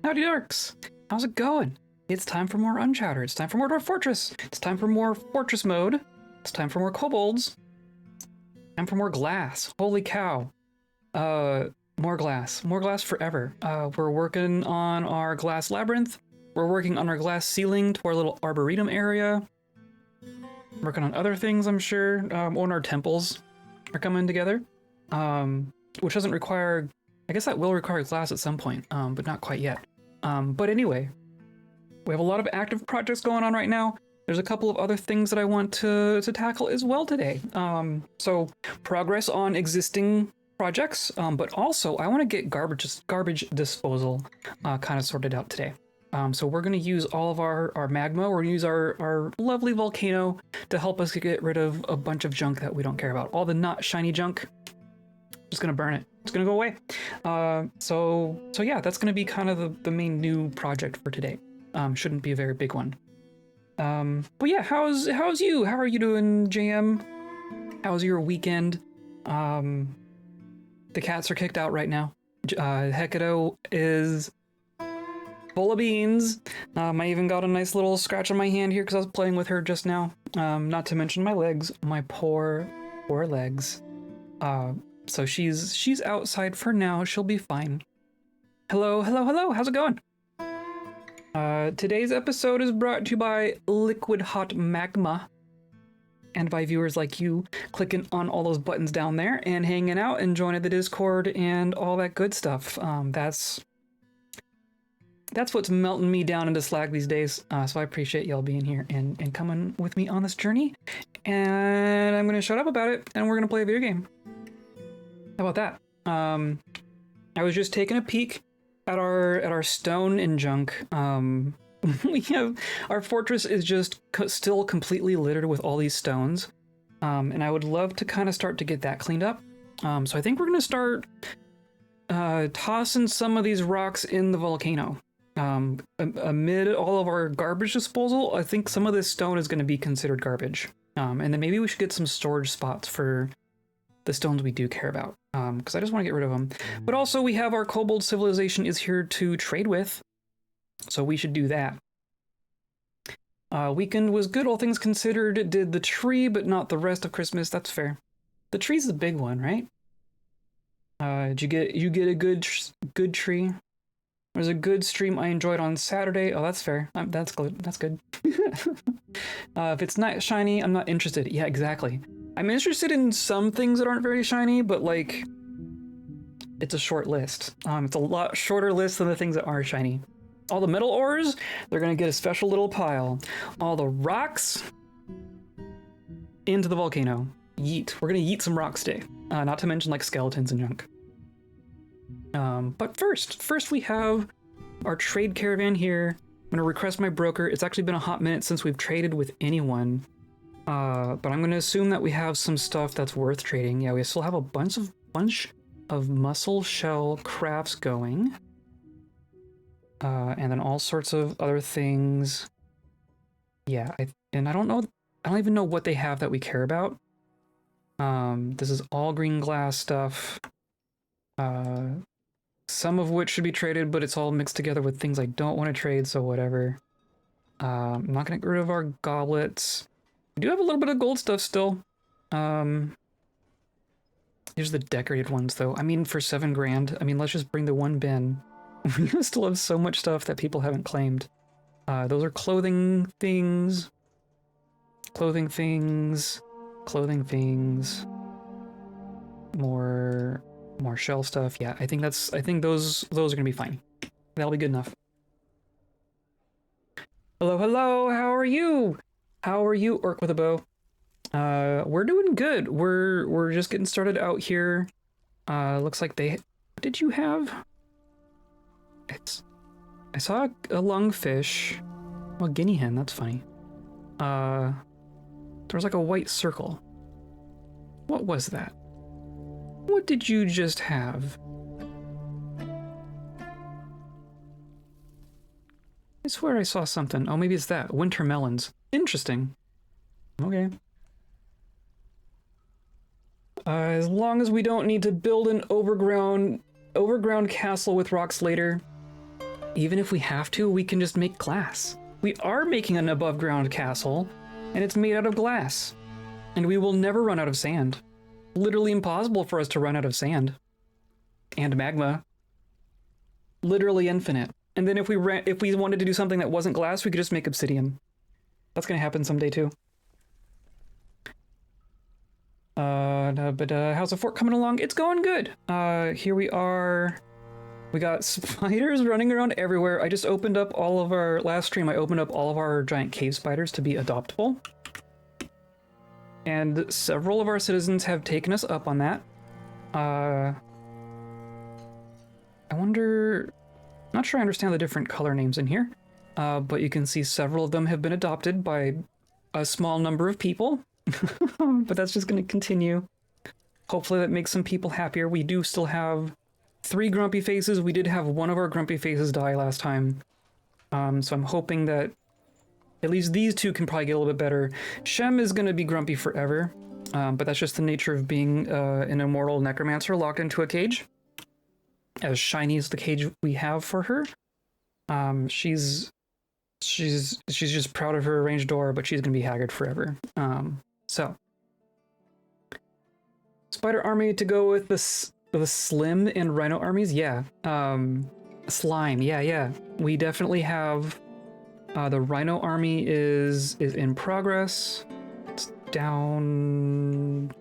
Howdy Darks! How's it going? It's time for more Unchowder. It's time for more Dwarf Fortress. It's time for more Fortress mode. It's time for more Kobolds. Time for more glass. Holy cow. More glass. More glass forever. We're working on our glass labyrinth. We're working on our glass ceiling to our little arboretum area. Working on other things, I'm sure. On our temples are coming together. Which doesn't require... I guess that will require glass at some point, but not quite yet. But anyway, we have a lot of active projects going on right now. There's a couple of other things that I want to tackle as well today. So progress on existing projects, but also I want to get garbage disposal kind of sorted out today. So we're going to use all of our magma. We're going to use our lovely volcano to help us get rid of a bunch of junk that we don't care about. All the not shiny junk, just going to burn it. It's going to go away. So yeah, that's going to be kind of the main new project for today. Shouldn't be a very big one. But yeah, how's you? How are you doing, JM? How's your weekend? The cats are kicked out right now. Hecato is full of beans. I even got a nice little scratch on my hand here because I was playing with her just now. Not to mention my legs, my poor legs. So she's outside for now. She'll be fine. Hello. How's it going? Today's episode is brought to you by Liquid Hot Magma and by viewers like you clicking on all those buttons down there and hanging out and joining the Discord and all that good stuff. That's what's melting me down into slag these days. So I appreciate y'all being here and coming with me on this journey. And I'm going to shut up about it and we're going to play a video game. How about that? I was just taking a peek at our stone and junk. We have our fortress is just still completely littered with all these stones, and I would love to kind of start to get that cleaned up. So I think we're gonna start tossing some of these rocks in the volcano. Amid all of our garbage disposal, I think some of this stone is going to be considered garbage. And then maybe we should get some storage spots for the stones we do care about, because I just want to get rid of them. But also we have our Kobold civilization is here to trade with, so we should do that. Weekend was good, all things considered. Did the tree, but not the rest of Christmas. That's fair. The tree's the big one, right? Did you get a good tree? There's a good stream I enjoyed on Saturday. Oh, that's fair. That's good. That's good. If it's not shiny, I'm not interested. Yeah, exactly. I'm interested in some things that aren't very shiny, but like, it's a short list. It's a lot shorter list than the things that are shiny. All the metal ores, they're gonna get a special little pile. All the rocks, into the volcano. Yeet. We're gonna yeet some rocks today. Not to mention like skeletons and junk. But first we have our trade caravan here. I'm gonna request my broker. It's actually been a hot minute since we've traded with anyone. But I'm gonna assume that we have some stuff that's worth trading. Yeah, we still have a bunch of muscle shell crafts going. And then all sorts of other things. Yeah, I don't even know what they have that we care about. This is all green glass stuff. Some of which should be traded, but it's all mixed together with things I don't want to trade, so whatever. I'm not gonna get rid of our goblets. We do have a little bit of gold stuff still. Here's the decorated ones though. I mean, for 7 grand, I mean, let's just bring the one bin. We still have so much stuff that people haven't claimed. Those are clothing things. Clothing things. More shell stuff. Yeah, I think those are gonna be fine. That'll be good enough. Hello, how are you? How are you, Orc with a Bow? We're doing good. We're just getting started out here. Looks like what did you have? I saw a lungfish. Well, guinea hen, that's funny. There was like a white circle. What was that? What did you just have? I swear I saw something. Oh, maybe it's that. Winter melons. Interesting. Okay. As long as we don't need to build an overground castle with rocks later, even if we have to, we can just make glass. We are making an above ground castle, and it's made out of glass. And we will never run out of sand. Literally impossible for us to run out of sand. And magma. Literally infinite. And then if we wanted to do something that wasn't glass, we could just make obsidian. That's gonna happen someday too. How's the fort coming along? It's going good. Here we are. We got spiders running around everywhere. I just opened up all of our, last stream, I opened up all of our giant cave spiders to be adoptable. And several of our citizens have taken us up on that. I wonder, not sure I understand the different color names in here, but you can see several of them have been adopted by a small number of people. But that's just going to continue. Hopefully that makes some people happier. We do still have 3 grumpy faces. We did have one of our grumpy faces die last time. So I'm hoping that at least these 2 can probably get a little bit better. Shem is going to be grumpy forever, but that's just the nature of being an immortal necromancer locked into a cage. As shiny as the cage we have for her. She's just proud of her arranged door, but she's going to be haggard forever. So spider army to go with the slim and rhino armies. Yeah. Slime. Yeah. We definitely have the rhino army is in progress. It's down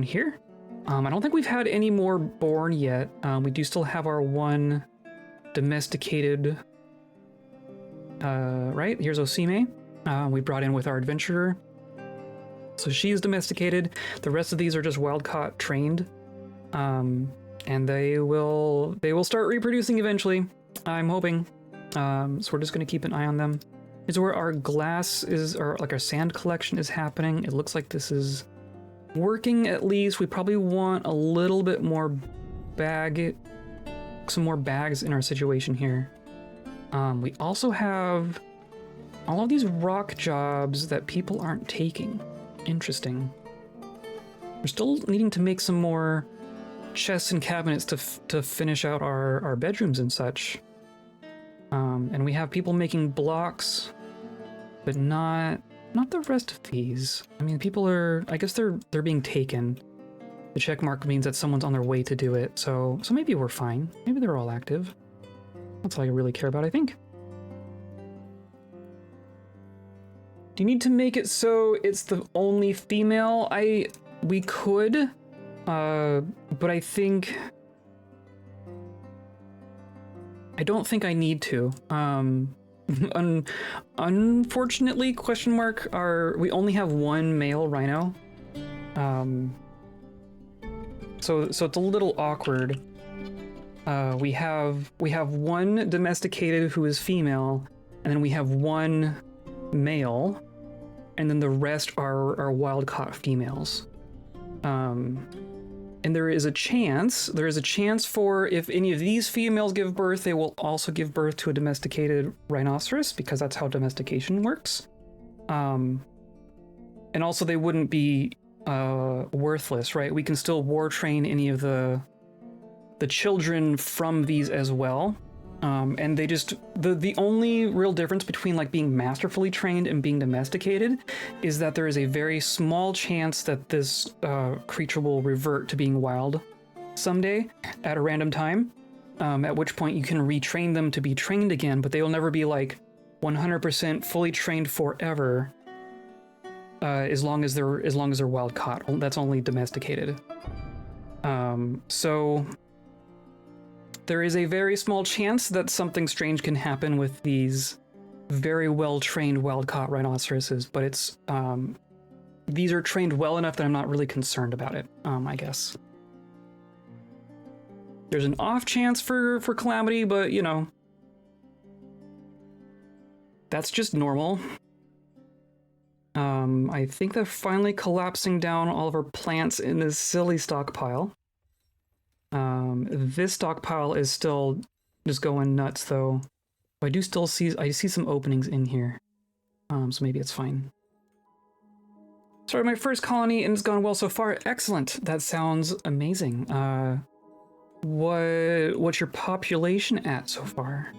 here. I don't think we've had any more born yet. We do still have our one domesticated, right? Here's Osime. We brought in with our adventurer. So she's domesticated. The rest of these are just wild caught trained. And they will start reproducing eventually. I'm hoping. So we're just gonna keep an eye on them. Here's where our glass is, or like our sand collection is happening. It looks like this is working at least. We probably want a little bit more some more bags in our situation here. We also have all of these rock jobs that people aren't taking. Interesting. We're still needing to make some more chests and cabinets to finish out our bedrooms and such. And we have people making blocks, but not the rest of these. I mean, people are, I guess they're being taken. The check mark means that someone's on their way to do it, so maybe we're fine. Maybe they're all active. That's all I really care about, I think. Do you need to make it so it's the only female? We could, but I don't think I need to. Unfortunately, question mark, we only have one male rhino. So it's a little awkward. We have one domesticated who is female, and then we have one male, and then the rest are wild caught females. And there is a chance for, if any of these females give birth, they will also give birth to a domesticated rhinoceros, because that's how domestication works. And also they wouldn't be worthless, right? We can still war train any of the children from these as well. And they just, the only real difference between like being masterfully trained and being domesticated is that there is a very small chance that this creature will revert to being wild someday at a random time, at which point you can retrain them to be trained again, but they will never be like 100% fully trained forever, as long as they're wild caught. That's only domesticated. So there is a very small chance that something strange can happen with these very well-trained wild-caught rhinoceroses, but it's these are trained well enough that I'm not really concerned about it, I guess. There's an off chance for calamity, but you know, that's just normal. I think they're finally collapsing down all of our plants in this silly stockpile. This stockpile is still just going nuts, though. I do still see some openings in here, so maybe it's fine. Started my first colony and it's gone well so far. Excellent. That sounds amazing. What's your population at so far?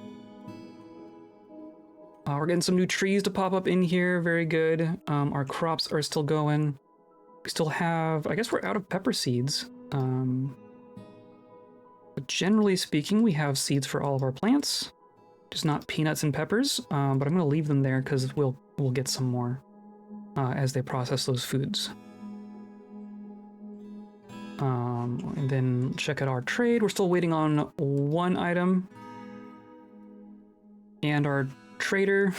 We're getting some new trees to pop up in here. Very good. Our crops are still going. We still have, I guess we're out of pepper seeds. But generally speaking, we have seeds for all of our plants. Just not peanuts and peppers, but I'm going to leave them there because we'll get some more as they process those foods. And then check out our trade. We're still waiting on one item. And our trader.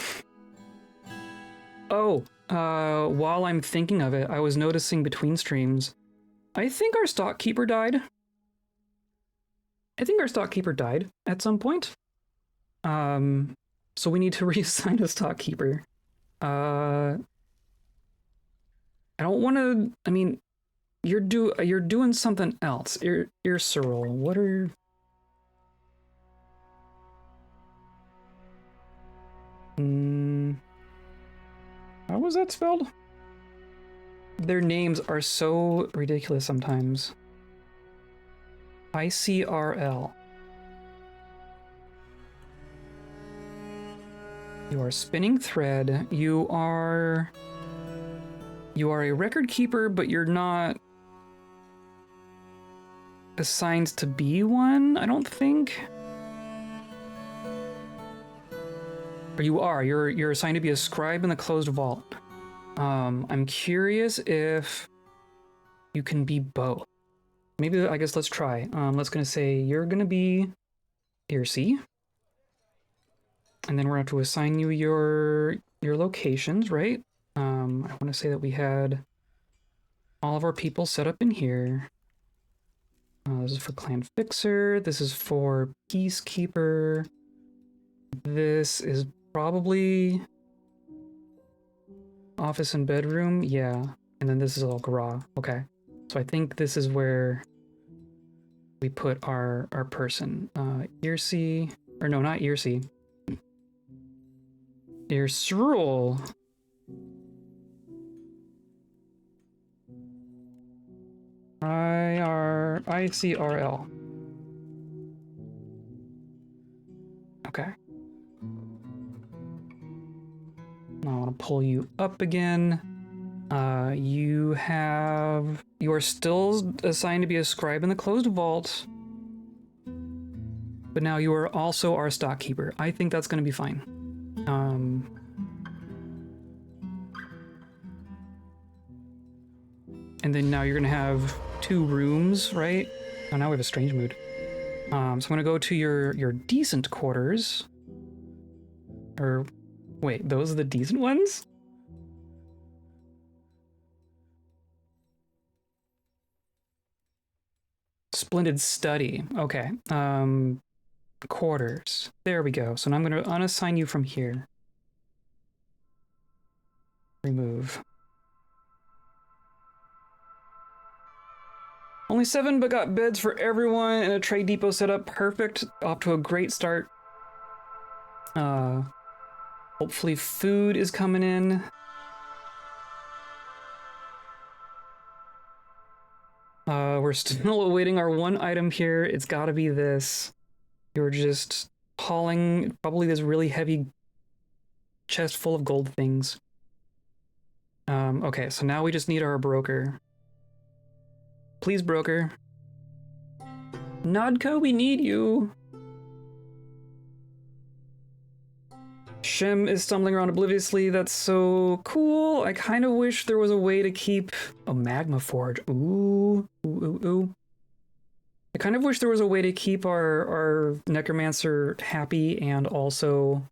Oh, while I'm thinking of it, I was noticing between streams, I think our stockkeeper died. I think our stockkeeper died at some point. So we need to reassign a stockkeeper. I don't want to. I mean, you're doing something else. You're Cyril. What are? How was that spelled? Their names are so ridiculous sometimes. ICRL. You are spinning thread. You are a record keeper, but you're not assigned to be one, I don't think. Or you are. You're assigned to be a scribe in the closed vault. I'm curious if you can be both. Maybe, I guess let's try. Let's gonna say you're gonna be Ircy. And then we're going to have to assign you your locations, right? I want to say that we had all of our people set up in here. This is for clan fixer. This is for peacekeeper. This is probably office and bedroom. Yeah. And then this is all garage. Okay. So I think this is where we put our person. Ircy, or no, not Ircy. Cyril. ICRL. Okay. Now I want to pull you up again. You are still assigned to be a scribe in the closed vault. But now you are also our stockkeeper. I think that's going to be fine. And then now you're gonna have 2 rooms, right? Oh, now we have a strange mood. So I'm gonna go to your decent quarters. Or, wait, those are the decent ones? Splendid study. Okay. Quarters. There we go. So now I'm gonna unassign you from here. Remove. Only 7, but got beds for everyone and a trade depot set up. Perfect. Off to a great start. Hopefully food is coming in. We're still awaiting our one item here. It's gotta be this. You're just hauling probably this really heavy chest full of gold things. Okay, so now we just need our broker. Please, broker. Nodka, we need you. Shem is stumbling around obliviously. That's so cool. I kind of wish there was a way to keep a magma forge. Ooh, ooh, ooh, ooh. I kind of wish there was a way to keep our necromancer happy and also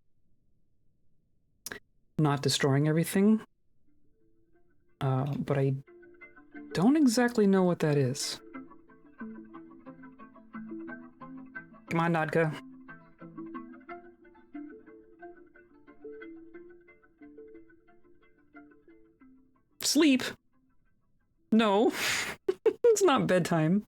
not destroying everything. But I don't exactly know what that is. Come on, Nodka. Sleep? No. It's not bedtime.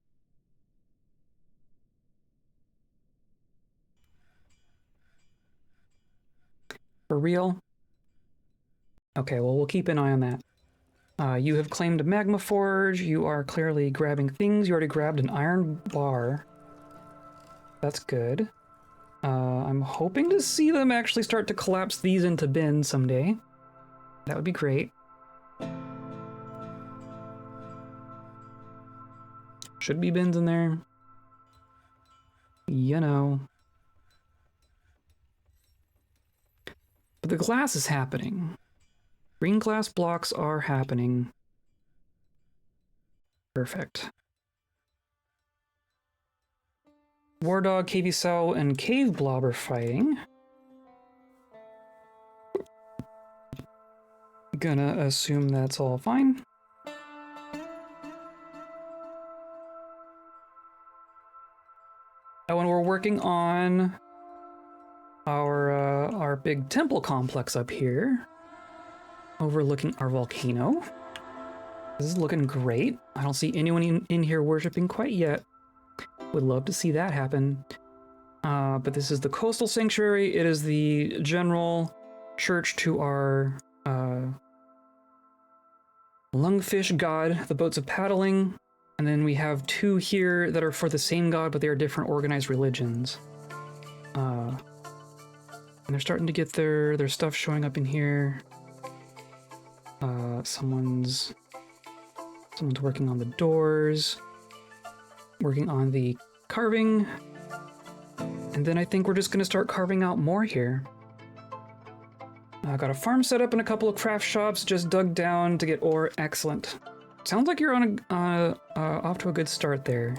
For real? Okay, well, we'll keep an eye on that. You have claimed a magma forge. You are clearly grabbing things. You already grabbed an iron bar. That's good. I'm hoping to see them actually start to collapse these into bins someday. That would be great. Should be bins in there. You know. But the glass is happening. Green glass blocks are happening. Perfect. War Dog, KV Cell, and Cave Blob are fighting. Gonna assume that's all fine. Oh, and we're working on our big temple complex up here, overlooking our volcano. This is looking great. I don't see anyone in here worshiping quite yet. Would love to see that happen. But this is the coastal sanctuary. It is the general church to our lungfish god, the boats of paddling. And then we have two here that are for the same god, but they are different organized religions. And they're starting to get their stuff showing up in here. Someone's working on the doors, working on the carving, and then I think we're just gonna start carving out more here. I got a farm set up and a couple of craft shops, just dug down to get ore. Excellent. Sounds like you're on off to a good start there.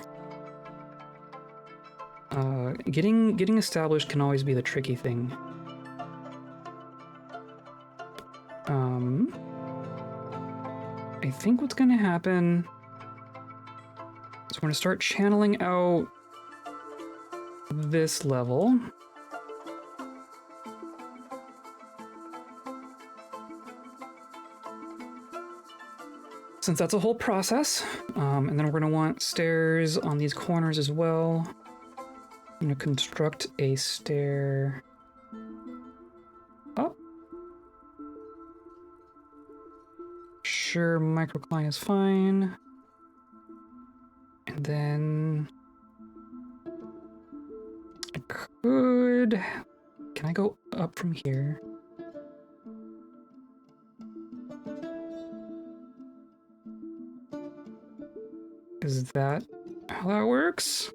Getting established can always be the tricky thing. I think what's gonna happen is we're gonna start channeling out this level. Since that's a whole process, and then we're gonna want stairs on these corners as well. I'm gonna construct a stair up. Sure, microcline is fine. And then I could... Can I go up from here? Is that how that works?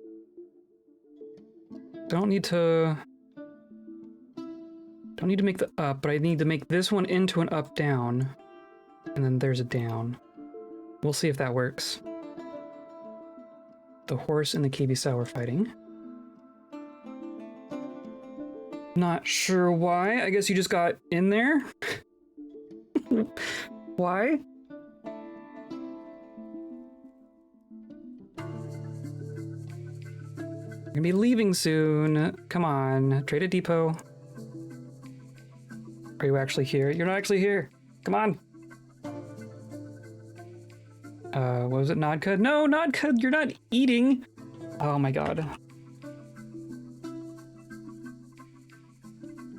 Don't need to make the up, but I need to make this one into an up down. And then there's a down. We'll see if that works. The horse and the KB sow are fighting. Not sure why. I guess you just got in there. Why? We're gonna be leaving soon. Come on, trade a depot. Are you actually here? You're not actually here. Come on. What was it, Nodcud? No, Nodcud, you're not eating. Oh my god.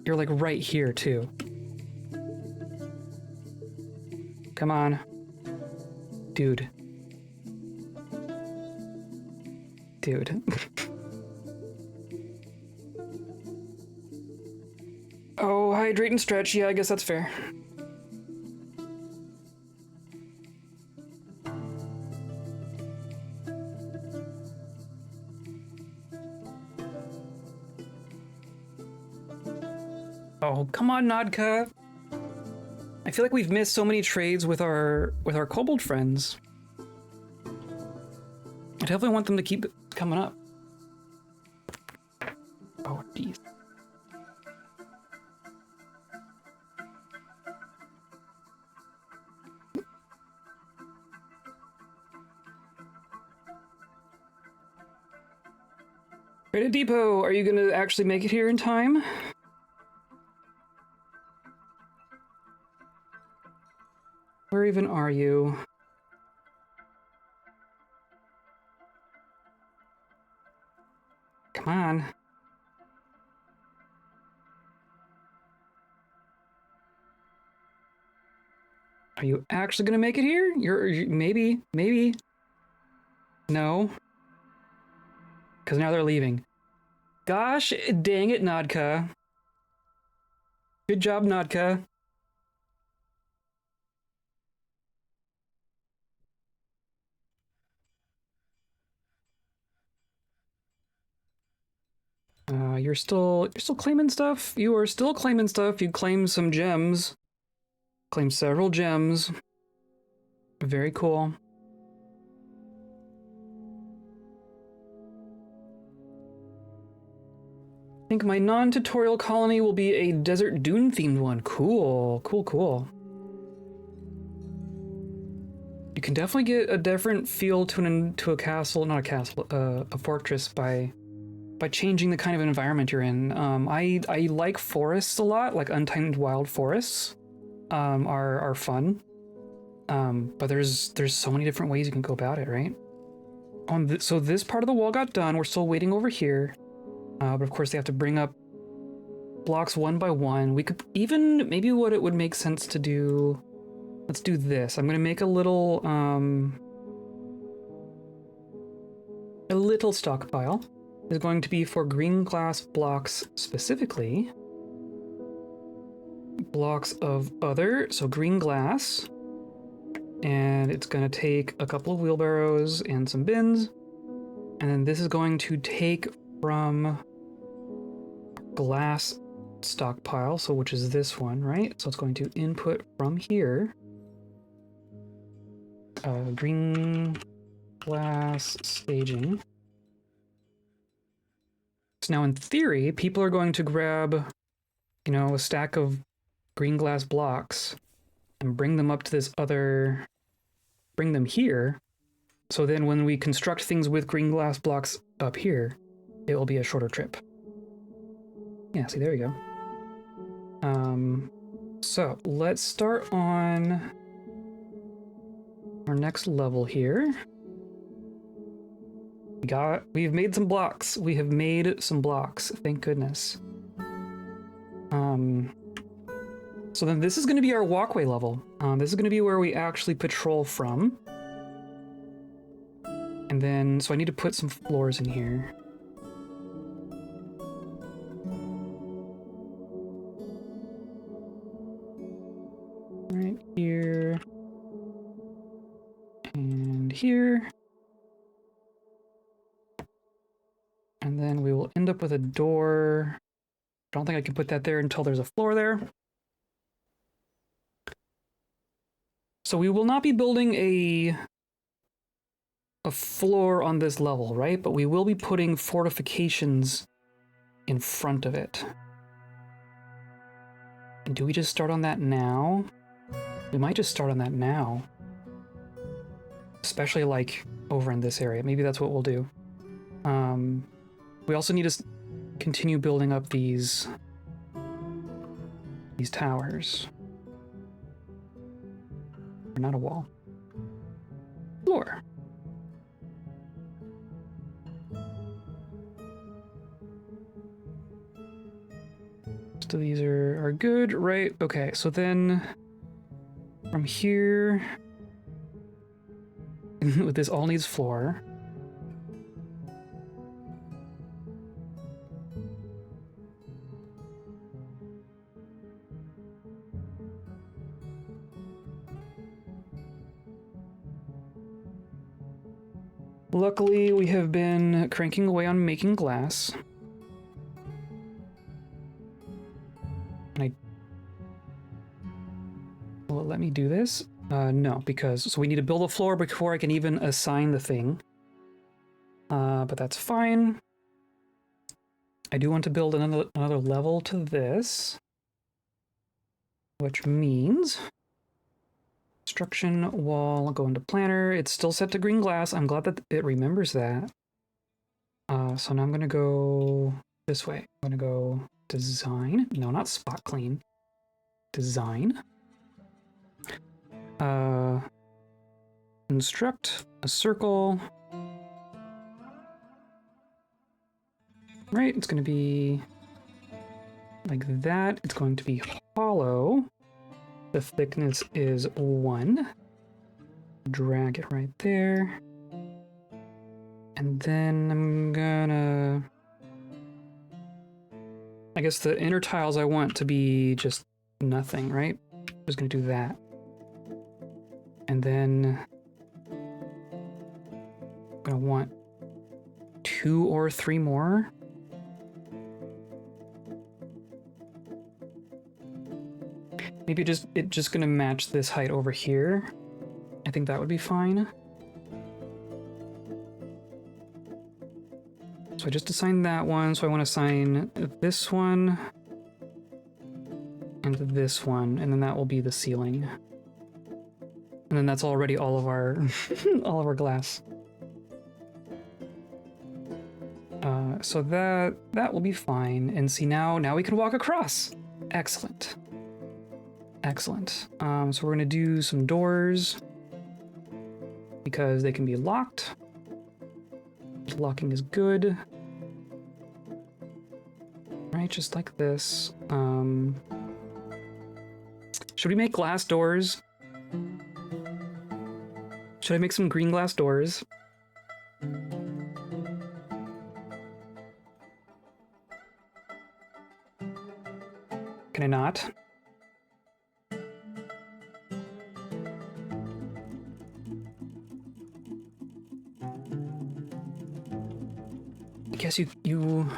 You're like right here too. Come on. Dude. Dude. Oh, hydrate and stretch. Yeah, I guess that's fair. Oh, come on, Nodka. I feel like we've missed so many trades with our kobold friends. I definitely want them to keep coming up. Oh, jeez. Right at Depot, are you gonna actually make it here in time? Where even are you? Come on. Are you actually gonna make it here? You're maybe. No. Because now they're leaving. Gosh, dang it, Nadka. Good job, Nadka. You're still claiming stuff. You are still claiming stuff. You claim some gems. Claim several gems. Very cool. I think my non-tutorial colony will be a desert dune themed one. Cool, cool, cool. You can definitely get a different feel to a castle, not a castle, a fortress by changing the kind of environment you're in. I like forests a lot, like untamed wild forests. Are fun. But there's so many different ways you can go about it, right? So this part of the wall got done. We're still waiting over here. But of course they have to bring up blocks one by one. We could even, maybe what it would make sense to do, let's do this. I'm gonna make a little stockpile. Is going to be for green glass blocks specifically. Blocks of other, so green glass. And it's gonna take a couple of wheelbarrows and some bins. And then this is going to take from glass stockpile, so which is this one, right? So it's going to input from here. Green glass staging. So now in theory, people are going to grab, you know, a stack of green glass blocks and bring them up to this other, bring them here. So then when we construct things with green glass blocks up here, it will be a shorter trip. Yeah, see, there we go. So let's start on our next level here. We've made some blocks. We have made some blocks, thank goodness. So then this is going to be our walkway level. This is going to be where we actually patrol from. And then, so I need to put some floors in here. Right here. And here. And then we will end up with a door. I don't think I can put that there until there's a floor there. So we will not be building a floor on this level, right? But we will be putting fortifications in front of it. And do we just start on that now? We might just start on that now. Especially like over in this area. Maybe that's what we'll do. We also need to continue building up these towers. Or not a wall. Floor. So these are good, right? Okay, so then from here, with this all needs floor. Luckily, we have been cranking away on making glass. And will it let me do this? No, because so we need to build a floor before I can even assign the thing. But that's fine. I do want to build another level to this, which means construction wall, go into planner. It's still set to green glass. I'm glad that it remembers that. So now I'm gonna go this way. I'm gonna go design. No, not spot clean. Design. Construct a circle. Right, it's gonna be like that. It's going to be hollow. The thickness is 1. Drag it right there. And then I'm gonna I guess the inner tiles I want to be just nothing, right? I'm just gonna do that. And then I'm gonna want 2 or 3 more. Maybe it's just gonna match this height over here. I think that would be fine. So I just assigned that one, so I want to assign this one and this one, and then that will be the ceiling. And then that's already all of our all of our glass. So that will be fine. And see, now we can walk across. Excellent. Excellent. So we're gonna do some doors because they can be locked. Locking is good. Right, just like this. Should we make glass doors? Should I make some green glass doors? Can I not? I guess you...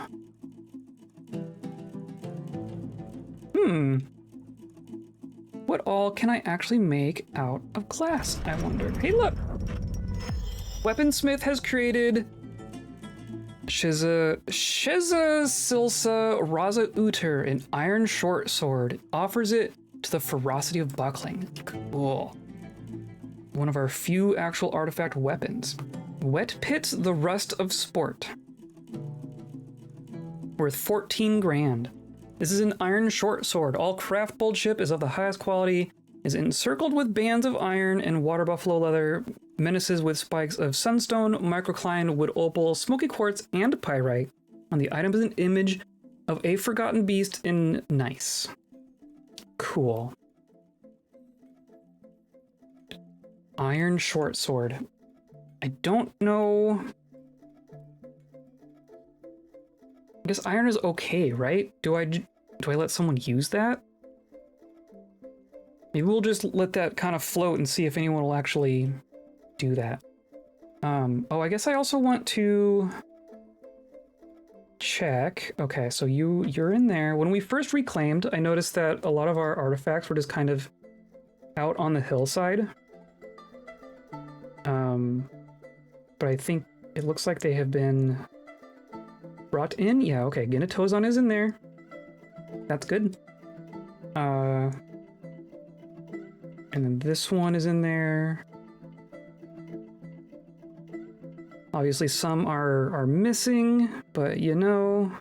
What all can I actually make out of glass, I wonder? Hey, look! Weaponsmith has created Shiza Silsa Raza Uter, an iron short sword. Offers it to the ferocity of buckling. Cool. One of our few actual artifact weapons. Wet Pit, the Rust of Sport. Worth 14 grand. This is an iron short sword. All craft bullship is of the highest quality, is encircled with bands of iron and water buffalo leather, menaces with spikes of sunstone, microcline, wood opal, smoky quartz, and pyrite. On the item is an image of a forgotten beast in nice. Cool. Iron short sword. I don't know... I guess iron is okay, right? Do I let someone use that? Maybe we'll just let that kind of float and see if anyone will actually do that. Oh, I guess I also want to check. Okay, so you're in there. When we first reclaimed, I noticed that a lot of our artifacts were just kind of out on the hillside. But I think it looks like they have been brought in. Yeah, okay, Ginatozan is in there. That's good. And then this one is in there. Obviously some are missing, but you know,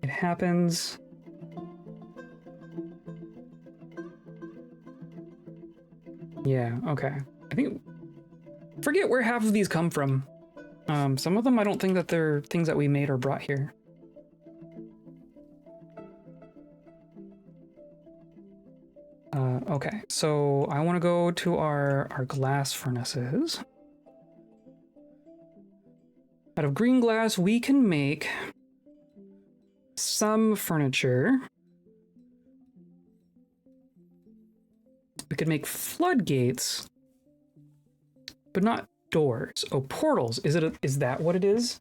it happens. Yeah, okay. I think, forget where half of these come from. Some of them I don't think that they're things that we made or brought here. Okay, so I want to go to our glass furnaces. Out of green glass, we can make some furniture. We could make floodgates, but not doors. Oh, portals. Is that what it is?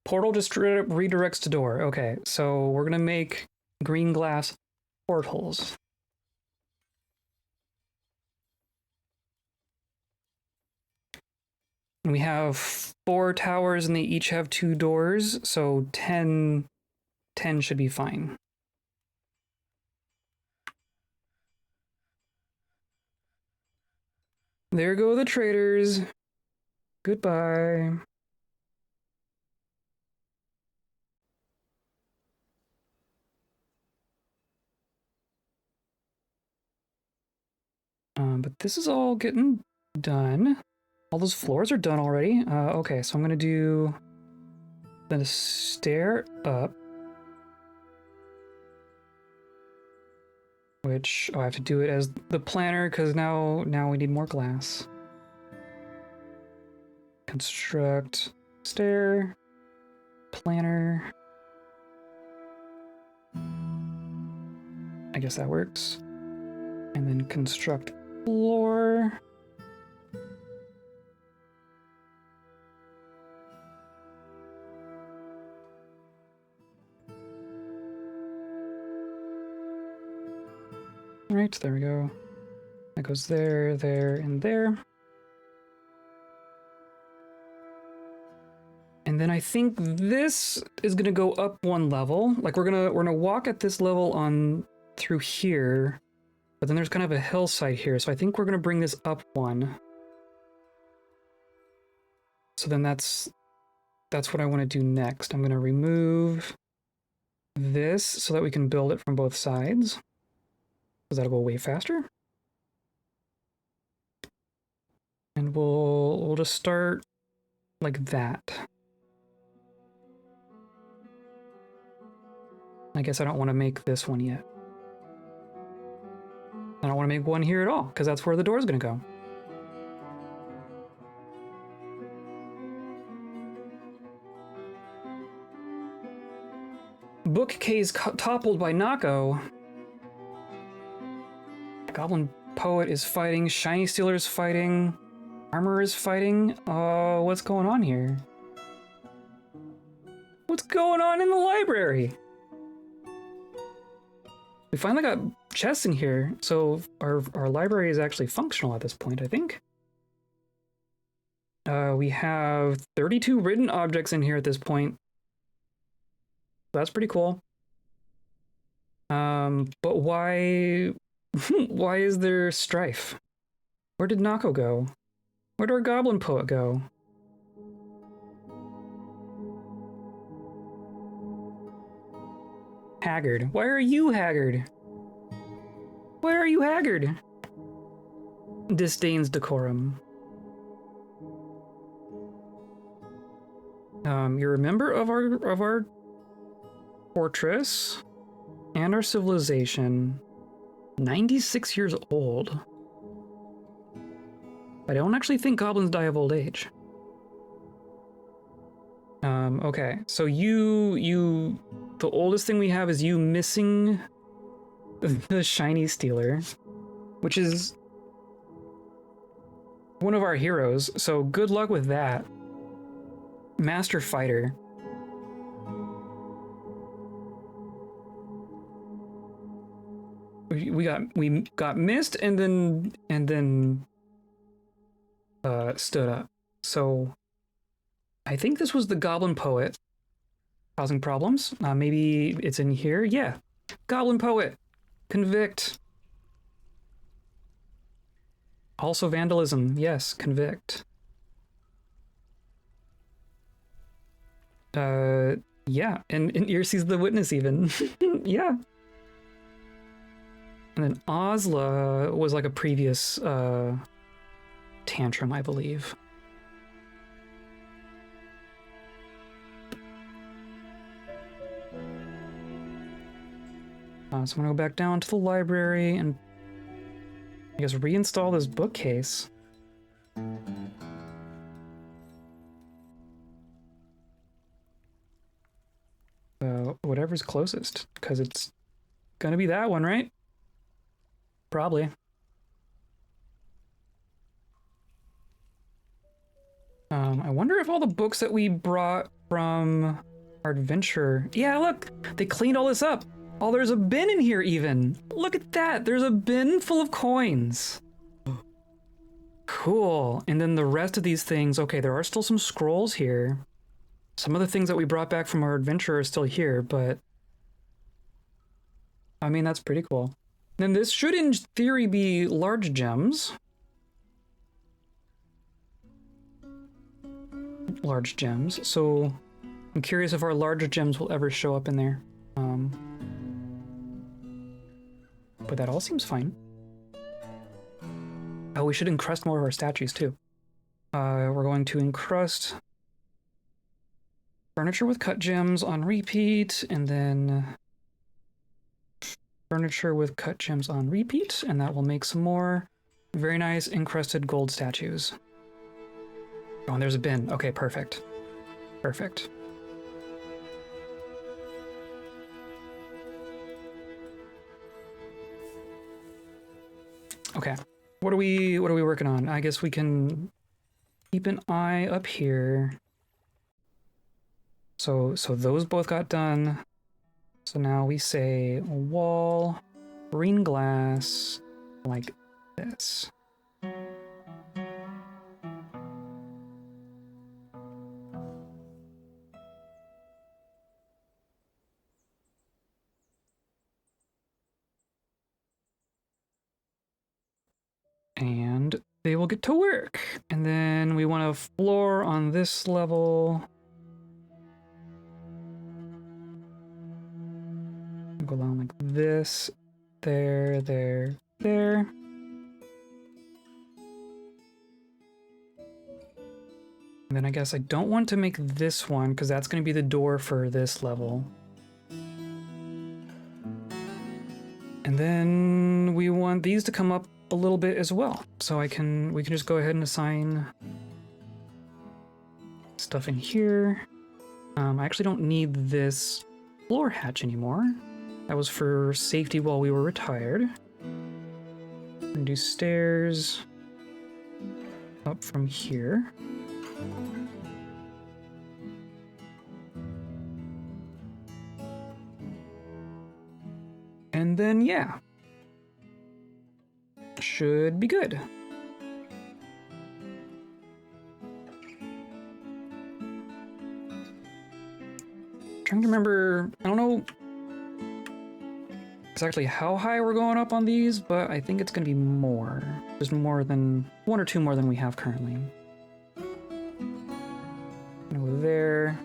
Portal just straight up redirects to door. Okay, so we're gonna make green glass portals. And we have 4 towers and they each have 2 doors, so 10 should be fine. There go the traders. Goodbye. But this is all getting done. All those floors are done already. Okay, so I'm gonna do the stair up. Which, oh, I have to do it as the planner because now we need more glass. construct stair, planter. I guess that works. And then construct floor. Right, there we go. That goes there, there, and there. And then I think this is gonna go up one level. Like we're gonna walk at this level on through here, but then there's kind of a hillside here. So I think we're gonna bring this up one. So then that's what I want to do next. I'm gonna remove this so that we can build it from both sides. Because that'll go way faster. And we'll just start like that. I guess I don't want to make this one yet. I don't want to make one here at all, because that's where the door's going to go. Bookcase toppled by Nako. Goblin Poet is fighting, Shiny Stealer is fighting, Armor is fighting. What's going on here? What's going on in the library? We finally got chests in here, so our library is actually functional at this point, I think. We have 32 written objects in here at this point. That's pretty cool. But why why is there strife? Where did Nako go? Where did our Goblin Poet go? Haggard. Why are you haggard? Why are you haggard? Disdains decorum. You're a member of our fortress and our civilization. 96 years old. I don't actually think goblins die of old age. Okay, so you the oldest thing we have is you missing the Shiny Stealer, which is one of our heroes, so good luck with that. Master Fighter. We got missed and then stood up. So I think this was the Goblin Poet causing problems. Maybe it's in here. Yeah. Goblin Poet. Convict. Also vandalism. Yes, convict. Yeah, and Earsee's the witness even. Yeah. And then Osla was like a previous tantrum, I believe. So I'm gonna go back down to the library and I guess reinstall this bookcase. Whatever's closest, because it's gonna be that one, right? Probably. I wonder if all the books that we brought from our adventure... Yeah, look! They cleaned all this up! Oh, there's a bin in here even! Look at that! There's a bin full of coins! Cool. And then the rest of these things... Okay, there are still some scrolls here. Some of the things that we brought back from our adventure are still here, but... I mean, that's pretty cool. Then this should, in theory, be large gems. Large gems. So I'm curious if our larger gems will ever show up in there. But that all seems fine. Oh, we should encrust more of our statues too. We're going to encrust furniture with cut gems on repeat, and then furniture with cut gems on repeat, and that will make some more very nice encrusted gold statues. Oh, and there's a bin. Okay, perfect. Perfect. Okay. What are we working on? I guess we can keep an eye up here. So those both got done. So now we say wall, green glass, like this. And they will get to work. And then we want a floor on this level. Go down like this. There, there, there. And then I guess I don't want to make this one because that's going to be the door for this level. And then we want these to come up a little bit as well. So we can just go ahead and assign stuff in here. I actually don't need this floor hatch anymore. That was for safety while we were retired. And do stairs up from here. And then, yeah. Should be good. Trying to remember, I don't know exactly how high we're going up on these, but I think it's going to be more. There's more than, one or two more than we have currently. Go there.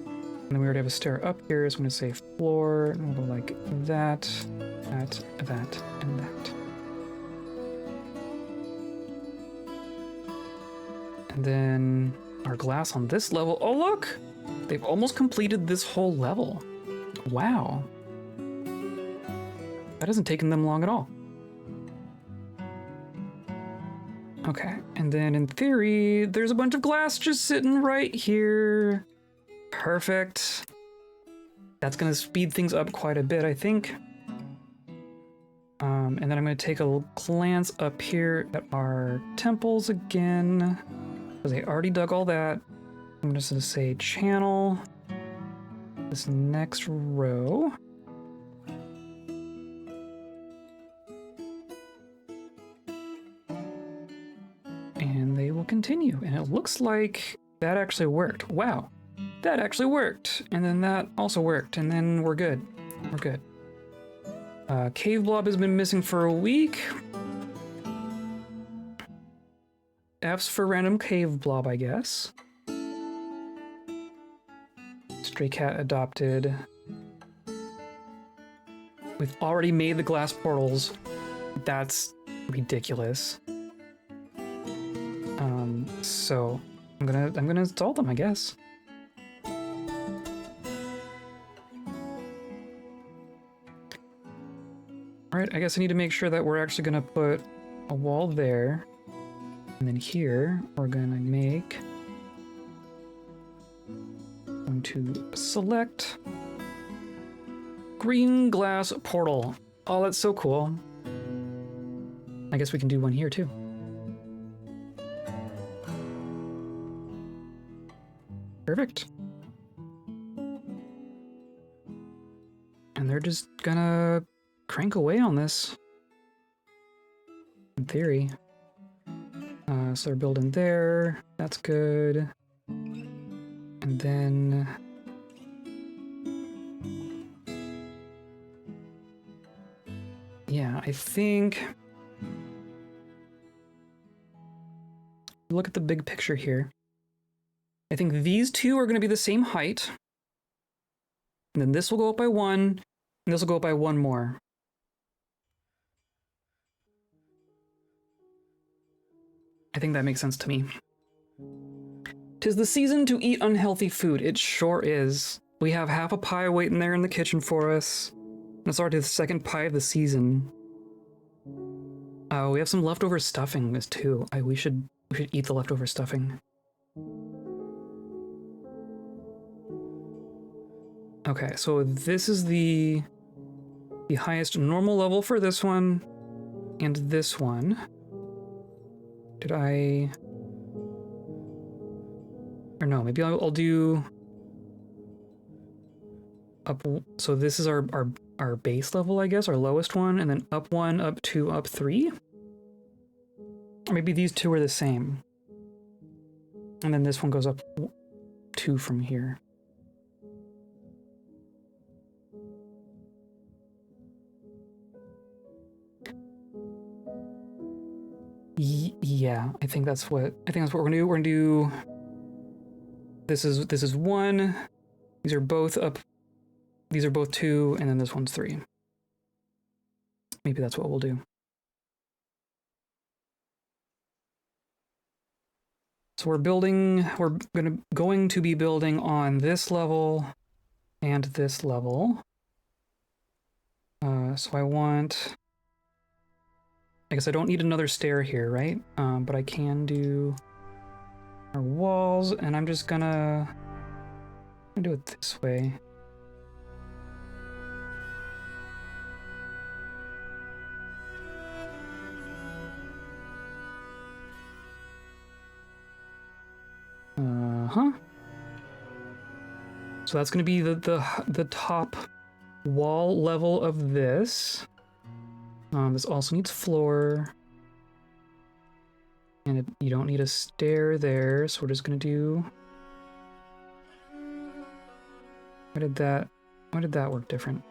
And then we already have a stair up here, so I'm going to say floor, and we'll go like that, that, that, and that. And then our glass on this level. Oh, look! They've almost completed this whole level. Wow. That hasn't taken them long at all. Okay, and then in theory, there's a bunch of glass just sitting right here. Perfect. That's gonna speed things up quite a bit, I think. And then I'm gonna take a glance up here at our temples again, because they already dug all that. I'm just gonna say channel this next row. And they will continue. And it looks like that actually worked. Wow. That actually worked. And then that also worked. And then we're good. We're good. Cave blob has been missing for a week. F's for random cave blob, I guess. Stray cat adopted. We've already made the glass portals. That's ridiculous. So I'm gonna install them, I guess. All right, I guess I need to make sure that we're actually gonna put a wall there. And then here, we're gonna make, going to select green glass portal. Oh, that's so cool. I guess we can do one here too. Perfect. And they're just gonna crank away on this, in theory. So they're building there. That's good. And then yeah, I think look at the big picture here. I think these two are going to be the same height. And then this will go up by one, and this will go up by one more. I think that makes sense to me. 'Tis the season to eat unhealthy food. It sure is. We have half a pie waiting there in the kitchen for us. And it's already the second pie of the season. We have some leftover stuffing too. We should We should eat the leftover stuffing. Okay, so this is the highest normal level for this one, and this one. Did I... Or no, maybe I'll do... Up, so this is our base level, I guess, our lowest one, and then up 1, up 2, up 3? Or maybe these two are the same. And then this one goes up 2 from here. Yeah, I think that's what we're gonna do. We're gonna do this is 1. These are both up. These are both 2, and then this one's 3. Maybe that's what we'll do. So we're going to be building on this level and this level. So I guess I don't need another stair here, right? But I can do our walls, and I'm just gonna do it this way. So that's gonna be the top wall level of this. This also needs floor. And you don't need a stair there, so we're just gonna do... Why did that work different?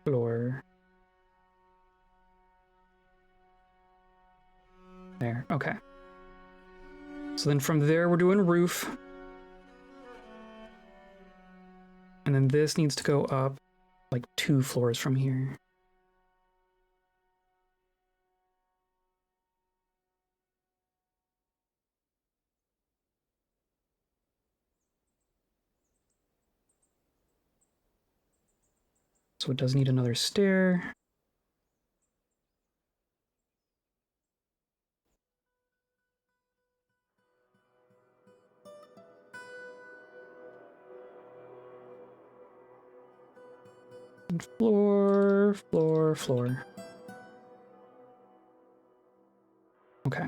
Floor. There, okay. So then from there we're doing roof. And then this needs to go up like 2 floors from here. So it does need another stair. And floor, floor, floor. Okay.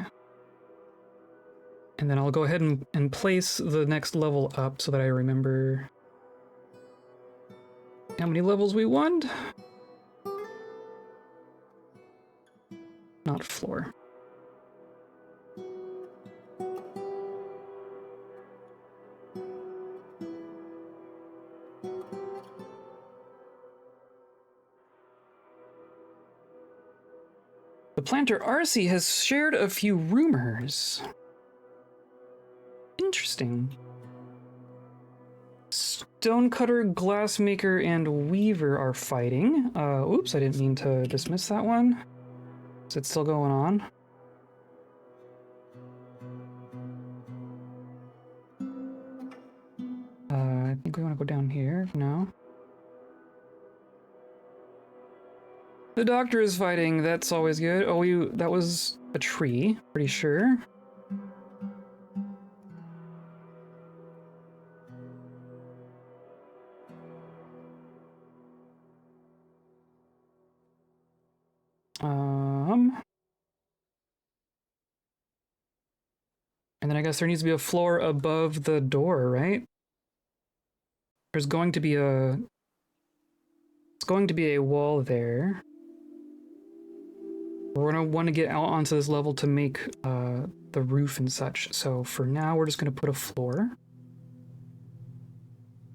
And then I'll go ahead and place the next level up so that I remember how many levels we want. Not floor. The planter RC has shared a few rumors. Interesting. Stonecutter, glassmaker, and weaver are fighting. Oops, I didn't mean to dismiss that one. Is it still going on? I think we want to go down here. No. The doctor is fighting. That's always good. Oh, that was a tree. Pretty sure. And then I guess there needs to be a floor above the door, right? There's going to be a... It's going to be a wall there. We're going to want to get out onto this level to make the roof and such. So for now, we're just going to put a floor.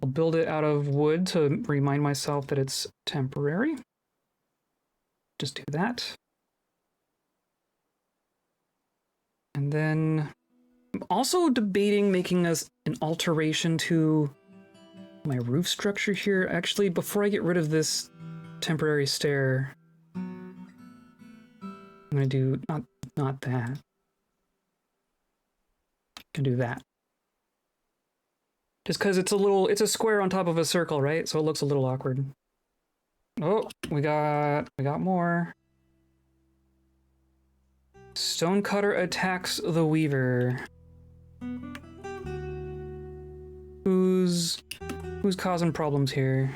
I'll build it out of wood to remind myself that it's temporary. Just do that. And then I'm also debating making an alteration to my roof structure here. Actually, before I get rid of this temporary stair, I'm gonna do not that. I'm gonna do that. Just because it's a square on top of a circle, right? So it looks a little awkward. Oh, we got more. Stonecutter attacks the weaver. Who's causing problems here?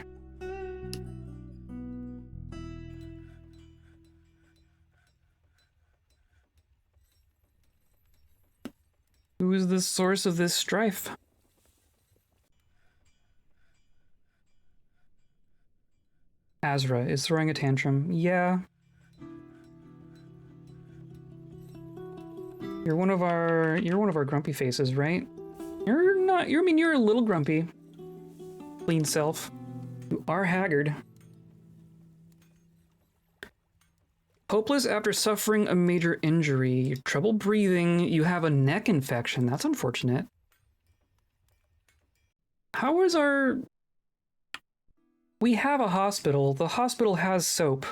Who is the source of this strife? Azra is throwing a tantrum. Yeah. You're one of our grumpy faces, right? You're not, I mean, you're a little grumpy. Clean self. You are haggard. Hopeless after suffering a major injury. Trouble breathing. You have a neck infection. That's unfortunate. How is our... We have a hospital. The hospital has soap.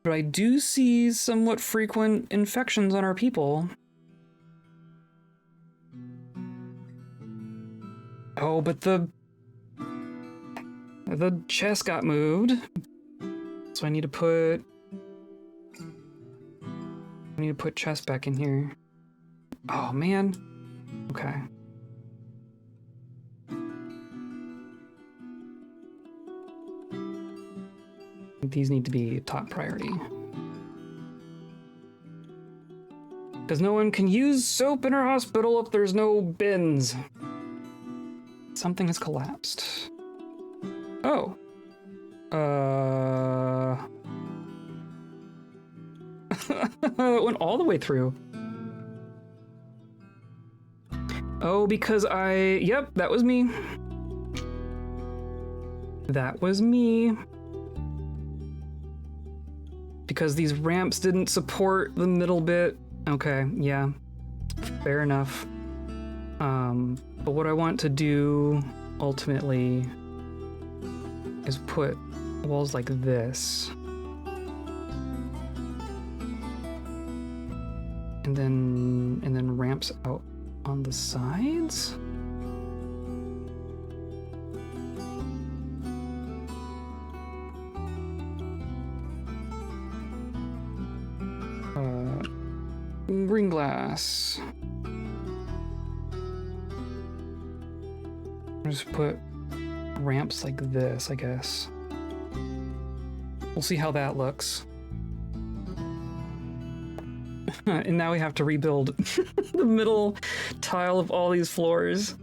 But I do see somewhat frequent infections on our people. Oh, but the chest got moved. So I need to put chest back in here. Oh man. Okay. These need to be top priority. Because no one can use soap in our hospital if there's no bins. Something has collapsed. Oh. It went all the way through. Oh, because yep, that was me. That was me. Because these ramps didn't support the middle bit. Okay, yeah. Fair enough. But what I want to do ultimately is put walls like this. And then ramps out on the sides. Green glass. Just put ramps like this, I guess. We'll see how that looks. And now we have to rebuild the middle tile of all these floors.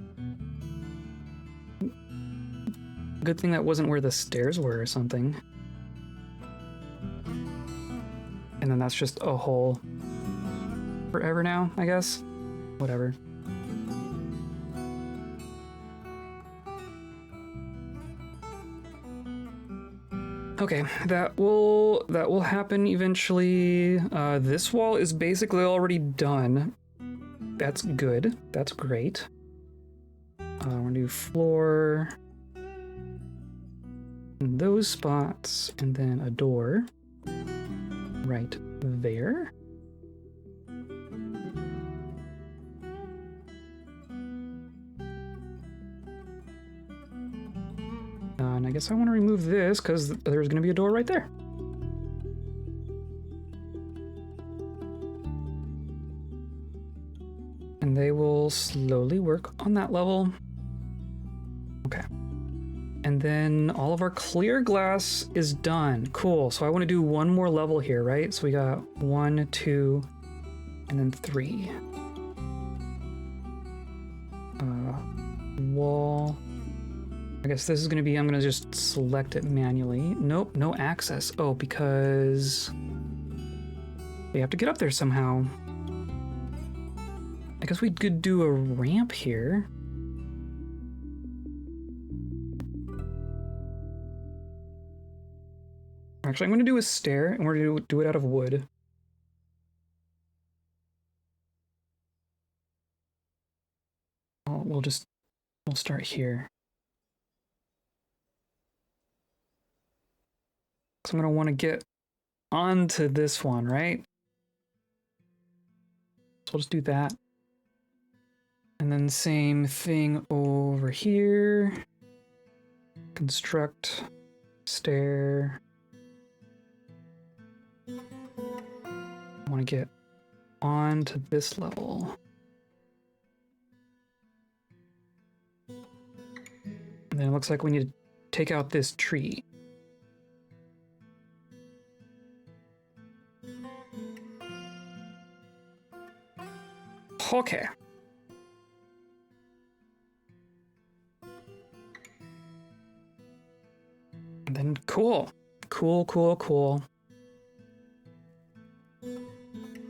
Good thing that wasn't where the stairs were or something. And then that's just a hole forever now, I guess. Whatever. Okay, that will happen eventually. This wall is basically already done. That's good. That's great. We're gonna do floor in those spots, and then a door right there. And I guess I want to remove this because there's going to be a door right there. And they will slowly work on that level. Okay. And then all of our clear glass is done. Cool. So I want to do one more level here, right? So we got 1, 2, and then 3. Wall. I guess this is going to be, I'm going to just select it manually. Nope, no access. Oh, because we have to get up there somehow. I guess we could do a ramp here. Actually, I'm going to do a stair, and we're going to do it out of wood. We'll start here. So I'm going to want to get onto this one, right? So we'll just do that. And then same thing over here. Construct, stair. I want to get on to this level. And then it looks like we need to take out this tree. Okay. And then cool. Cool.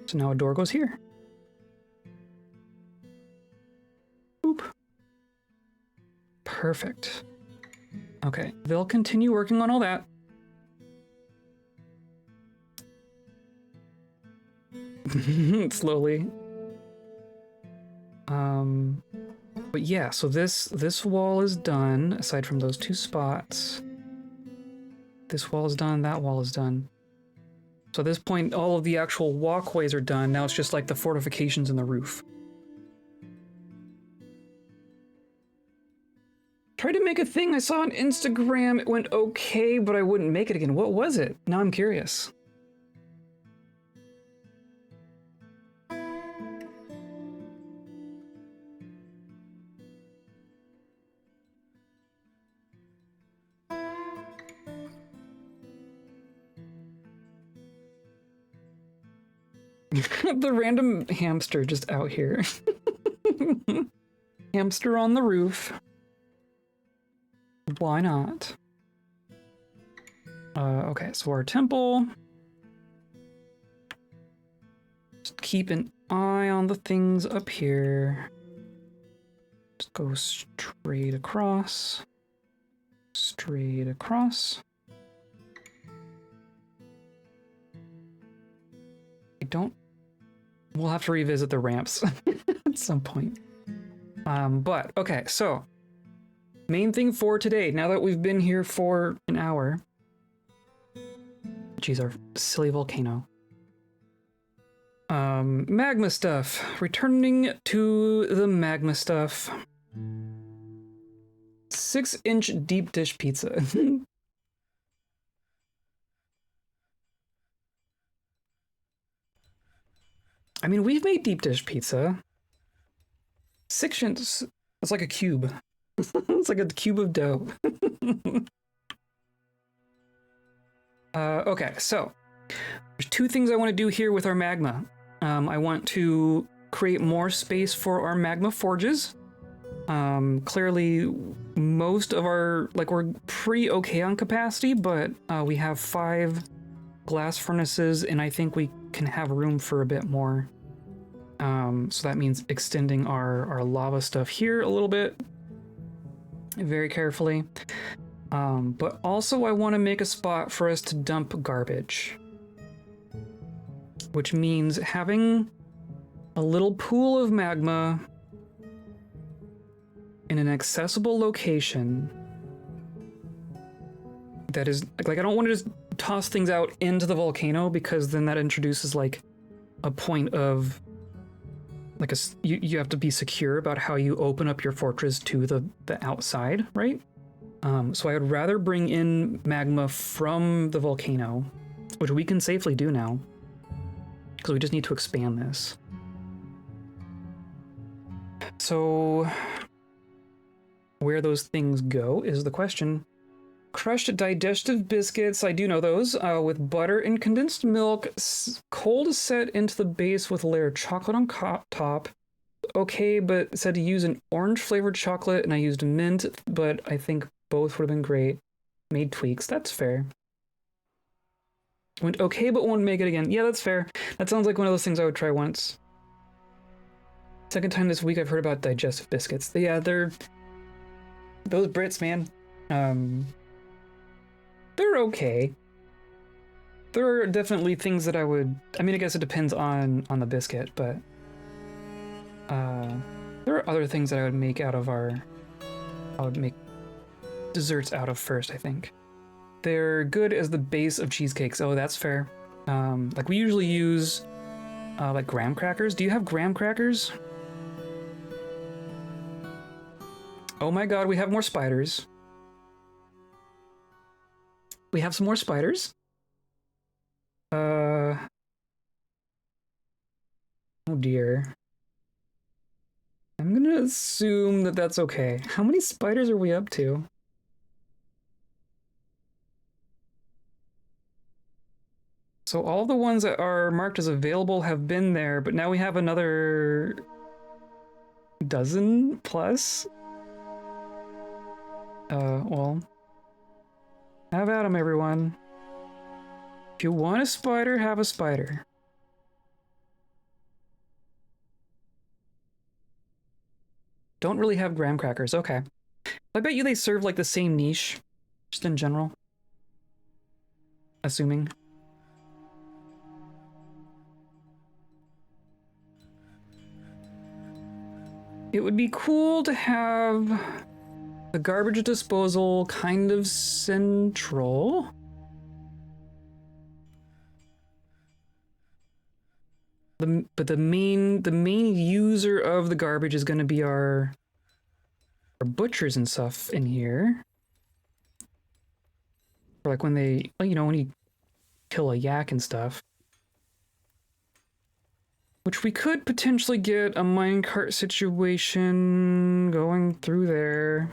So now a door goes here. Boop. Perfect. Okay, they'll continue working on all that. Slowly. But yeah, so this wall is done, aside from those two spots. This wall is done, that wall is done. So at this point, all of the actual walkways are done. Now it's just like the fortifications in the roof. Tried to make a thing I saw on Instagram. It went okay, but I wouldn't make it again. What was it? Now I'm curious. The random hamster just out here. Hamster on the roof. Why not? Okay, so our temple. Just keep an eye on the things up here. Just go straight across. Straight across. We'll have to revisit the ramps at some point. But okay, so main thing for today, now that we've been here for an hour. Geez, our silly volcano. Magma stuff. Returning to the magma stuff. 6-inch deep dish pizza. I mean, we've made deep dish pizza. 6 inches. It's like a cube. It's like a cube of dough. Okay, so there's two things I want to do here with our magma. I want to create more space for our magma forges. Clearly, most of our, like, we're pretty okay on capacity, but we have 5 glass furnaces, and I think we can have room for a bit more. So that means extending our lava stuff here a little bit, very carefully. But also I want to make a spot for us to dump garbage, which means having a little pool of magma in an accessible location that is, like, I don't want to just toss things out into the volcano, because then that introduces like a point of like you have to be secure about how you open up your fortress to the outside, right? So I would rather bring in magma from the volcano, which we can safely do now, because we just need to expand this. So where those things go is the question. Crushed digestive biscuits, I do know those, with butter and condensed milk, cold set into the base with a layer of chocolate on top. Okay, but it said to use an orange flavored chocolate, and I used mint, but I think both would have been great. Made tweaks, that's fair. Went okay, but won't make it again. Yeah, that's fair. That sounds like one of those things I would try once. Second time this week I've heard about digestive biscuits. Yeah, they're... those Brits, man. They're okay. There are definitely things that I would... I mean, I guess it depends on the biscuit, but... there are other things that I would make out of our... I would make desserts out of first, I think. They're good as the base of cheesecakes. Oh, that's fair. Like, we usually use, like, graham crackers. Do you have graham crackers? Oh my god, we have more spiders. We have some more spiders. Oh dear. I'm gonna assume that that's okay. How many spiders are we up to? So all the ones that are marked as available have been there, but now we have another dozen plus? Well, have at 'em, everyone. If you want a spider, have a spider. Don't really have graham crackers, okay. I bet you they serve like the same niche, just in general. Assuming. It would be cool to have the garbage disposal kind of central. But the main user of the garbage is going to be our butchers and stuff in here. Or like when they, you know, when you kill a yak and stuff. Which we could potentially get a minecart situation going through there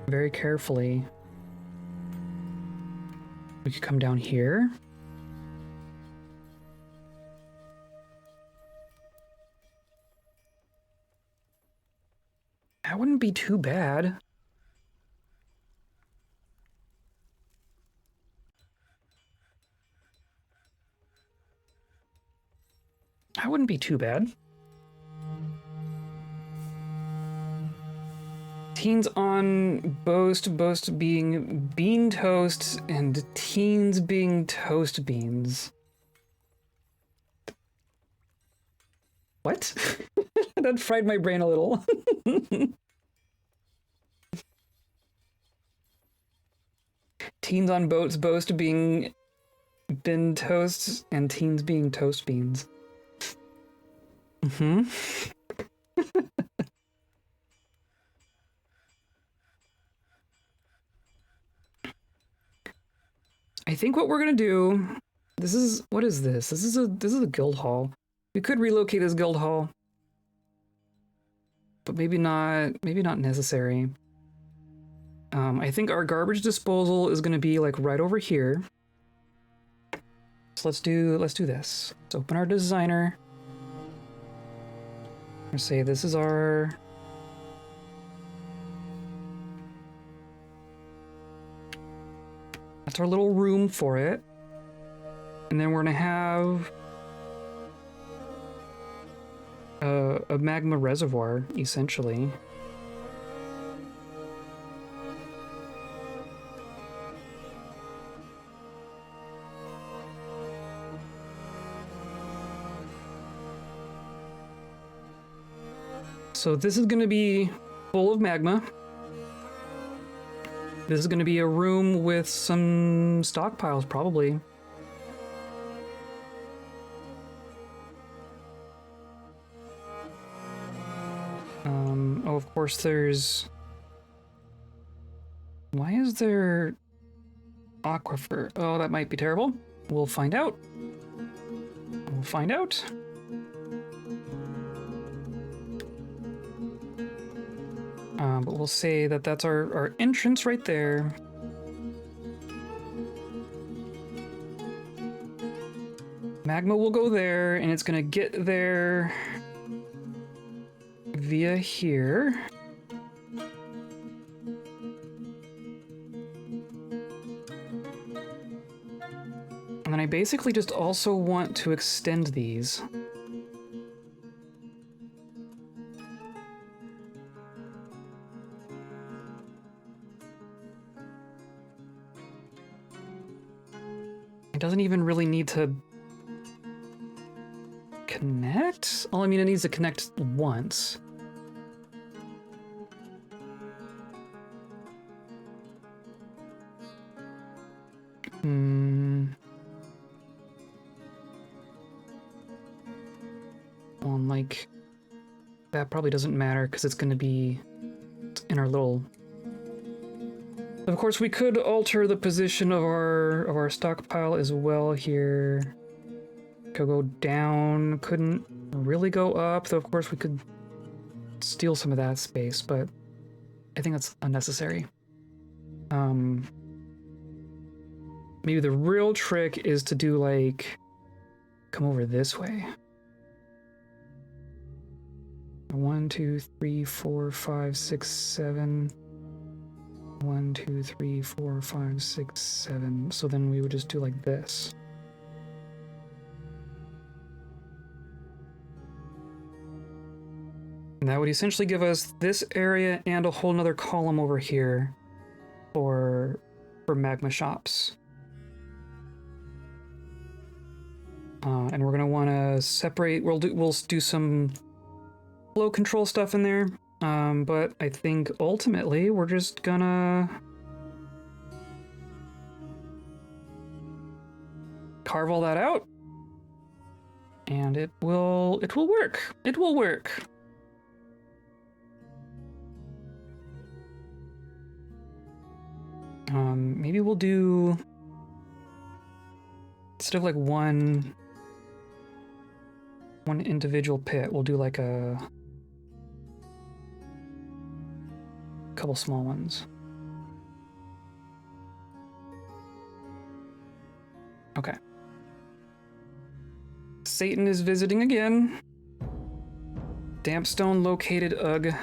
very carefully. We could come down here. That wouldn't be too bad. That wouldn't be too bad. Teens on boast being bean toast and teens being toast beans. What? That fried my brain a little. Teens on boats boast being bin toasts and teens being toast beans. Mm-hmm. I think what we're gonna do, what is this? This is a guild hall. We could relocate this guild hall, but maybe not necessary. I think our garbage disposal is gonna be like right over here. So let's do this. Let's open our designer. We're gonna say this is our that's our little room for it. And then we're gonna have a magma reservoir, essentially. So this is gonna be full of magma. This is going to be a room with some stockpiles, probably. Oh, of course there's... Why is there... aquifer? Oh, that might be terrible. We'll find out. We'll find out. But we'll say that that's our entrance right there. Magma will go there, and it's gonna get there via here. And then I basically just also want to extend these. It doesn't even really need to connect? Well, I mean, it needs to connect once. Well, and like, that probably doesn't matter because it's going to be in our little... Of course, we could alter the position of our stockpile as well here. Could go down, couldn't really go up, though of course we could steal some of that space, but I think that's unnecessary. Maybe the real trick is to do like, come over this way. 1, 2, 3, 4, 5, 6, 7. 1, 2, 3, 4, 5, 6, 7. So then we would just do like this. And that would essentially give us this area and a whole nother column over here for magma shops. And we're gonna want to separate. We'll do some flow control stuff in there. But I think ultimately we're just gonna carve all that out, and it will work. It will work. Maybe we'll do, instead of like one individual pit, we'll do like a couple small ones. Okay. Satan is visiting again. Dampstone located, ugh.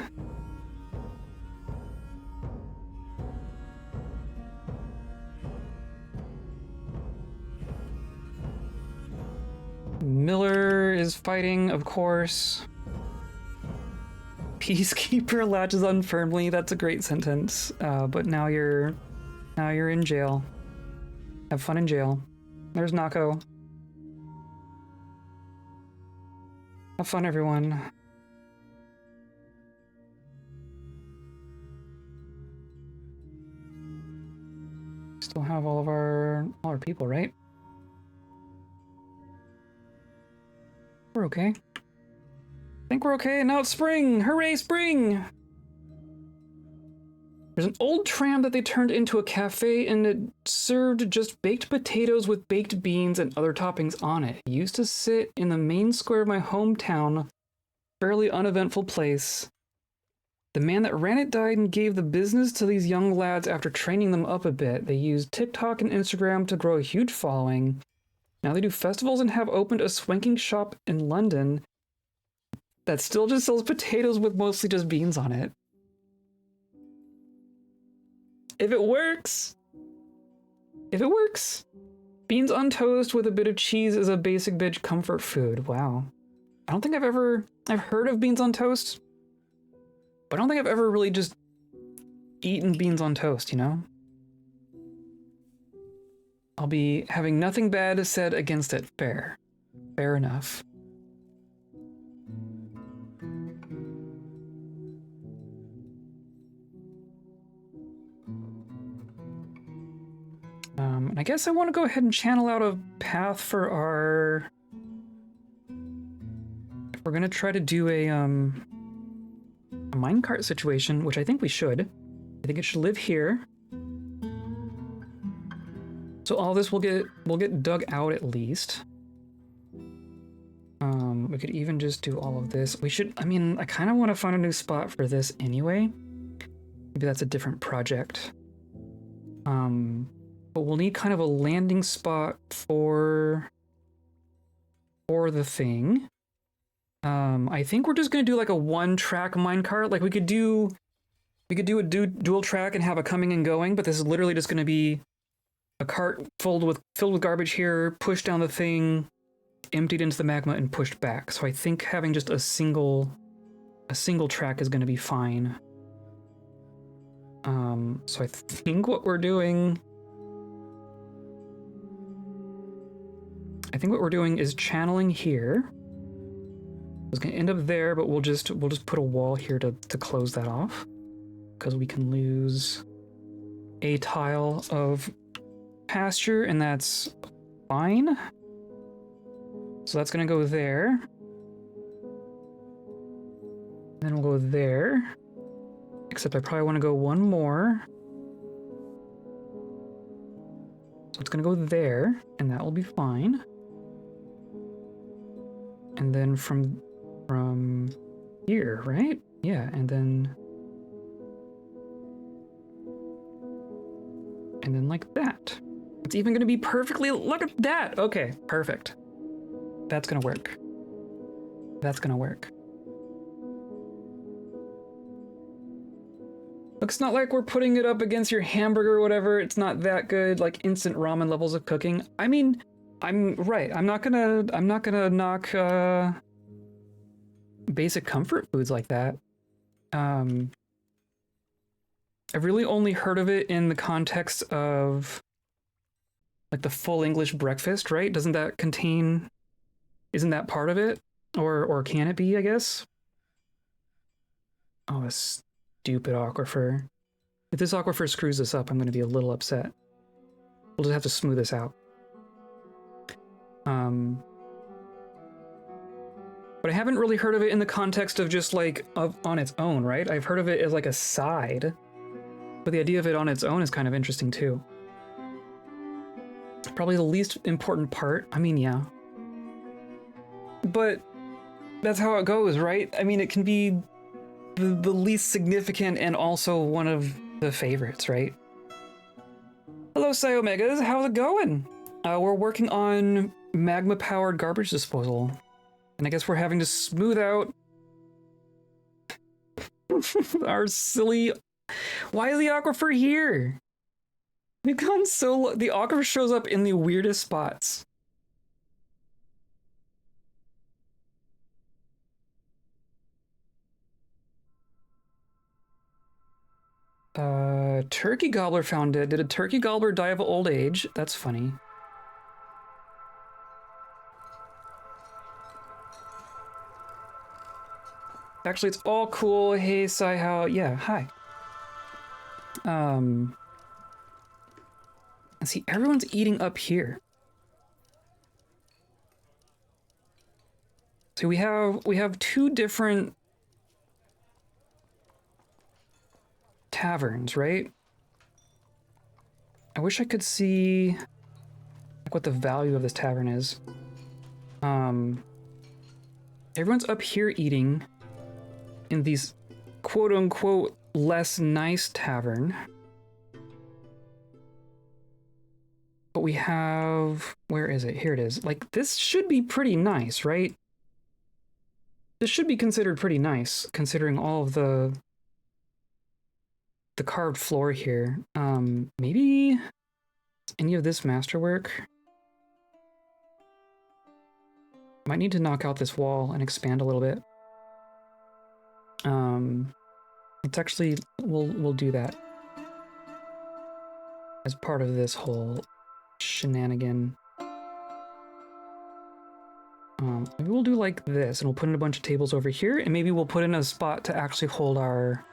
Miller is fighting, of course. Peacekeeper latches on firmly. That's a great sentence. But now you're in jail. Have fun in jail. There's Nako. Have fun, everyone. Still have all our people, right? We're okay. I think we're okay. Now it's spring! Hooray, spring! There's an old tram that they turned into a cafe, and it served just baked potatoes with baked beans and other toppings on it. It used to sit in the main square of my hometown, fairly uneventful place. The man that ran it died and gave the business to these young lads after training them up a bit. They used TikTok and Instagram to grow a huge following. Now they do festivals and have opened a swanking shop in London that still just sells potatoes with mostly just beans on it. If it works! If it works! Beans on toast with a bit of cheese is a basic bitch comfort food. Wow. I don't think I've heard of beans on toast, but I don't think I've ever really just eaten beans on toast, you know? I'll be having nothing bad said against it. Fair. Fair enough. And I guess I want to go ahead and channel out a path for our... If we're gonna try to do a minecart situation, which I think we should. I think it should live here. So all this will get dug out at least. We could even just do all of this. We should, I mean, I kind of want to find a new spot for this anyway. Maybe that's a different project. But we'll need kind of a landing spot for the thing. I think we're just gonna do like a one-track minecart. Like we could do a dual track and have a coming and going, but this is literally just gonna be a cart filled with garbage here, pushed down the thing, emptied into the magma, and pushed back. So I think having just a single track is gonna be fine. So I think what we're doing is channeling here. It's gonna end up there, but we'll just put a wall here to close that off, because we can lose a tile of pasture, and that's fine. So that's gonna go there. Then we'll go there. Except I probably want to go one more. So it's gonna go there, and that will be fine. And then from here, right? Yeah, and then like that. It's even gonna be perfectly, look at that! Okay, perfect. That's gonna work. That's gonna work. Looks not like we're putting it up against your hamburger or whatever. It's not that good, like instant ramen levels of cooking. I mean, I'm right. I'm not gonna knock basic comfort foods like that. I've really only heard of it in the context of like the full English breakfast, right? Doesn't that contain, isn't that part of it? Or can it be, I guess? Oh, a stupid aquifer. If this aquifer screws this up, I'm going to be a little upset. We'll just have to smooth this out. But I haven't really heard of it in the context of just like on its own, right? I've heard of it as like a side, but the idea of it on its own is kind of interesting too. Probably the least important part. I mean, yeah. But that's how it goes, right? I mean, it can be the least significant and also one of the favorites, right? Hello, Psyomegas. How's it going? We're working on magma-powered garbage disposal. And I guess we're having to smooth out our silly... Why is the aquifer here? We've gone so... The aquifer shows up in the weirdest spots. Turkey gobbler found it. Did a turkey gobbler die of old age? That's funny. Actually, it's all cool. Hey, Sai, how? Yeah, hi. Let's see, everyone's eating up here. So we have two different taverns, right? I wish I could see like what the value of this tavern is. Everyone's up here eating in these quote-unquote less nice tavern. But we have, where is it? Here it is. Like, this should be pretty nice, right? This should be considered pretty nice, considering all of the carved floor here. Maybe any of this masterwork? Might need to knock out this wall and expand a little bit. It's actually, we'll do that as part of this whole shenanigan. Maybe we'll do like this, and we'll put in a bunch of tables over here, and maybe we'll put in a spot to actually hold our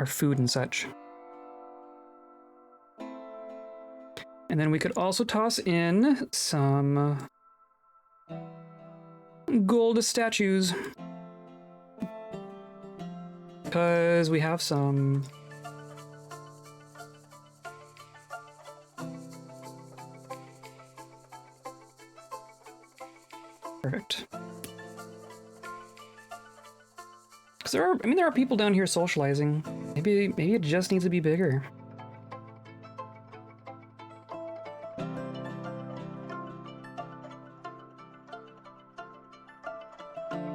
food and such. And then we could also toss in some gold statues, because we have some. Perfect. Because there are people down here socializing. Maybe it just needs to be bigger.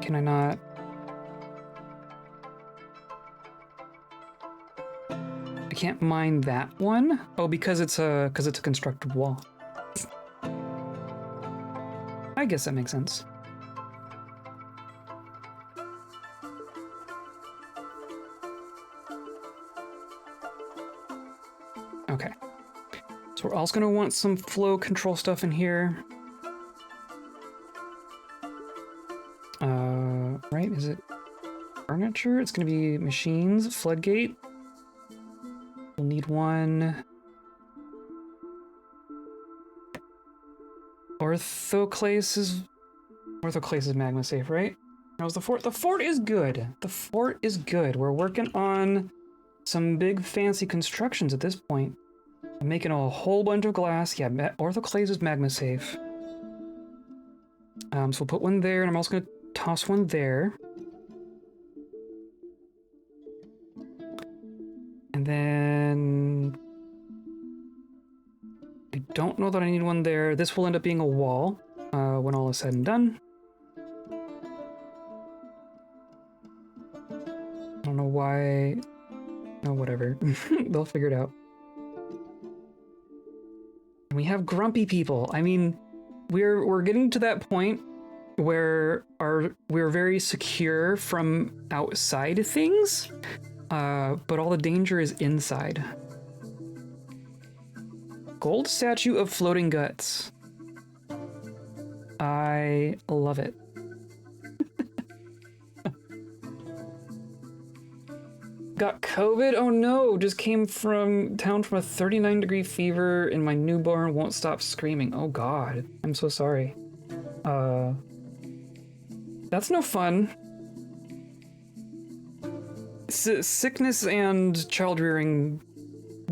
Can I not? I can't mine that one. Oh, because it's a constructed wall. I guess that makes sense. Okay. So we're also gonna want some flow control stuff in here. Right? Is it furniture? It's gonna be machines, floodgate. We'll need one. Orthoclase is magma safe, right? How's the fort? The fort is good. The fort is good. We're working on some big fancy constructions at this point. I'm making a whole bunch of glass. Yeah, orthoclase is magma safe. So we'll put one there, and I'm also going to toss one there. And then... I don't know that I need one there. This will end up being a wall when all is said and done. I don't know why... Oh, whatever. They'll figure it out. And we have grumpy people. I mean, we're getting to that point where we're very secure from outside things, but all the danger is inside. Gold statue of floating guts. I love it. Got COVID? Oh no, just came from town from a 39-degree fever and my newborn won't stop screaming. Oh god, I'm so sorry. That's no fun. Sickness and child rearing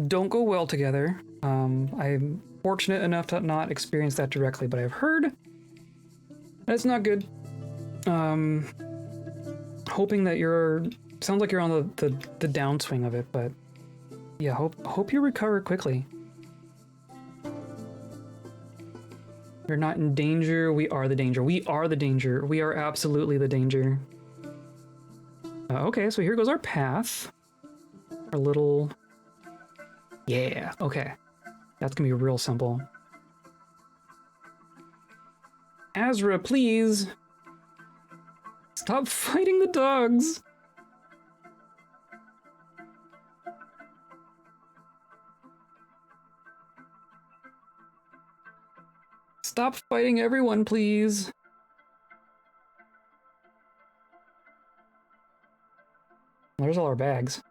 don't go well together. I'm fortunate enough to not experience that directly, but I've heard that's not good. Hoping that sounds like you're on the downswing of it, but yeah, hope you recover quickly. You're not in danger. We are the danger. We are the danger. We are absolutely the danger. Okay, so here goes our path. Our little... Yeah, okay. That's gonna be real simple. Azra, please! Stop fighting the dogs! Stop fighting everyone, please! There's all our bags.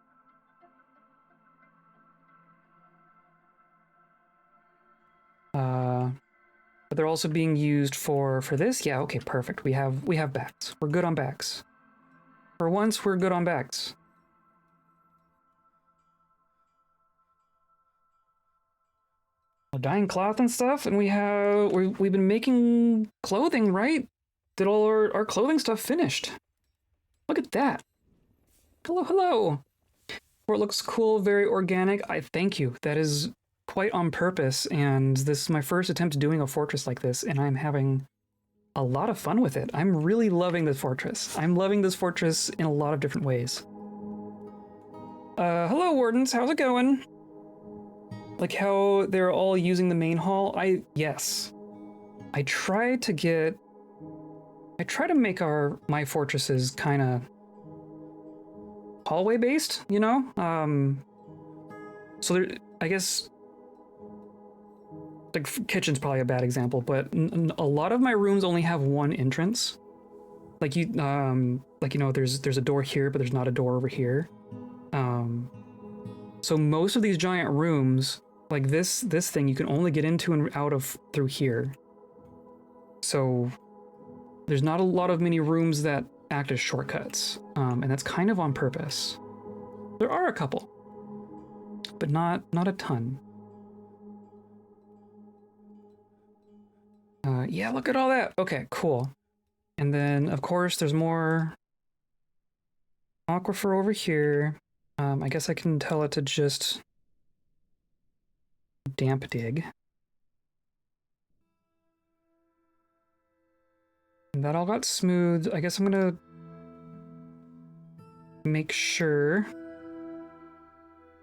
But they're also being used for this? Yeah, okay, perfect. We have bags. We're good on bags. For once, we're good on bags. Dyeing cloth and stuff, and we've been making clothing, right? Did all our clothing stuff finished. Look at that. Hello, hello. It looks cool, very organic. I thank you. That is quite on purpose, and this is my first attempt doing a fortress like this, and I'm having a lot of fun with it. I'm really loving this fortress. I'm loving this fortress in a lot of different ways. Hello, Wardens. How's it going? Like how they're all using the main hall? Yes. I try to make my fortresses kind of hallway based, you know? So there, I guess, like kitchen's probably a bad example, but a lot of my rooms only have one entrance. Like there's a door here, but there's not a door over here. So most of these giant rooms, like this thing, you can only get into and out of through here. So there's not a lot of many rooms that act as shortcuts, and that's kind of on purpose. There are a couple, but not a ton. Yeah, look at all that. Okay, cool. And then, of course, there's more aquifer over here. I guess I can tell it to just damp dig. And that all got smooth. I guess I'm gonna make sure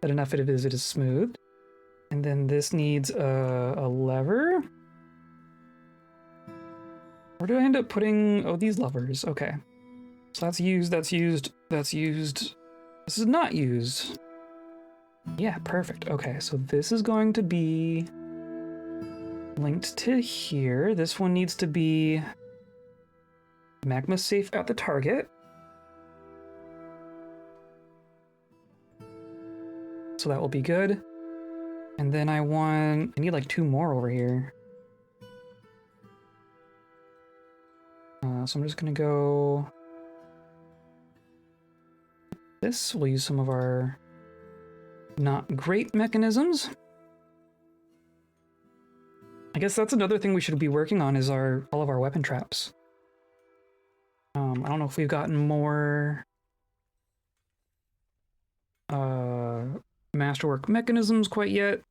that enough of it is smooth. And then this needs a lever. Where did I end up putting... Oh, these levers. Okay. So that's used, that's used, that's used. This is not used. Yeah, perfect. Okay, so this is going to be linked to here. This one needs to be magma safe at the target. So that will be good. And then I need like 2 more over here. So I'm just gonna go this. We'll use some of our not great mechanisms. I guess that's another thing we should be working on is all of our weapon traps. I don't know if we've gotten more masterwork mechanisms quite yet.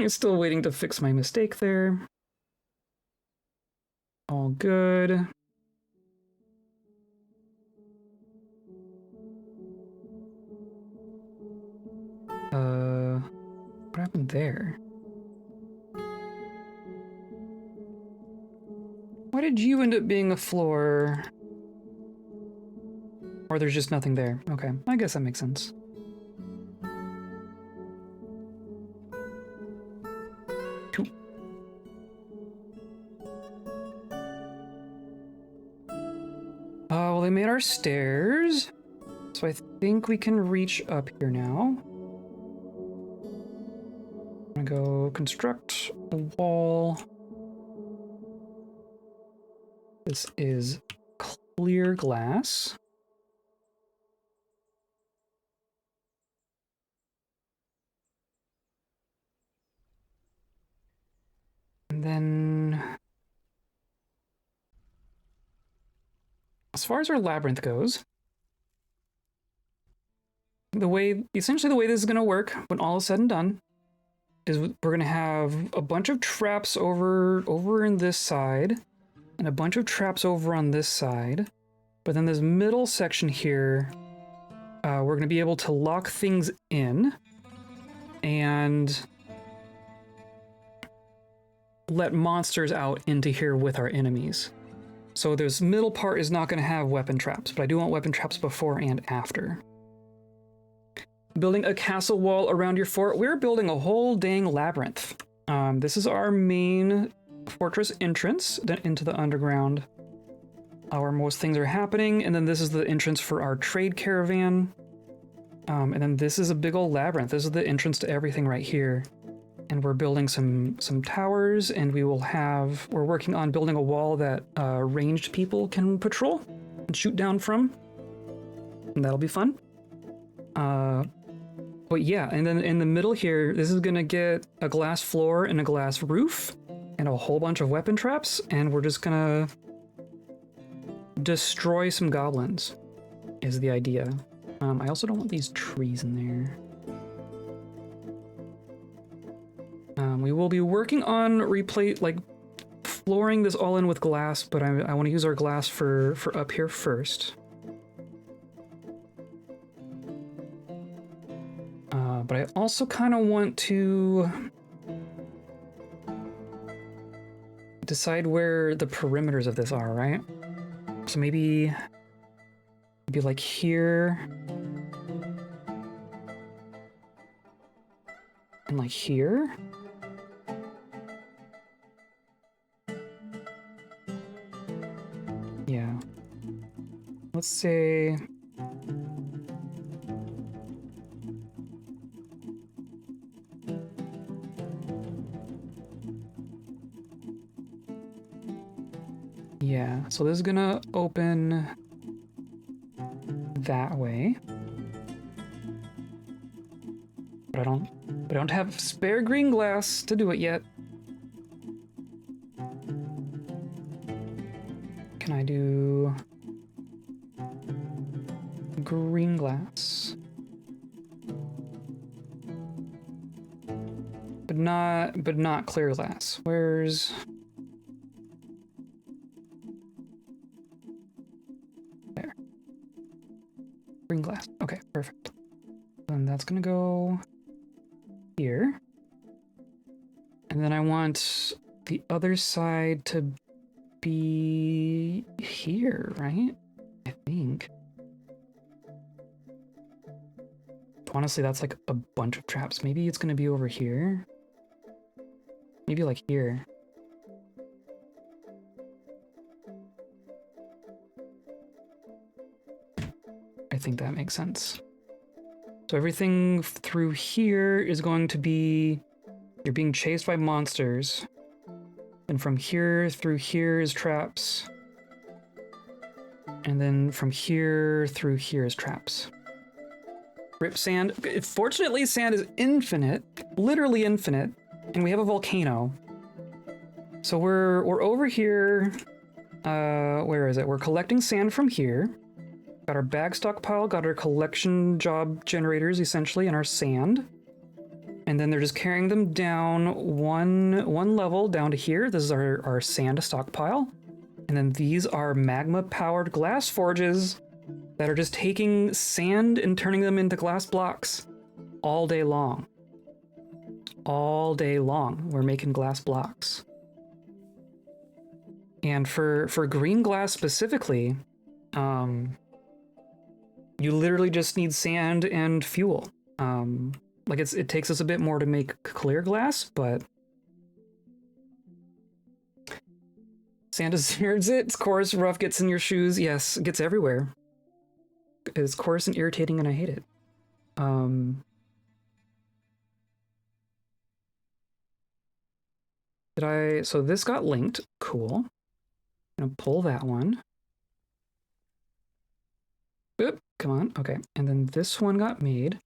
Still waiting to fix my mistake there. All good. What happened there? Why did you end up being a floor? Or there's just nothing there. Okay, I guess that makes sense. Cool. Well, they made our stairs. So I think we can reach up here now. I'm gonna go construct a wall. This is clear glass. And then, as far as our labyrinth goes, essentially the way this is going to work when all is said and done is we're going to have a bunch of traps over in this side and a bunch of traps over on this side. But then this middle section here, we're going to be able to lock things in and let monsters out into here with our enemies. So this middle part is not going to have weapon traps, but I do want weapon traps before and after. Building a castle wall around your fort. We're building a whole dang labyrinth. This is our main fortress entrance into the underground, where most things are happening. And then this is the entrance for our trade caravan. And then this is a big old labyrinth. This is the entrance to everything right here. And we're building some towers, and we're working on building a wall that ranged people can patrol and shoot down from. And that'll be fun. But yeah, and then in the middle here, this is gonna get a glass floor and a glass roof and a whole bunch of weapon traps, and we're just gonna destroy some goblins, is the idea. I also don't want these trees in there. We will be working on flooring this all in with glass, but I want to use our glass for up here first. But I also kind of want to decide where the perimeters of this are, right? So maybe like here and like here. Yeah. Let's say yeah, so this is gonna open that way. But I don't have spare green glass to do it yet. Can I do green glass? But not clear glass. Where's there? Green glass. Okay, perfect. Then that's gonna go here. And then I want the other side to be here, right? I think. Honestly, that's like a bunch of traps. Maybe it's gonna be over here. Maybe like here. I think that makes sense. So everything through here is going to be, you're being chased by monsters. And from here through here is traps. And then from here through here is traps. Rip sand. Fortunately, sand is infinite, literally infinite, and we have a volcano. So we're over here. Where is it? We're collecting sand from here. Got our bag stockpile, got our collection job generators essentially, and our sand. And then they're just carrying them down one level down to here. This is our sand stockpile. And then these are magma-powered glass forges that are just taking sand and turning them into glass blocks all day long. All day long, we're making glass blocks. And for green glass specifically, you literally just need sand and fuel. Like it takes us a bit more to make clear glass, but sand deserves it. It's coarse, rough, gets in your shoes. Yes, it gets everywhere. It's coarse and irritating, and I hate it. So this got linked. Cool. I'm gonna pull that one. Oop, come on. Okay, and then this one got made.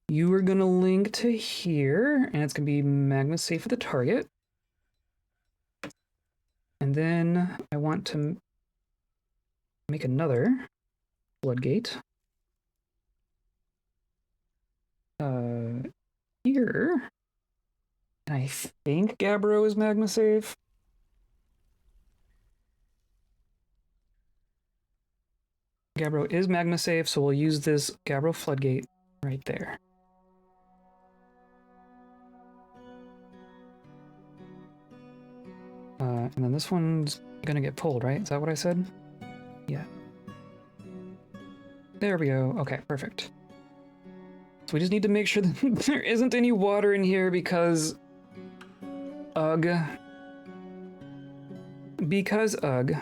You are gonna link to here, and it's gonna be magma safe for the target. And then I want to make another floodgate. Here. And I think Gabbro is magma safe. Gabbro is magma safe, so we'll use this Gabbro floodgate right there. And then this one's gonna get pulled, right? Is that what I said? Yeah. There we go. Okay, perfect. So we just need to make sure that there isn't any water in here because... Ugh. Because ugh.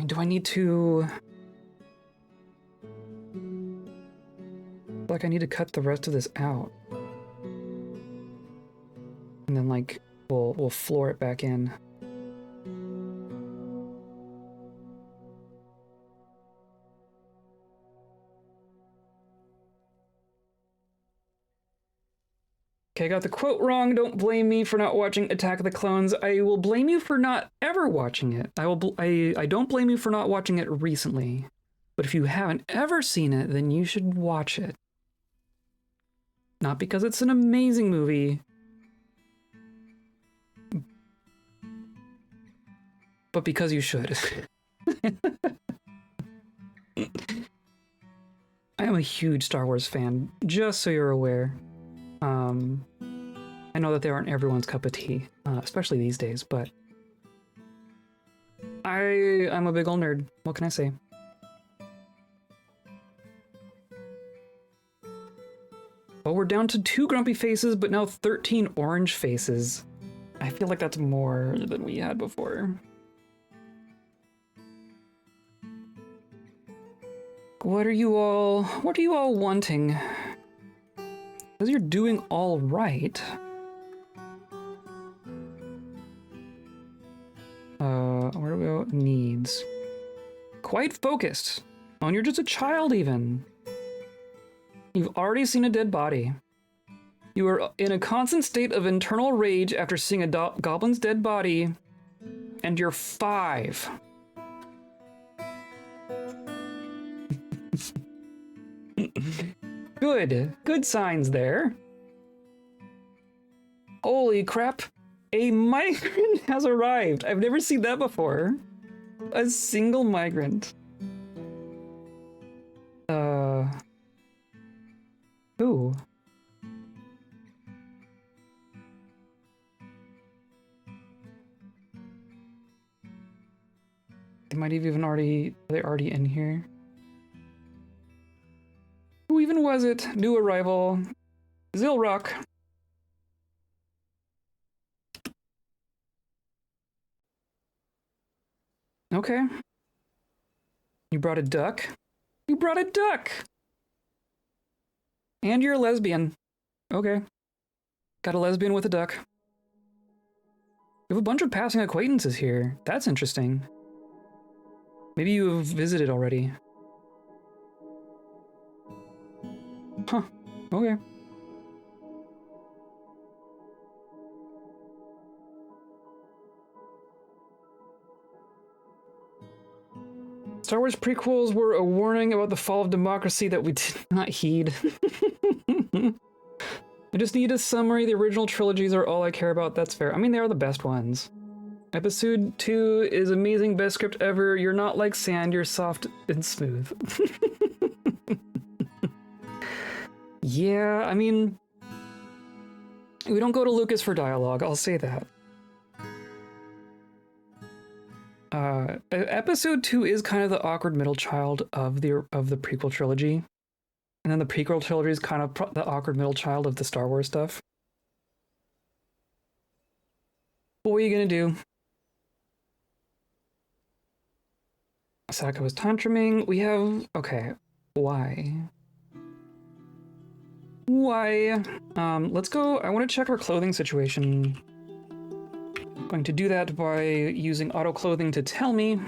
Do I need to... Like, I need to cut the rest of this out. And then, like, we'll floor it back in. Okay, I got the quote wrong. Don't blame me for not watching Attack of the Clones. I will blame you for not ever watching it. I don't blame you for not watching it recently. But if you haven't ever seen it, then you should watch it. Not because it's an amazing movie, but because you should. I am a huge Star Wars fan, just so you're aware. I know that they aren't everyone's cup of tea, especially these days, but I'm a big old nerd. What can I say? Well, we're down to 2 grumpy faces, but now 13 orange faces. I feel like that's more than we had before. What are you all wanting? Because you're doing all right. Where do we go? Needs. Quite focused. Oh, and you're just a child even. You've already seen a dead body. You are in a constant state of internal rage after seeing a goblin's dead body, and you're 5. Good signs there. Holy crap, a migrant has arrived. I've never seen that before. A single migrant. Who? They might have even are they already in here? Who even was it? New arrival. Zilrock. Okay. You brought a duck? You brought a duck! And you're a lesbian. Okay. Got a lesbian with a duck. We have a bunch of passing acquaintances here. That's interesting. Maybe you've visited already. Huh. Okay. Star Wars prequels were a warning about the fall of democracy that we did not heed. I just need a summary. The original trilogies are all I care about. That's fair. I mean, they are the best ones. Episode 2 is amazing, best script ever. You're not like sand, you're soft and smooth. Yeah, I mean, we don't go to Lucas for dialogue, I'll say that. Episode 2 is kind of the awkward middle child of the prequel trilogy. And then the prequel trilogy is kind of the awkward middle child of the Star Wars stuff. But what are you gonna do? Saka was tantruming. We have... Okay. Why? Why? Let's go... I want to check our clothing situation. I'm going to do that by using auto-clothing to tell me.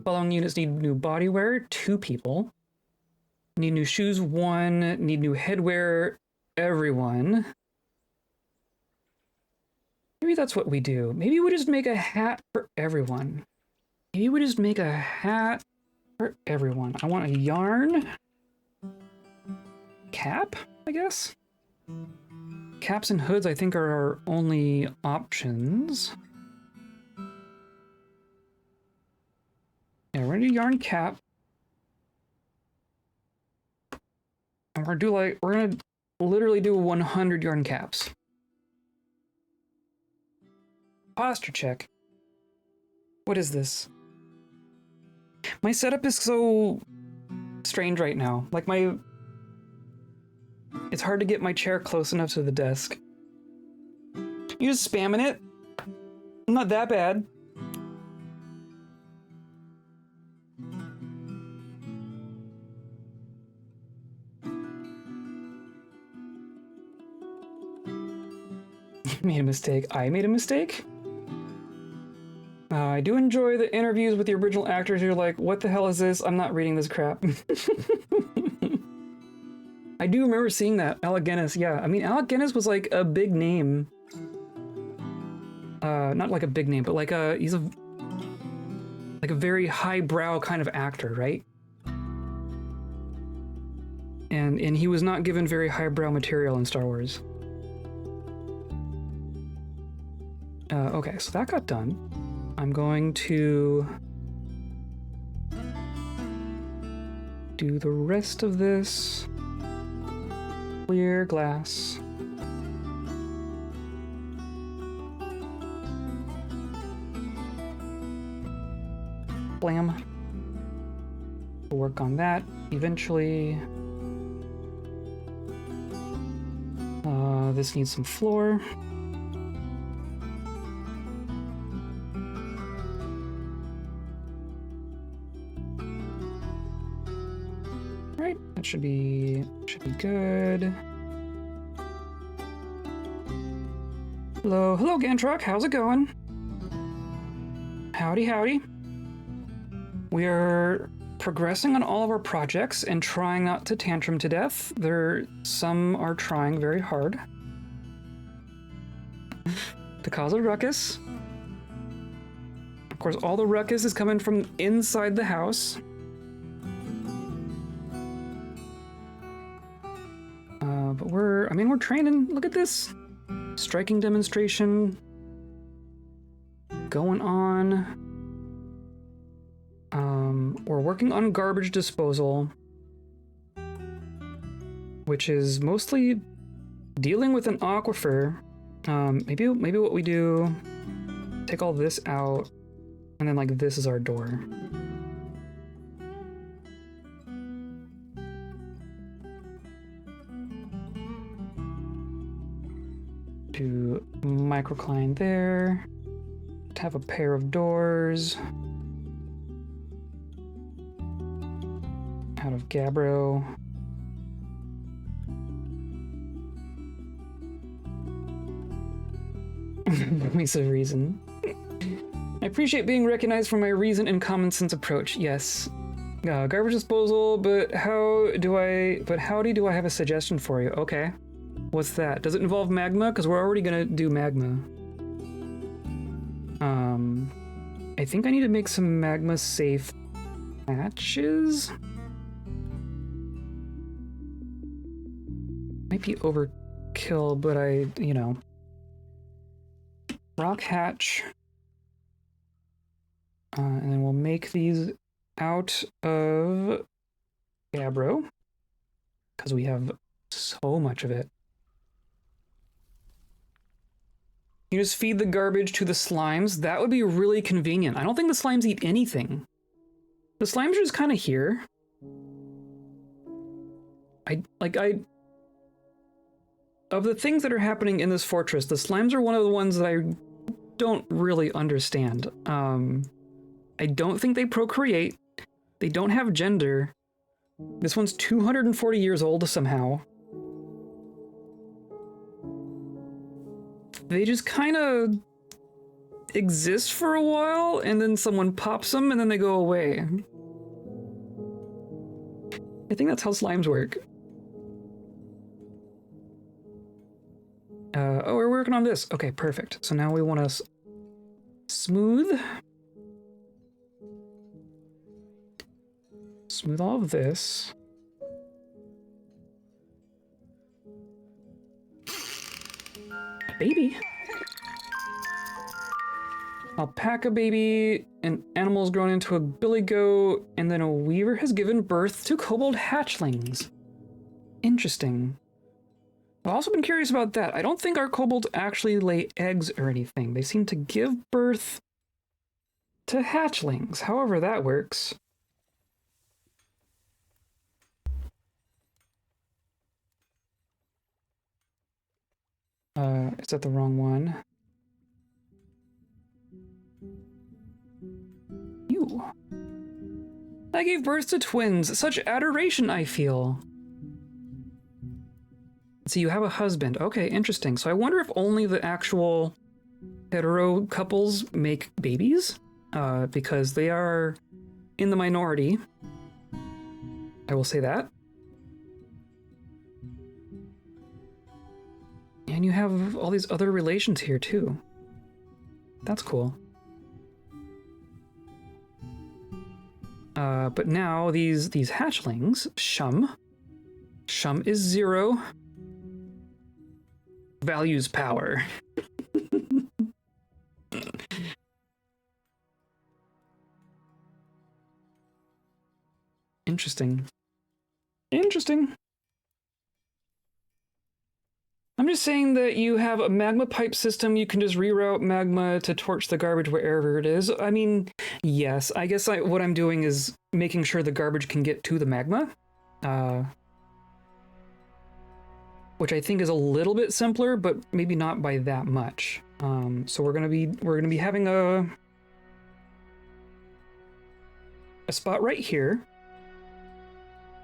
Following units need new bodywear, 2 people. Need new shoes, 1. Need new headwear, everyone. Maybe that's what we do. Maybe we just make a hat for everyone. Maybe we just make a hat for everyone. I want a yarn cap, I guess? Caps and hoods, I think, are our only options. Yeah, we're gonna do yarn cap. And we're gonna literally do 100 yarn caps. Posture check. What is this? My setup is so strange right now. Like it's hard to get my chair close enough to the desk. You just spamming it? Not that bad. You made a mistake. I made a mistake? I do enjoy the interviews with the original actors. You're like, what the hell is this? I'm not reading this crap. I do remember seeing that. Alec Guinness, yeah. I mean, Alec Guinness was like a big name. Not like a big name, but like he's a very highbrow kind of actor, right? And he was not given very highbrow material in Star Wars. Okay, so that got done. I'm going to do the rest of this. Clear glass. Blam. We'll work on that eventually. This needs some floor. Right, that should be good. Hello, Gantruck, how's it going? Howdy, howdy. We're progressing on all of our projects and trying not to tantrum to death. Some are trying very hard to cause a ruckus. Of course, all the ruckus is coming from inside the house. But we're training. Look at this. Striking demonstration going on. We're working on garbage disposal, which is mostly dealing with an aquifer. Maybe what we do, take all this out, and then like this is our door. To microcline there, to have a pair of doors. Out of Gabbro. Voice of reason. I appreciate being recognized for my reason and common sense approach. Yes. Garbage disposal, but howdy do I have a suggestion for you? Okay. What's that? Does it involve magma? Because we're already gonna do magma. I think I need to make some magma safe hatches. Might be overkill, but you know. Rock hatch. And then we'll make these out of gabbro, because we have so much of it. You just feed the garbage to the slimes. That would be really convenient. I don't think the slimes eat anything. The slimes are just kind of here. Of the things that are happening in this fortress, the slimes are one of the ones that I don't really understand. I don't think they procreate. They don't have gender. This one's 240 years old somehow. They just kind of exist for a while, and then someone pops them, and then they go away. I think that's how slimes work. Oh, we're working on this. Okay, perfect. So now we want to smooth all of this. Baby. Alpaca baby, an animal's grown into a billy goat, and then a weaver has given birth to kobold hatchlings. Interesting. I've also been curious about that. I don't think our kobolds actually lay eggs or anything. They seem to give birth to hatchlings, however that works. Is that the wrong one? You. I gave birth to twins. Such adoration I feel. So you have a husband. Okay, interesting. So I wonder if only the actual hetero couples make babies, because they are in the minority. I will say that. And you have all these other relations here too. That's cool. But now these hatchlings, Shum is 0. Values power. Interesting. I'm just saying that you have a magma pipe system. You can just reroute magma to torch the garbage wherever it is. I mean, yes, I guess what I'm doing is making sure the garbage can get to the magma. Which I think is a little bit simpler, but maybe not by that much. So we're gonna be having a spot right here.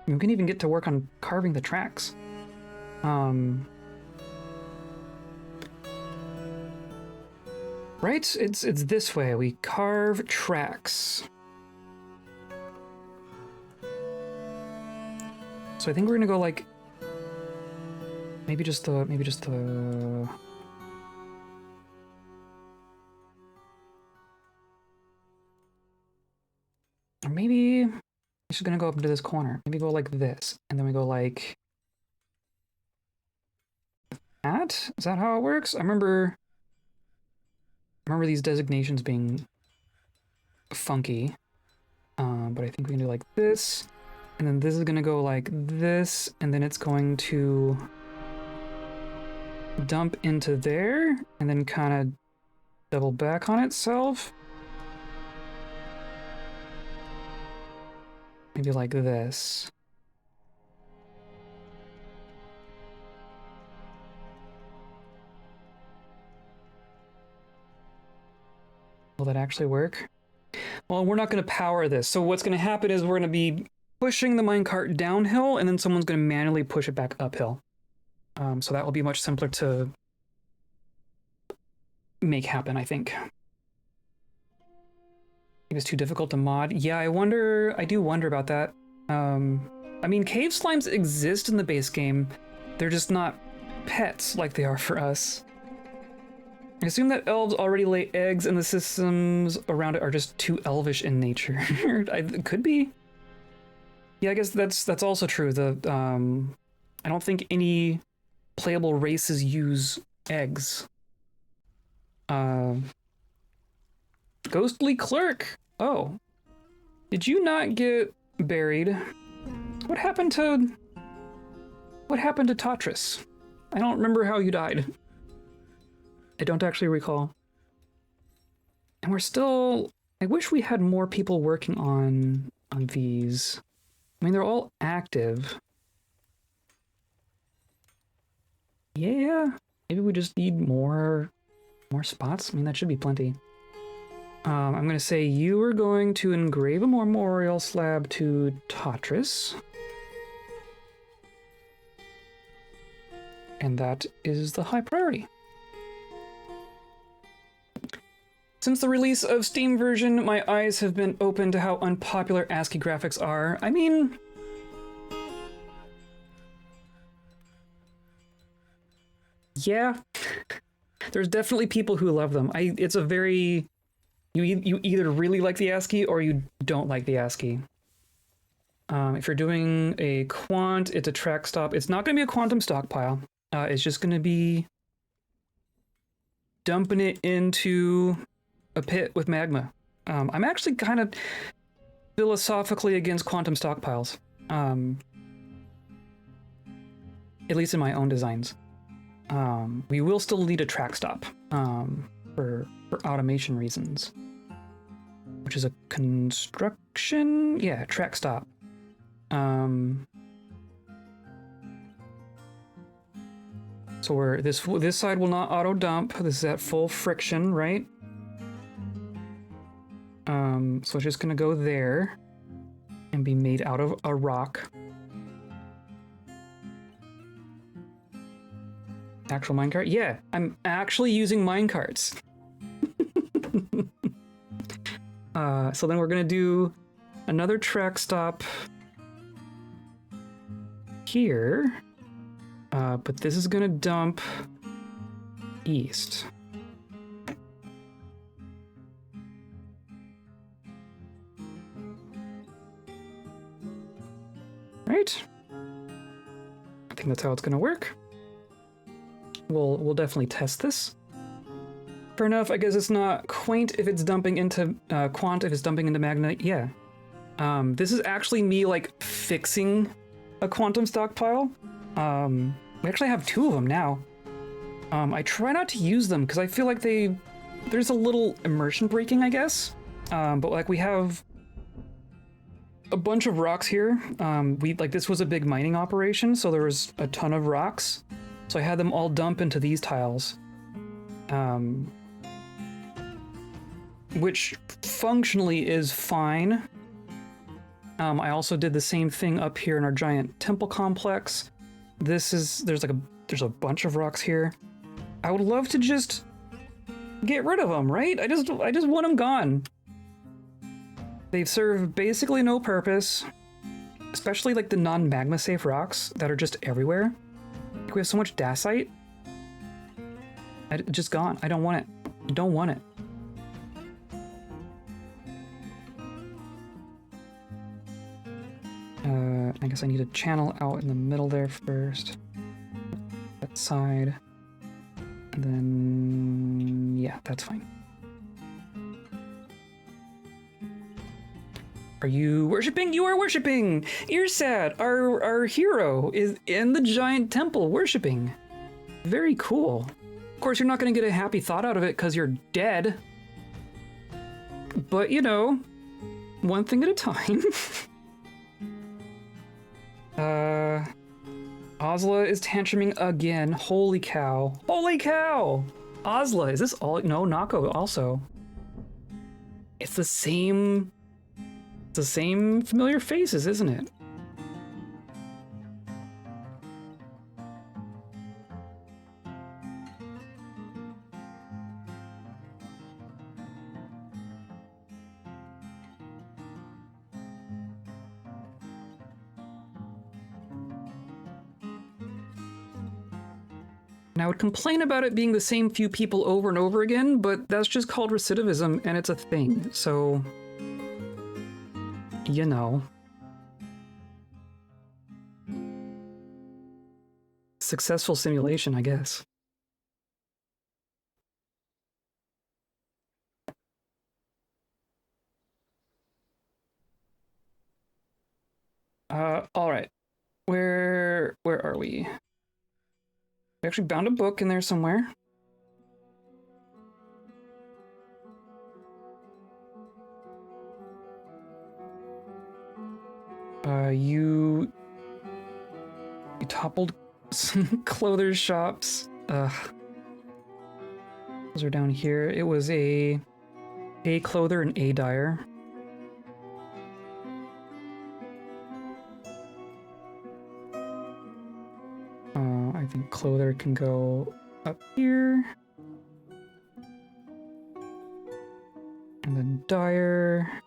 We can even get to work on carving the tracks. Right? It's this way. We carve tracks. So I think we're gonna go like maybe just the or maybe we're just gonna go up into this corner. Maybe go like this, and then we go like that. Is that how it works? I remember these designations being funky, but I think we can do like this, and then this is gonna go like this, and then it's going to dump into there, and then kind of double back on itself. Maybe like this. Will that actually work? Well, we're not going to power this. So what's going to happen is we're going to be pushing the minecart downhill, and then someone's going to manually push it back uphill. So that will be much simpler to make happen, I think. It was too difficult to mod. Yeah, I do wonder about that. I mean, cave slimes exist in the base game. They're just not pets like they are for us. I assume that elves already lay eggs and the systems around it are just too elvish in nature. It could be. Yeah, I guess that's also true. I don't think any playable races use eggs. Ghostly clerk. Oh, did you not get buried? What happened to Tatris? I don't remember how you died. I don't actually recall. And we're still... I wish we had more people working on these. I mean, they're all active. Yeah, maybe we just need more spots. I mean, that should be plenty. I'm going to say you are going to engrave a memorial slab to Tatris. And that is the high priority. Since the release of Steam version, my eyes have been open to how unpopular ASCII graphics are. I mean... yeah. There's definitely people who love them. It's a very... You either really like the ASCII or you don't like the ASCII. If you're doing a quant, it's a track stop. It's not going to be a quantum stockpile. It's just going to be dumping it into a pit with magma. I'm actually kind of philosophically against quantum stockpiles. At least in my own designs. We will still need a track stop for automation reasons. Which is a construction? Yeah, track stop. So this side will not auto dump. This is at full friction, right? So it's just gonna go there and be made out of a rock. Actual minecart? Yeah, I'm actually using minecarts. So then we're gonna do another track stop here, but this is gonna dump east. Right? I think that's how it's gonna work. We'll definitely test this. Fair enough, I guess it's not quaint if it's dumping into quant if it's dumping into magna. Yeah. This is actually me like fixing a quantum stockpile. We actually have 2 of them now. I try not to use them because I feel like there's a little immersion breaking, I guess. But like we have a bunch of rocks here. This was a big mining operation, so there was a ton of rocks. So I had them all dump into these tiles. Which functionally is fine. I also did the same thing up here in our giant temple complex. There's a bunch of rocks here. I would love to just get rid of them, right? I just want them gone. They've served basically no purpose, especially like the non-magma safe rocks that are just everywhere. Like we have so much dacite. Just gone. I don't want it. I don't want it. I guess I need a channel out in the middle there first. That side. And then... yeah, that's fine. Are you worshipping? You are worshipping! Earsad, our hero, is in the giant temple worshipping. Very cool. Of course, you're not going to get a happy thought out of it because you're dead. But, you know, one thing at a time. Ozla is tantruming again. Holy cow. Holy cow! Ozla, is this all? No, Nako also. It's the same familiar faces, isn't it? And I would complain about it being the same few people over and over again, but that's just called recidivism, and it's a thing, so... you know. Successful simulation, I guess. All right. Where are we? We actually bound a book in there somewhere. You toppled some clothes shops. Those are down here. It was a clother and a dyer. I think clother can go up here. And then dyer.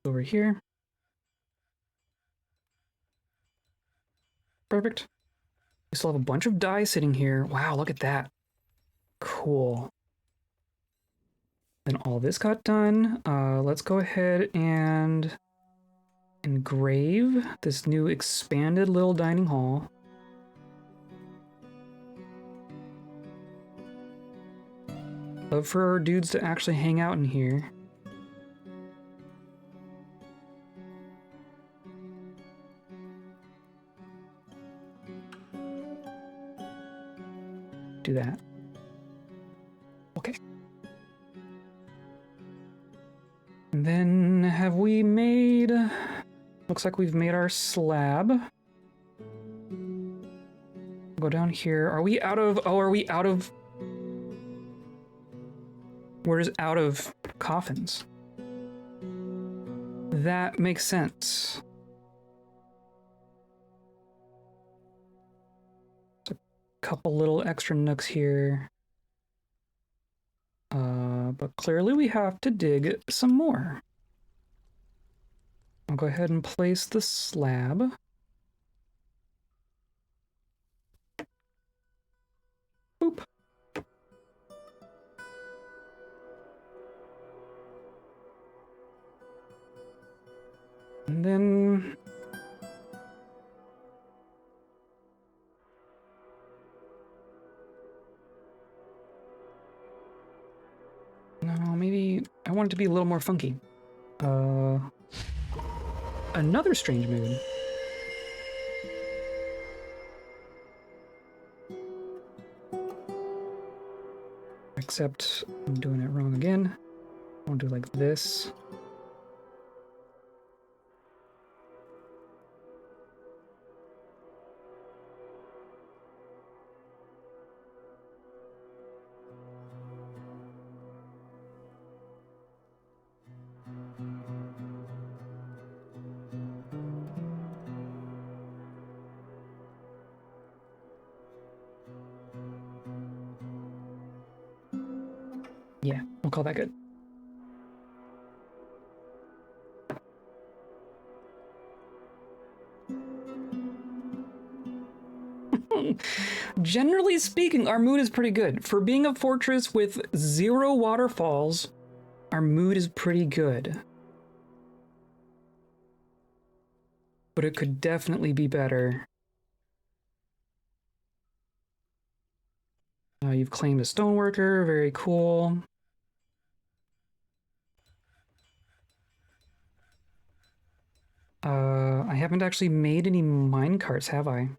Over here. Perfect. We still have a bunch of dye sitting here. Wow, look at that. Cool. Then all this got done. Let's go ahead and engrave this new expanded little dining hall. Love for our dudes to actually hang out in here. Do that. Okay. And then have we made... looks like we've made our slab. Go down here. Are we out of... oh, are we out of... where's out of coffins? That makes sense. There's a couple little extra nooks here. But clearly we have to dig some more. I'll go ahead and place the slab. Boop. And then... no, maybe I want it to be a little more funky. Another strange mood. Except I'm doing it wrong again. I'll do like this. Yeah, we'll call that good. Generally speaking, our mood is pretty good. For being a fortress with 0 waterfalls, our mood is pretty good. But it could definitely be better. You've claimed a stoneworker, very cool. I haven't actually made any minecarts, have I?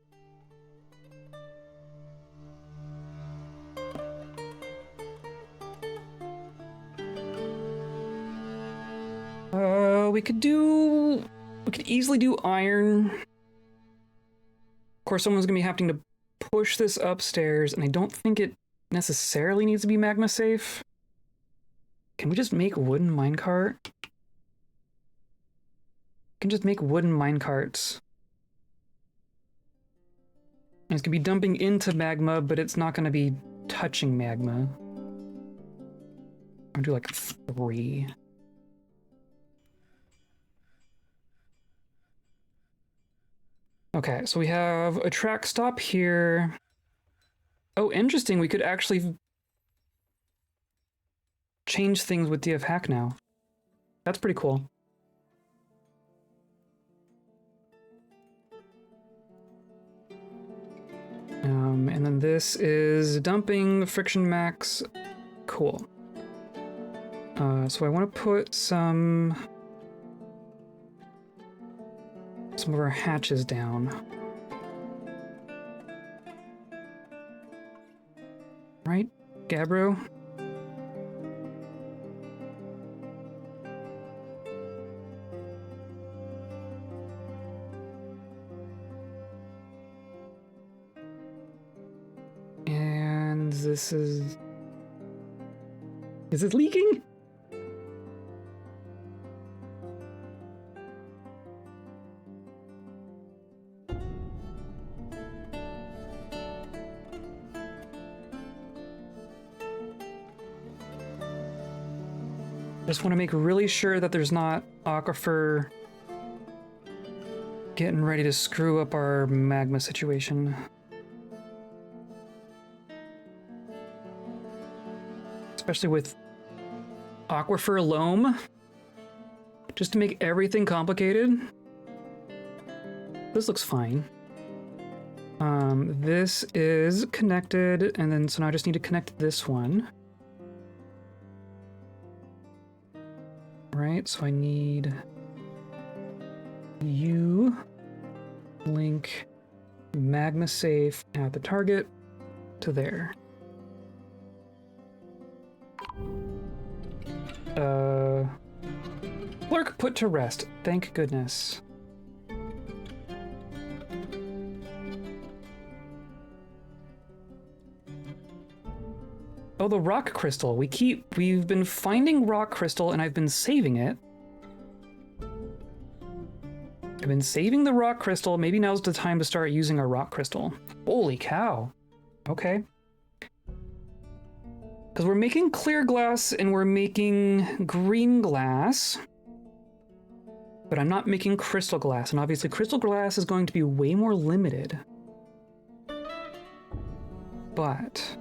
We could easily do iron. Of course, someone's gonna be having to push this upstairs, and I don't think it necessarily needs to be magma safe. Can we just make wooden minecart? Can just make wooden minecarts. And it's gonna be dumping into magma, but it's not gonna be touching magma. I'll do like 3. Okay, so we have a track stop here. Oh, interesting. We could actually change things with DF Hack now. That's pretty cool. And then this is dumping friction max. Cool. So I want to put some of our hatches down. Right, Gabbro? And this is... Is it leaking? Just want to make really sure that there's not aquifer getting ready to screw up our magma situation. Especially with aquifer loam. Just to make everything complicated. This looks fine. This is connected, and then so now I just need to connect this one. Right, so I need you link magma safe at the target to there. Clerk put to rest. Thank goodness. Oh, the rock crystal. We've been finding rock crystal and I've been saving it. I've been saving the rock crystal. Maybe now's the time to start using our rock crystal. Holy cow. Okay. Because we're making clear glass and we're making green glass. But I'm not making crystal glass. And obviously crystal glass is going to be way more limited. But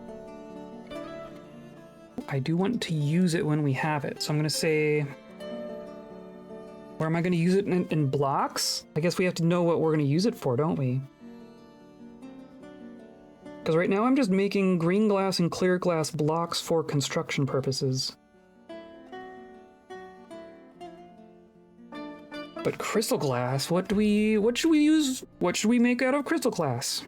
I do want to use it when we have it. So I'm going to say, where am I going to use it in blocks? I guess we have to know what we're going to use it for, don't we? Because right now I'm just making green glass and clear glass blocks for construction purposes. But crystal glass, what should we use? What should we make out of crystal glass?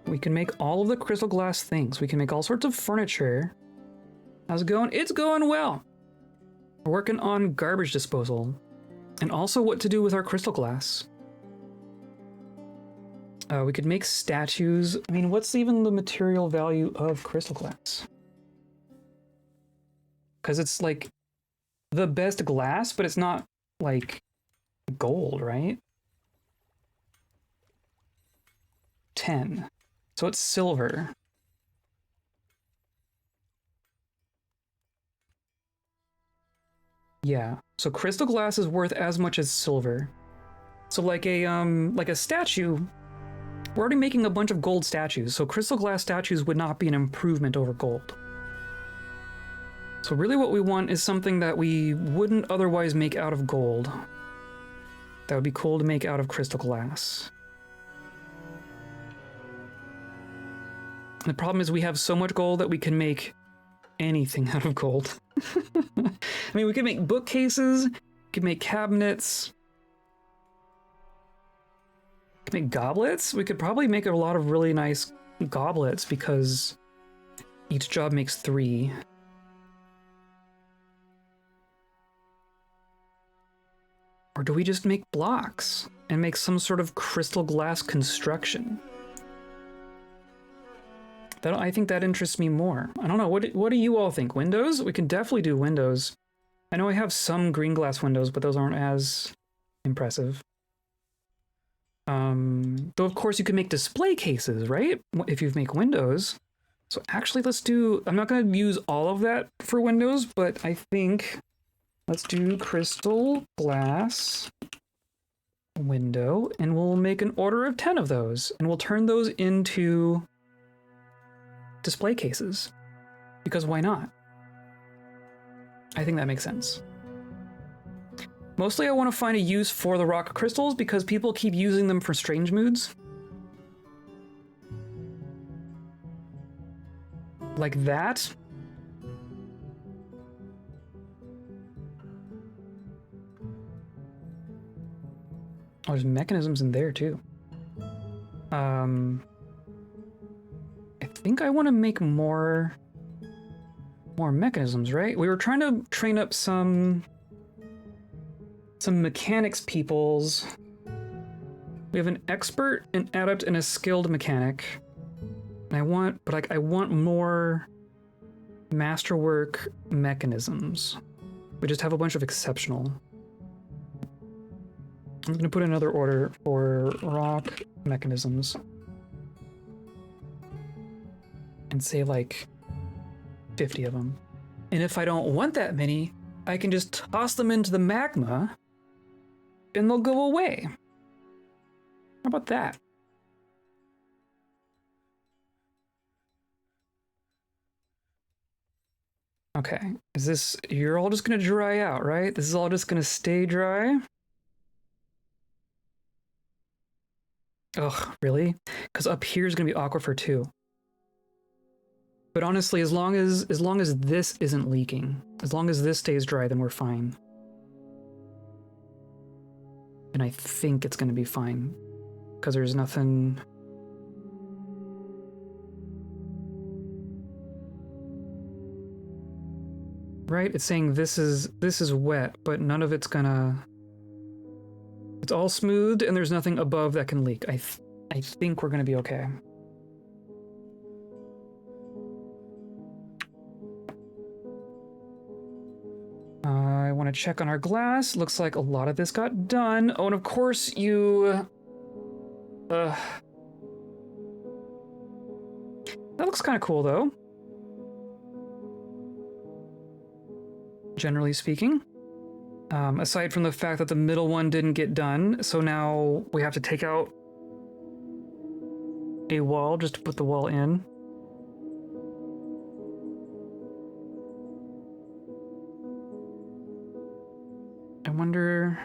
We can make all of the crystal glass things. We can make all sorts of furniture. How's it going? It's going well. We're working on garbage disposal. And also what to do with our crystal glass. We could make statues. I mean, what's even the material value of crystal glass? Because it's like the best glass, but it's not like gold, right? 10. So it's silver. Yeah. So crystal glass is worth as much as silver. So like a statue, we're already making a bunch of gold statues, so crystal glass statues would not be an improvement over gold. So really what we want is something that we wouldn't otherwise make out of gold. That would be cool to make out of crystal glass. The problem is we have so much gold that we can make anything out of gold. I mean, we could make bookcases, we could make cabinets, we could make goblets. We could probably make a lot of really nice goblets because each job makes 3. Or do we just make blocks and make some sort of crystal glass construction? I think that interests me more. I don't know, what do you all think? Windows? We can definitely do windows. I know I have some green glass windows, but those aren't as impressive. Though of course you can make display cases, right? If you make windows. So actually let's do, I'm not gonna use all of that for windows, but I think let's do crystal glass window, and we'll make an order of 10 of those, and we'll turn those into display cases. Because why not? I think that makes sense. Mostly I want to find a use for the rock crystals because people keep using them for strange moods. Like that. Oh, there's mechanisms in there too. I think I want to make more mechanisms, right? We were trying to train up some mechanics peoples. We have an expert, an adept, and a skilled mechanic. And I want more masterwork mechanisms. We just have a bunch of exceptional. I'm gonna put another order for rock mechanisms. And say like 50 of them. And if I don't want that many, I can just toss them into the magma and they'll go away. How about that? Okay, you're all just gonna dry out, right? This is all just gonna stay dry? Ugh, really? Because up here is gonna be aquifer too. But honestly, as long as this isn't leaking, as long as this stays dry, then we're fine. And I think it's gonna be fine. Because there's nothing... Right? It's saying this is wet, but none of it's gonna... It's all smoothed, and there's nothing above that can leak. I think we're gonna be okay. I want to check on our glass. Looks like a lot of this got done. Oh, and of course you... That looks kind of cool, though. Generally speaking. Aside from the fact that the middle one didn't get done, so now we have to take out a wall just to put the wall in. I wonder...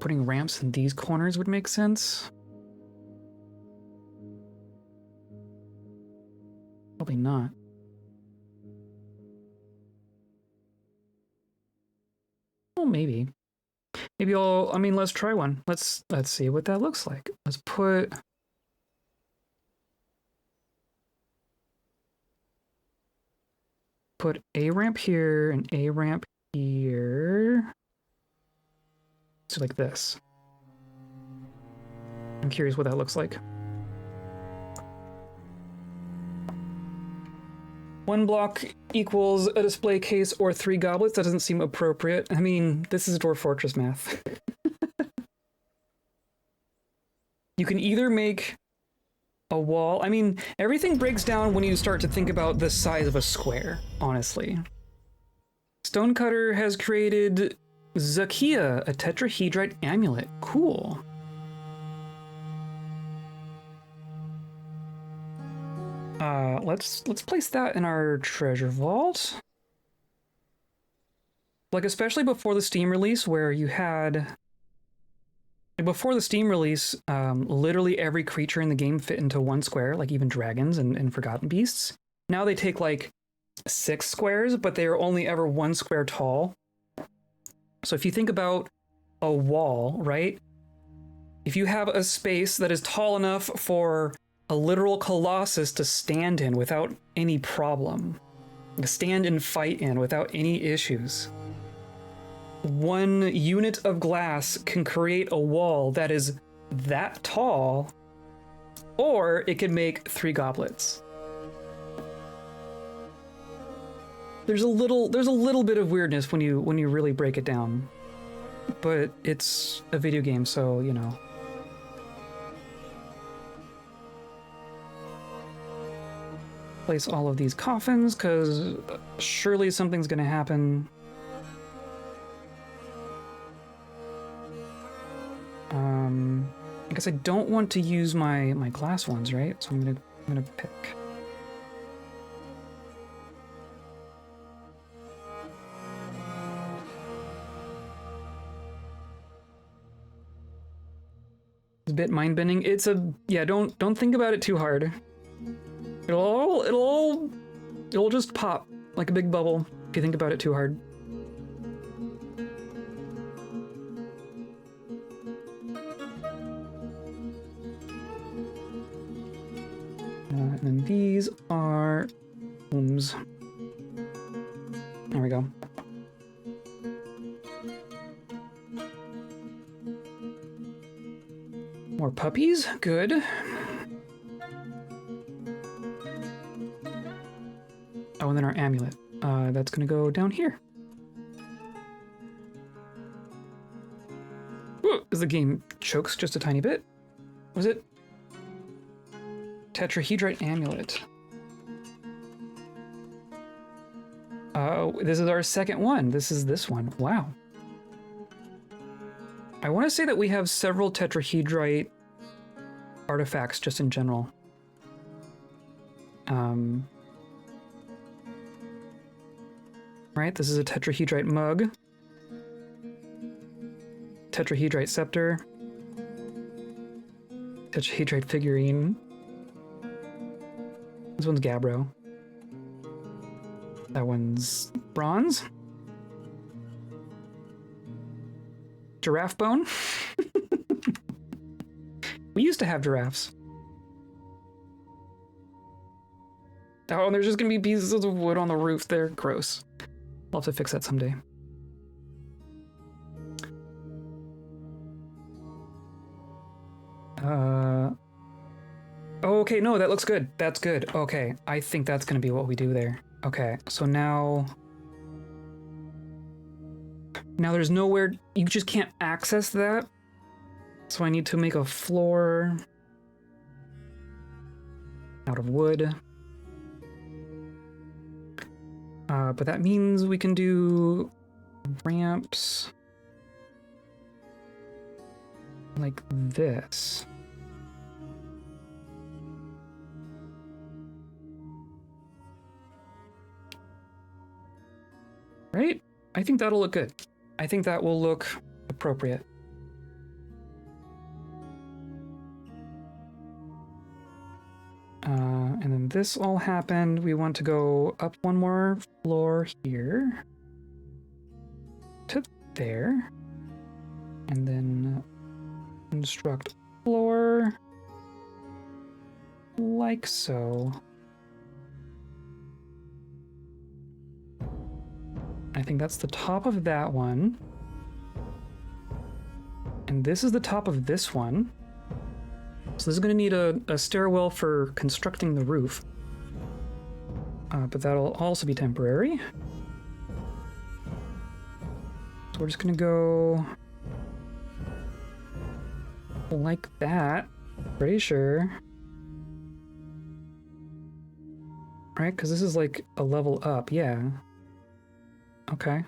Putting ramps in these corners would make sense? Probably not. Well, maybe. Maybe let's try one. Let's see what that looks like. Let's put... Put a ramp here and a ramp here. So like this. I'm curious what that looks like. One block equals a display case or 3 goblets. That doesn't seem appropriate. I mean, this is Dwarf Fortress math. You can either make a wall. I mean, everything breaks down when you start to think about the size of a square, honestly. Stonecutter has created Zakia, a tetrahedrite amulet. Cool. Let's place that in our treasure vault. Like, especially before the Steam release, where you had... Before the Steam release, literally every creature in the game fit into 1 square, like even dragons and forgotten beasts. Now they take like 6 squares, but they are only ever 1 square tall. So if you think about a wall, right? If you have a space that is tall enough for a literal colossus to stand in without any problem, to stand and fight in without any issues, 1 unit of glass can create a wall that is that tall, or it can make 3 goblets. There's a little bit of weirdness when you really break it down, but it's a video game, so you know. Place all of these coffins, because surely something's gonna happen. I guess I don't want to use my glass ones, right? So I'm gonna pick. It's a bit mind-bending. It's a yeah. Don't think about it too hard. It'll just pop like a big bubble if you think about it too hard. And then these are rooms. There we go. More puppies, good. Oh, and then our amulet. That's gonna go down here. Ooh, as the game chokes just a tiny bit. Was it? Tetrahedrite amulet. Oh, this is our second one. This is this one. Wow. I want to say that we have several tetrahedrite artifacts just in general. Right, this is a tetrahedrite mug. Tetrahedrite scepter. Tetrahedrite figurine. This one's gabbro. That one's bronze. Giraffe bone. We used to have giraffes. Oh, and there's just gonna be pieces of wood on the roof there. Gross. I'll have to fix that someday. Oh, okay, no, that looks good. That's good. Okay, I think that's gonna be what we do there. Okay, so now there's nowhere, you just can't access that. So I need to make a floor out of wood. But that means we can do ramps like this. Right? I think that'll look good. I think that will look appropriate. And then this all happened. We want to go up one more floor here to there, and then construct floor like so. I think that's the top of that one. And this is the top of this one. So this is going to need a stairwell for constructing the roof. But that'll also be temporary. So we're just going to go like that. Pretty sure. Right? Because this is like a level up. Yeah. Okay.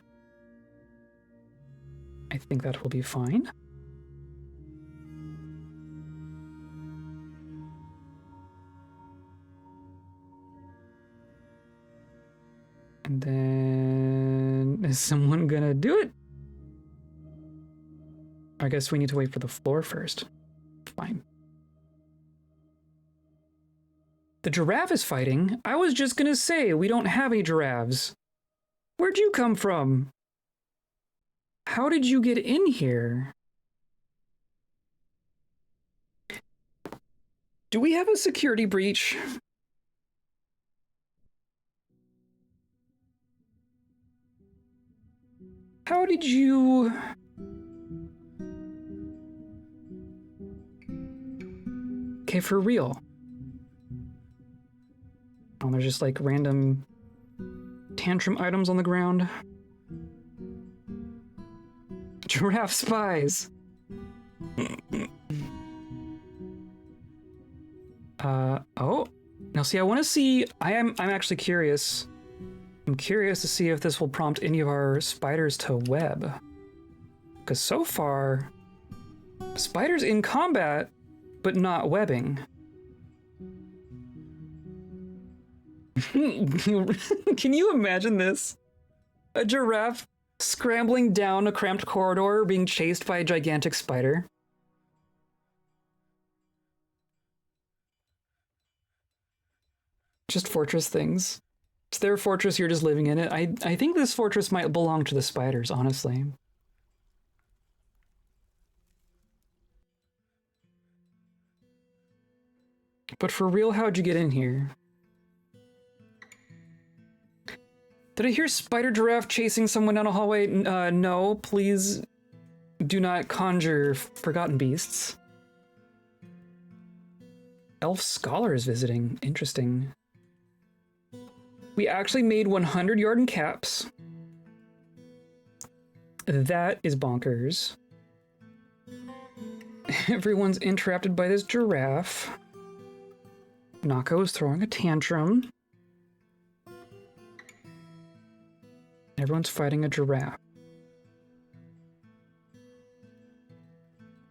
I think that will be fine. And then, is someone gonna do it? I guess we need to wait for the floor first. Fine. The giraffe is fighting? I was just gonna say, we don't have any giraffes. Where'd you come from? How did you get in here? Do we have a security breach? How did you... Okay, for real. Oh, there's just like random tantrum items on the ground. Giraffe spies. Oh. Now see, I want to see, I'm actually curious. I'm curious to see if this will prompt any of our spiders to web. Because so far, spiders in combat but not webbing. Can you imagine this? A giraffe scrambling down a cramped corridor being chased by a gigantic spider. Just fortress things. It's their fortress, you're just living in it. I think this fortress might belong to the spiders, honestly. But for real, how'd you get in here? Did I hear spider giraffe chasing someone down a hallway? No, please do not conjure forgotten beasts. Elf scholar is visiting. Interesting. We actually made 100 yarden caps. That is bonkers. Everyone's interrupted by this giraffe. Nako is throwing a tantrum. Everyone's fighting a giraffe.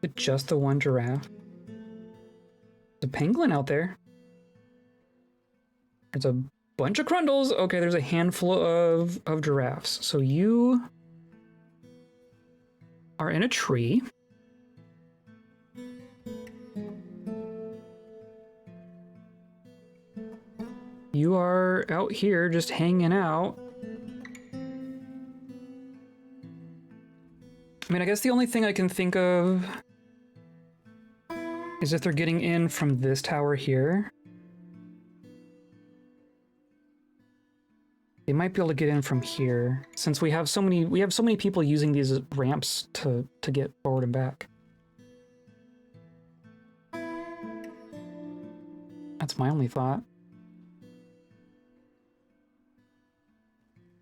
Is it just the one giraffe? There's a penguin out there. There's a bunch of crundles. Okay, there's a handful of giraffes. So you are in a tree. You are out here just hanging out. I mean, I guess the only thing I can think of is if they're getting in from this tower here. They might be able to get in from here, since we have so many people using these ramps to get forward and back. That's my only thought.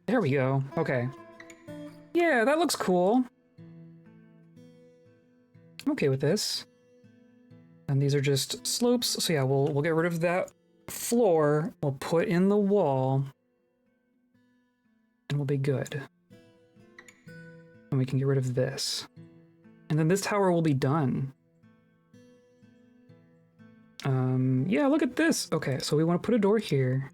There we go. Okay. Yeah, that looks cool. I'm okay with this. And these are just slopes. So yeah, we'll get rid of that floor. We'll put in the wall. And we'll be good. And we can get rid of this. And then this tower will be done. Yeah, look at this. Okay, so we want to put a door here.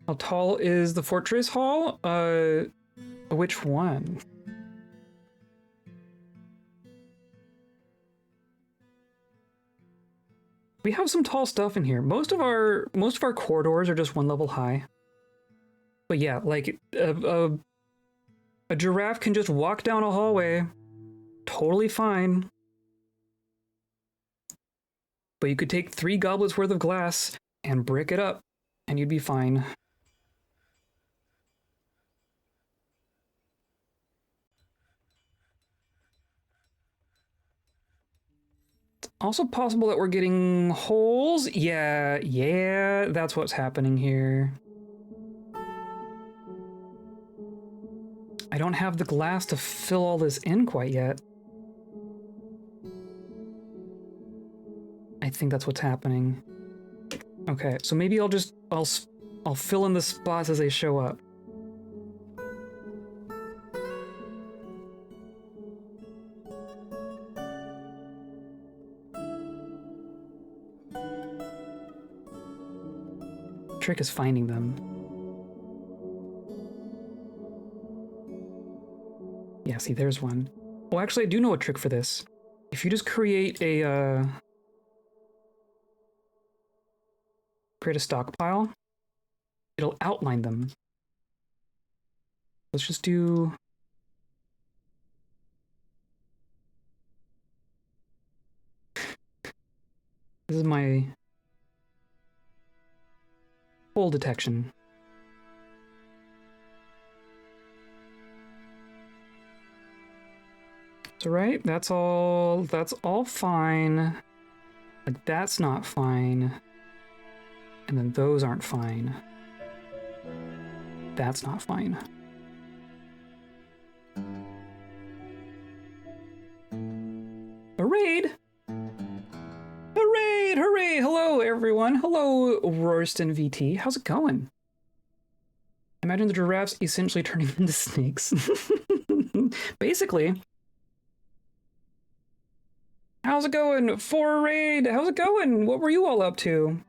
How tall is the fortress hall? Which one? We have some tall stuff in here. Most of our corridors are just one level high. But yeah, like a giraffe can just walk down a hallway, totally fine. But you could take 3 goblets worth of glass and brick it up, and you'd be fine. Also possible that we're getting holes. Yeah, that's what's happening here. I don't have the glass to fill all this in quite yet. I think that's what's happening. Okay, so maybe I'll fill in the spots as they show up. Trick is finding them. Yeah, see, there's one. Oh, actually, I do know a trick for this. If you just create a stockpile, it'll outline them. Let's just do... This is my hole detection. So right, that's all fine. Like that's not fine. And then those aren't fine. That's not fine. A raid! A raid! Hooray! Hello, everyone. Hello, Rorston VT. How's it going? imagine the giraffes essentially turning into snakes. Basically. How's it going? For a raid! How's it going? What were you all up to?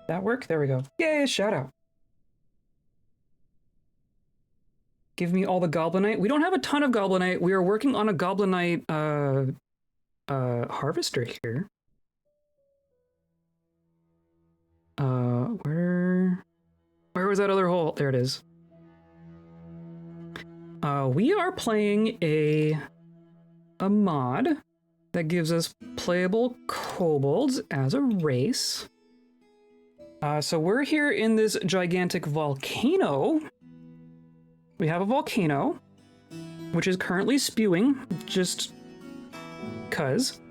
That work? There we go. Yay, shout out. Give me all the goblinite. We don't have a ton of goblinite. We are working on a goblinite harvester here. Where was that other hole? There it is. We are playing a mod that gives us playable kobolds as a race. So we're here in this gigantic volcano. We have a volcano, which is currently spewing, just 'cause.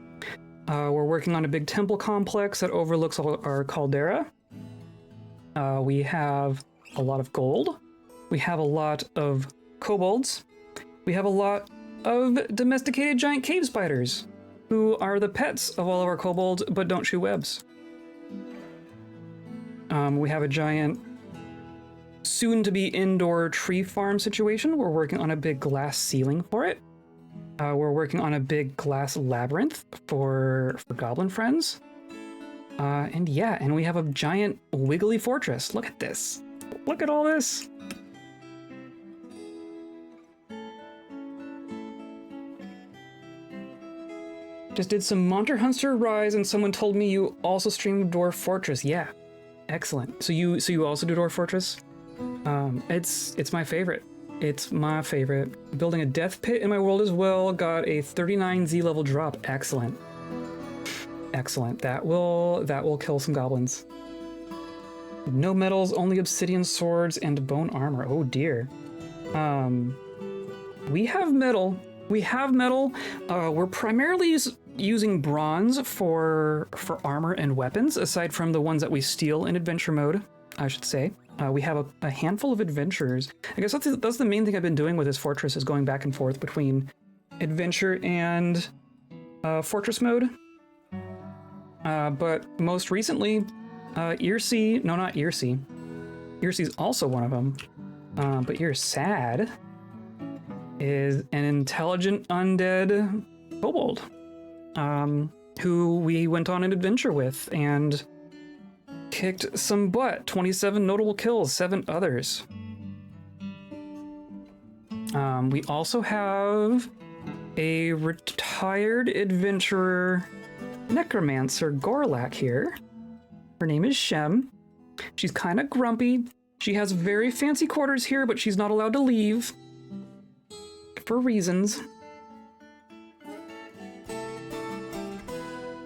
We're working on a big temple complex that overlooks our caldera. We have a lot of gold. We have a lot of kobolds. We have a lot of domesticated giant cave spiders, who are the pets of all of our kobolds, but don't shoot webs. We have a giant, soon-to-be indoor tree farm situation. We're working on a big glass ceiling for it. We're working on a big glass labyrinth for goblin friends. And yeah, and we have a giant wiggly fortress. Look at this. Look at all this. Just did some Monster Hunter Rise, and someone told me you also streamed Dwarf Fortress. Yeah, excellent. So you also do Dwarf Fortress? It's my favorite. It's my favorite. Building a death pit in my world as well. Got a 39Z level drop. Excellent. Excellent. That will kill some goblins. No metals, only obsidian swords and bone armor. Oh dear. We have metal. We're primarily using bronze for armor and weapons, aside from the ones that we steal in adventure mode, I should say. We have a handful of adventurers. I guess that's the main thing I've been doing with this fortress, is going back and forth between adventure and fortress mode. But most recently, Earsea, no, not Earsea. Earsea's also one of them. But Earsad is an intelligent undead kobold, who we went on an adventure with and kicked some butt. 27 notable kills, 7 others. We also have a retired adventurer, necromancer Gorlak here. Her name is Shem. She's kind of grumpy. She has very fancy quarters here, but she's not allowed to leave for reasons.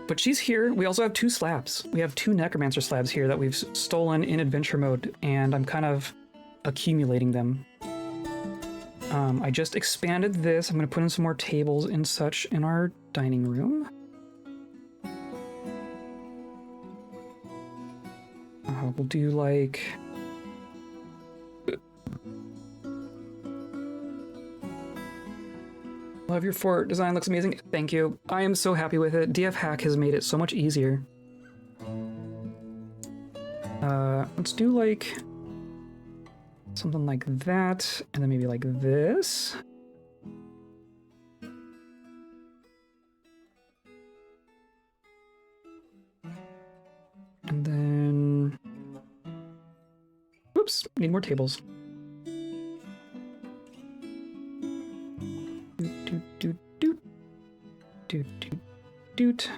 But she's here. We also have 2 slabs. We have 2 necromancer slabs here that we've stolen in adventure mode, and I'm kind of accumulating them. I just expanded this. I'm going to put in some more tables and such in our dining room. We'll do like... Love your fort. Design looks amazing. Thank you. I am so happy with it. DF Hack has made it so much easier. Let's do like something like that, and then maybe like this. And then... Oops, need more tables. Doot.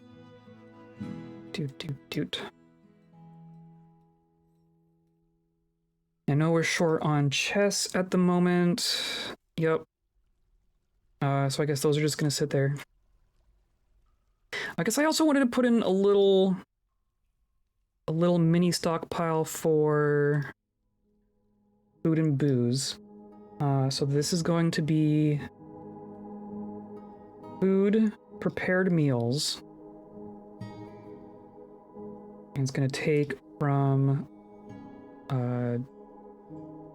I know we're short on chests at the moment. Yep. So I guess those are just gonna sit there. I guess I also wanted to put in a little mini stockpile for food and booze. So this is going to be food, prepared meals. And it's going to take from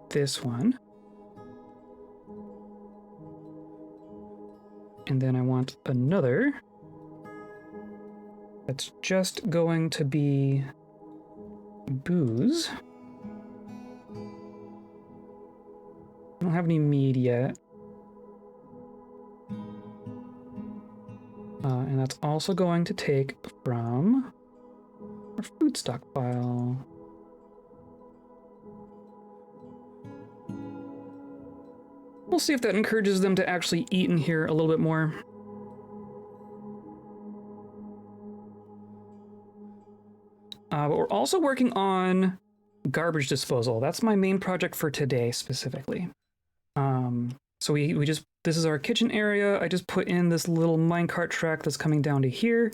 this one. And then I want another that's just going to be booze. I don't have any mead yet. And that's also going to take from our food stockpile. We'll see if that encourages them to actually eat in here a little bit more. But we're also working on garbage disposal. That's my main project for today specifically. So we just, this is our kitchen area. I just put in this little minecart track that's coming down to here.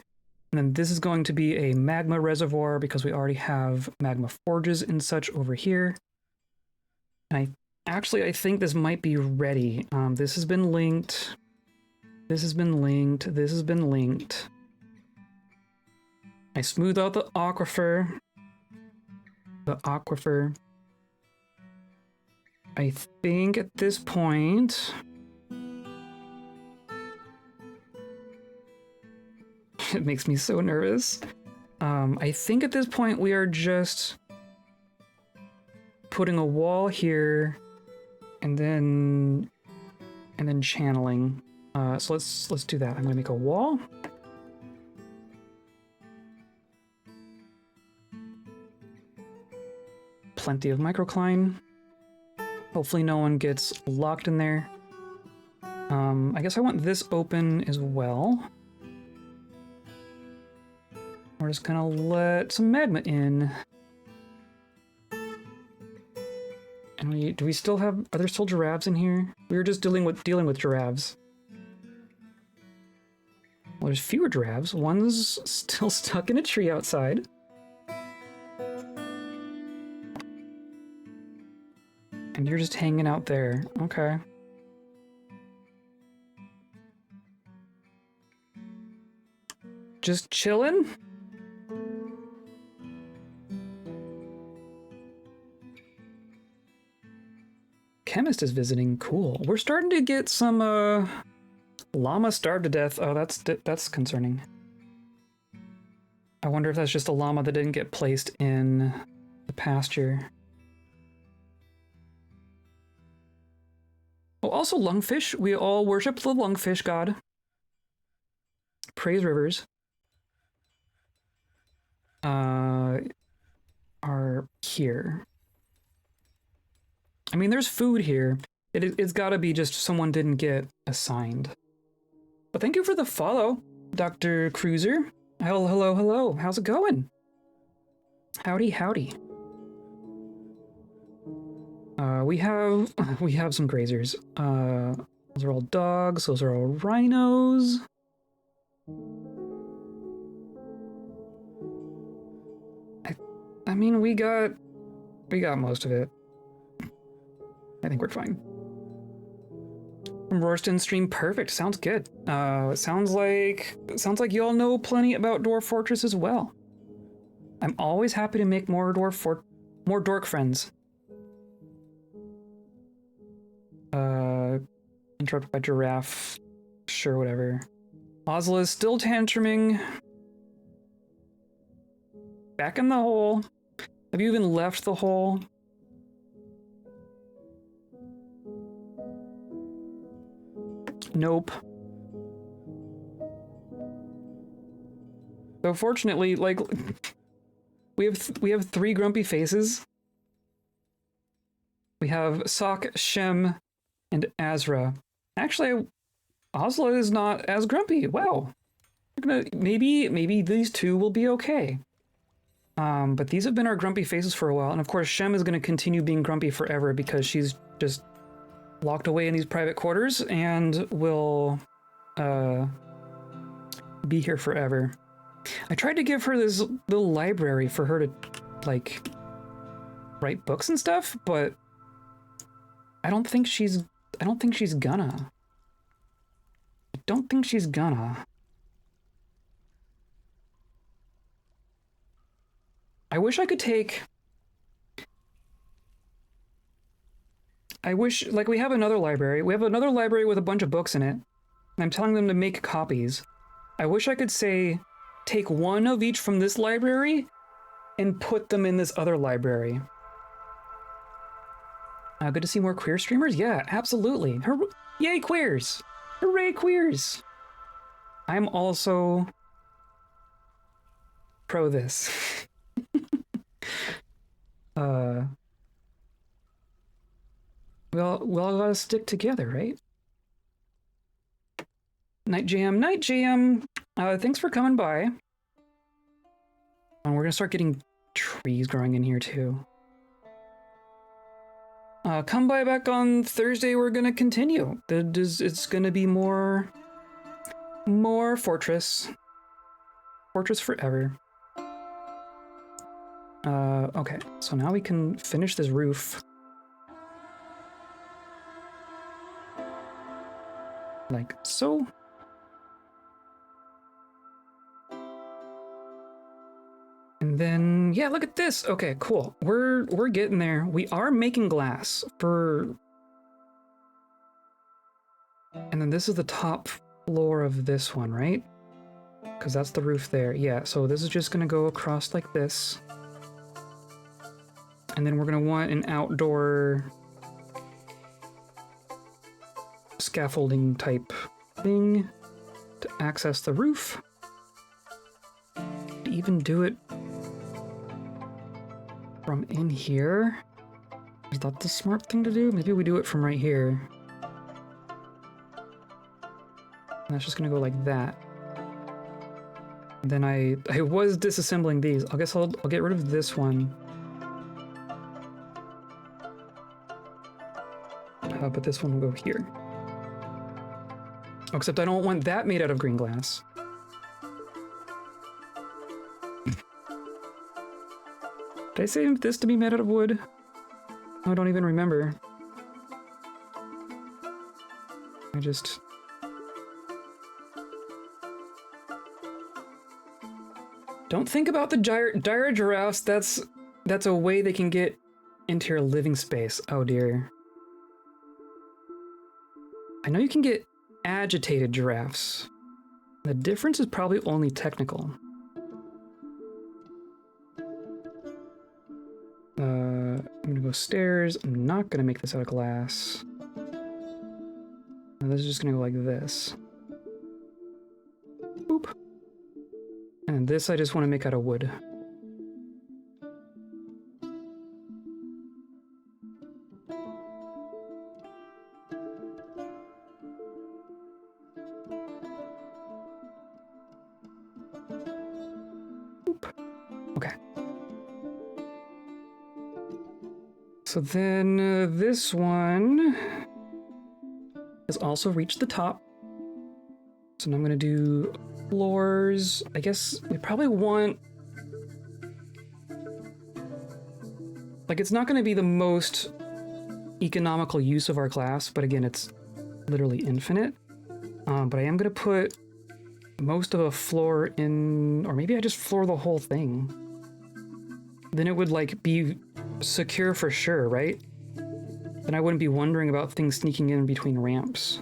And then this is going to be a magma reservoir because we already have magma forges and such over here. And I think this might be ready. This has been linked. This has been linked. This has been linked. I smooth out the aquifer. I think at this point... It makes me so nervous. I think at this point we are just putting a wall here and then channeling. So let's do that. I'm gonna make a wall. Plenty of microcline. Hopefully no one gets locked in there. I guess I want this open as well. We're just gonna let some magma in. And do we still have, are there still giraffes in here? We were just dealing with giraffes. Well, there's fewer giraffes. One's still stuck in a tree outside. And you're just hanging out there. Okay. Just chilling? Chemist is visiting. Cool. We're starting to get some llama starved to death. Oh, that's concerning. I wonder if that's just a llama that didn't get placed in the pasture. Oh, also lungfish. We all worship the lungfish god. Praise rivers. Are here. I mean, there's food here. It's gotta be just someone didn't get assigned. But thank you for the follow, Dr. Cruiser. Hello. How's it going? Howdy. We have some grazers. Those are all dogs. Those are all rhinos. I mean, we got most of it. I think we're fine. From Roarston stream, perfect. Sounds good. Sounds like you all know plenty about Dwarf Fortress as well. I'm always happy to make more dork friends. Interrupted by giraffe. Sure, whatever. Ozla is still tantruming. Back in the hole. Have you even left the hole? Nope. So fortunately, like, we have 3 grumpy faces. We have Sok, Shem, and Azra. Actually, Ozla is not as grumpy. Wow. Maybe these 2 will be okay. But these have been our grumpy faces for a while, and of course Shem is going to continue being grumpy forever because she's just locked away in these private quarters and will be here forever. I tried to give her this little library for her to, like, write books and stuff, but I don't think she's gonna. I wish I could take... like, we have another library. We have another library with a bunch of books in it. I'm telling them to make copies. I wish I could say, take one of each from this library and put them in this other library. Good to see more queer streamers? Yeah, absolutely. Yay, queers! Hooray, queers! I'm also pro this. we all gotta stick together, right? Night Jam, Night Jam! Thanks for coming by. And we're gonna start getting trees growing in here too. Come by back on Thursday. We're gonna continue. It's gonna be more Fortress forever. Okay, so now we can finish this roof. Like so. And then, yeah, look at this. Okay, cool. We're getting there. We are making glass for... And then this is the top floor of this one, right? Because that's the roof there. Yeah, so this is just going to go across like this. And then we're going to want an outdoor scaffolding type thing to access the roof. To even do it from in here? Is that the smart thing to do? Maybe we do it from right here. And that's just gonna go like that. And then I was disassembling these. I guess I'll get rid of this one. But this one will go here. Oh, except I don't want that made out of green glass. Did I say this to be made out of wood? I don't even remember. I just... Don't think about the dire giraffes. That's a way they can get into your living space. Oh dear. I know you can get agitated giraffes. The difference is probably only technical. I'm gonna go stairs. I'm not gonna make this out of glass. This is just gonna go like this. Boop. And this I just want to make out of wood. Boop. Okay. So then this one has also reached the top. So now I'm gonna do floors. I guess we probably want... Like, it's not gonna be the most economical use of our glass, but again, it's literally infinite. But I am gonna put most of a floor in, or maybe I just floor the whole thing. Then it would like be secure for sure, right? Then I wouldn't be wondering about things sneaking in between ramps.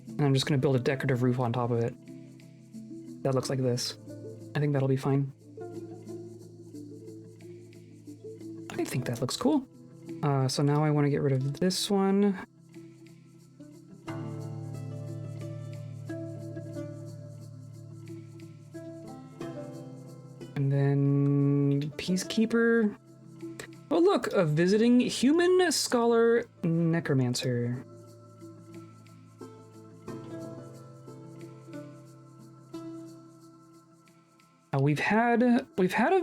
And I'm just gonna build a decorative roof on top of it. That looks like this. I think that'll be fine. I think that looks cool. So now I want to get rid of this one. And then Peacekeeper. Oh look, a visiting human scholar necromancer. We've had a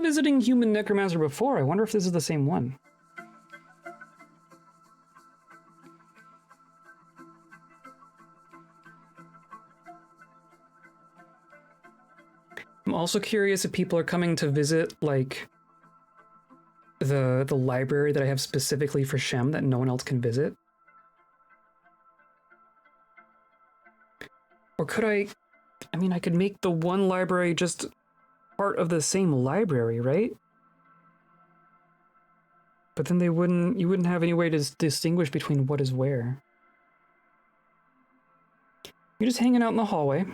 visiting human necromancer before. I wonder if this is the same one. I'm also curious if people are coming to visit, like, the library that I have specifically for Shem that no one else can visit. Or could I mean, I could make the one library just part of the same library, right? But then you wouldn't have any way to distinguish between what is where. You're just hanging out in the hallway.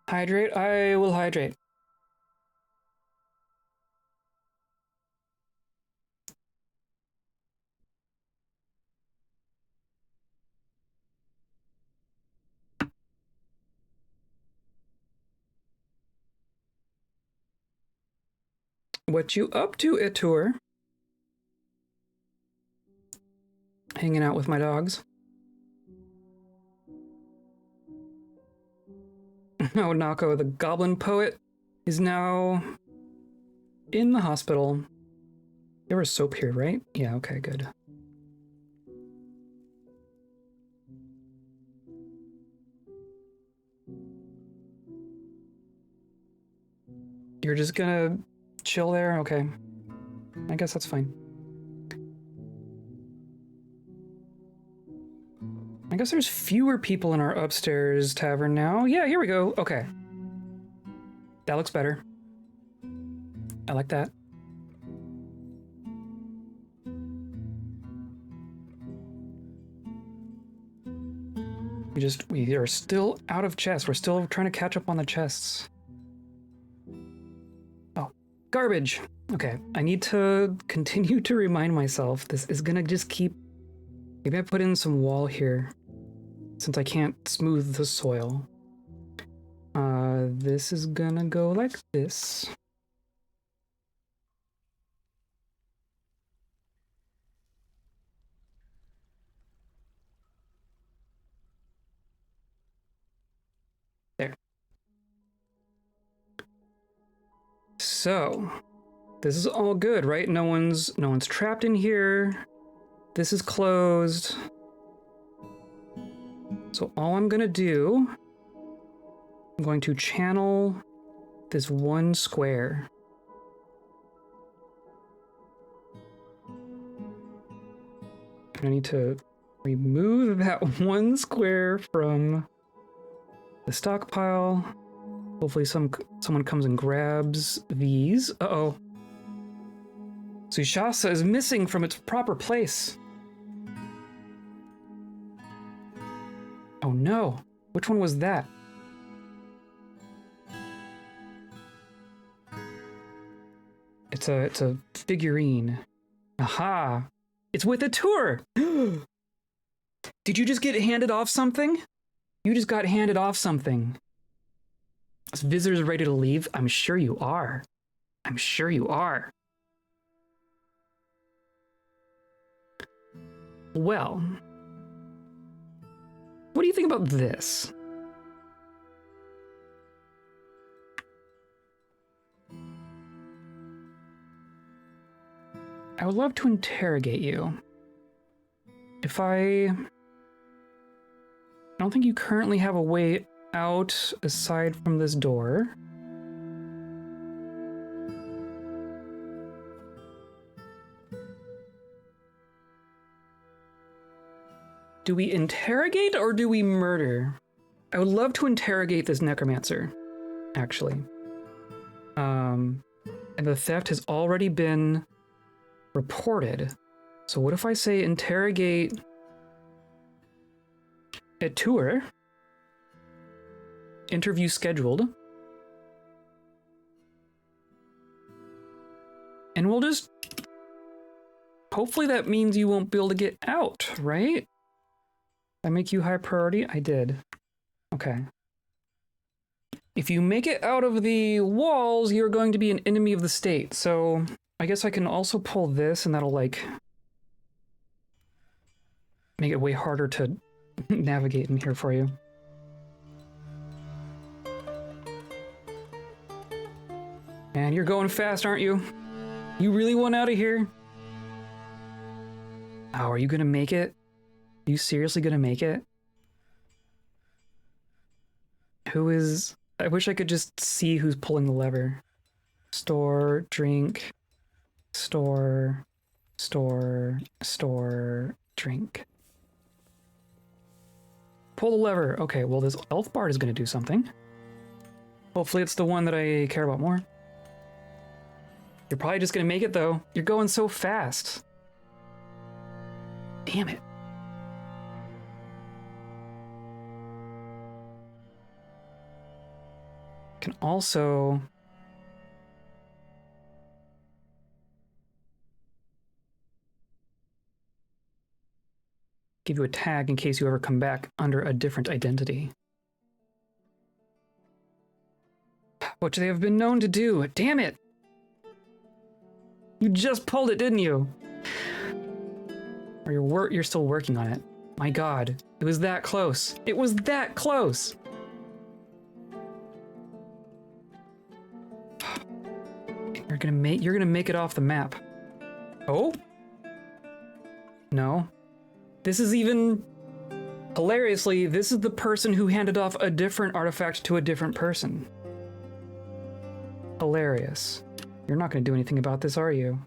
Hydrate? I will hydrate. What you up to, Itur? Hanging out with my dogs. Oh, Nako, the goblin poet, is now in the hospital. There was soap here, right? Yeah, okay, good. You're just gonna chill there? Okay. I guess that's fine. I guess there's fewer people in our upstairs tavern now. Yeah, here we go. Okay. That looks better. I like that. We are still out of chests. We're still trying to catch up on the chests. Oh, garbage. Okay, I need to continue to remind myself this is gonna just keep... Maybe I put in some wall here, since I can't smooth the soil. This is gonna go like this. There. So, this is all good, right? No one's trapped in here. This is closed. So all I'm gonna do, I'm going to channel this one square. I need to remove that one square from the stockpile. Hopefully someone comes and grabs these. Uh-oh. Sushasa is missing from its proper place. Oh no. Which one was that? It's a figurine. Aha. It's with a tour. Did you just get handed off something? You just got handed off something. Is visitors ready to leave? I'm sure you are. I'm sure you are. Well, what do you think about this? I would love to interrogate you. I don't think you currently have a way out aside from this door. Do we interrogate or do we murder? I would love to interrogate this necromancer, actually. And the theft has already been reported. So what if I say interrogate a tour? Interview scheduled. And we'll just... Hopefully that means you won't be able to get out, right? I make you high priority? I did. Okay. If you make it out of the walls, you're going to be an enemy of the state. So I guess I can also pull this and that'll like make it way harder to navigate in here for you. Man, you're going fast, aren't you? You really want out of here? Oh, are you gonna make it? Are you seriously gonna make it? Who is... I wish I could just see who's pulling the lever. Store, drink, store, store, store, drink. Pull the lever. Okay, well this elf bard is gonna do something. Hopefully it's the one that I care about more. You're probably just gonna make it though. You're going so fast. Damn it. Can also give you a tag in case you ever come back under a different identity. Which they have been known to do. Damn it! You just pulled it, didn't you? Or you're still working on it. My god, it was that close. It was that close! You're gonna make it off the map. Oh? No. This is even... Hilariously, this is the person who handed off a different artifact to a different person. Hilarious. You're not gonna do anything about this, are you?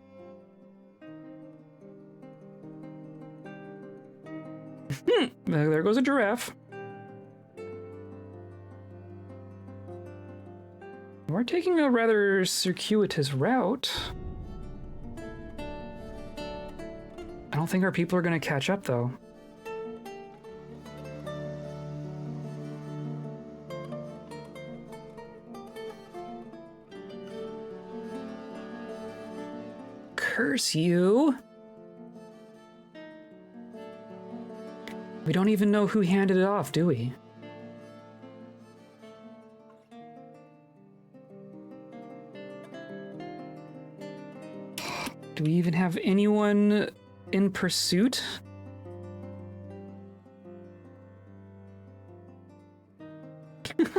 There goes a giraffe. We're taking a rather circuitous route. I don't think our people are gonna catch up, though. Curse you! We don't even know who handed it off, do we? Do we even have anyone in pursuit?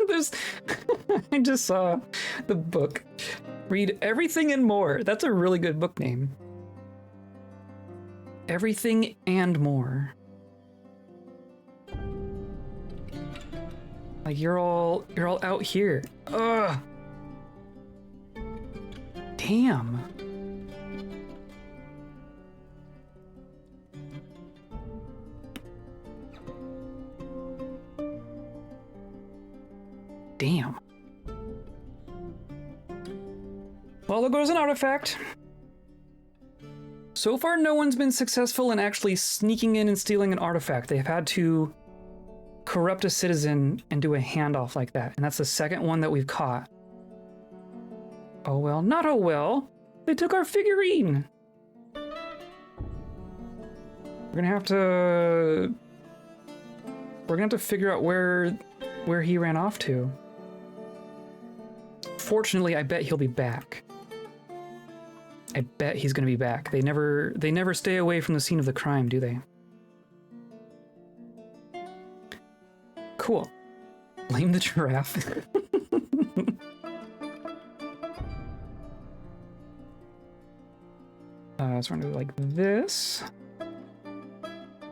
There's... I just saw the book. Read Everything and More. That's a really good book name. Everything and More. Like you're all out here. Ugh. Damn. Damn. Well, there goes an artifact. So far, no one's been successful in actually sneaking in and stealing an artifact. They've had to corrupt a citizen and do a handoff like that. And that's the second one that we've caught. Oh well, not oh well. They took our figurine. We're gonna have to figure out where he ran off to. Fortunately, I bet he'll be back. I bet he's gonna be back. They never stay away from the scene of the crime, do they? Cool. Blame the giraffe. So we're gonna do like this.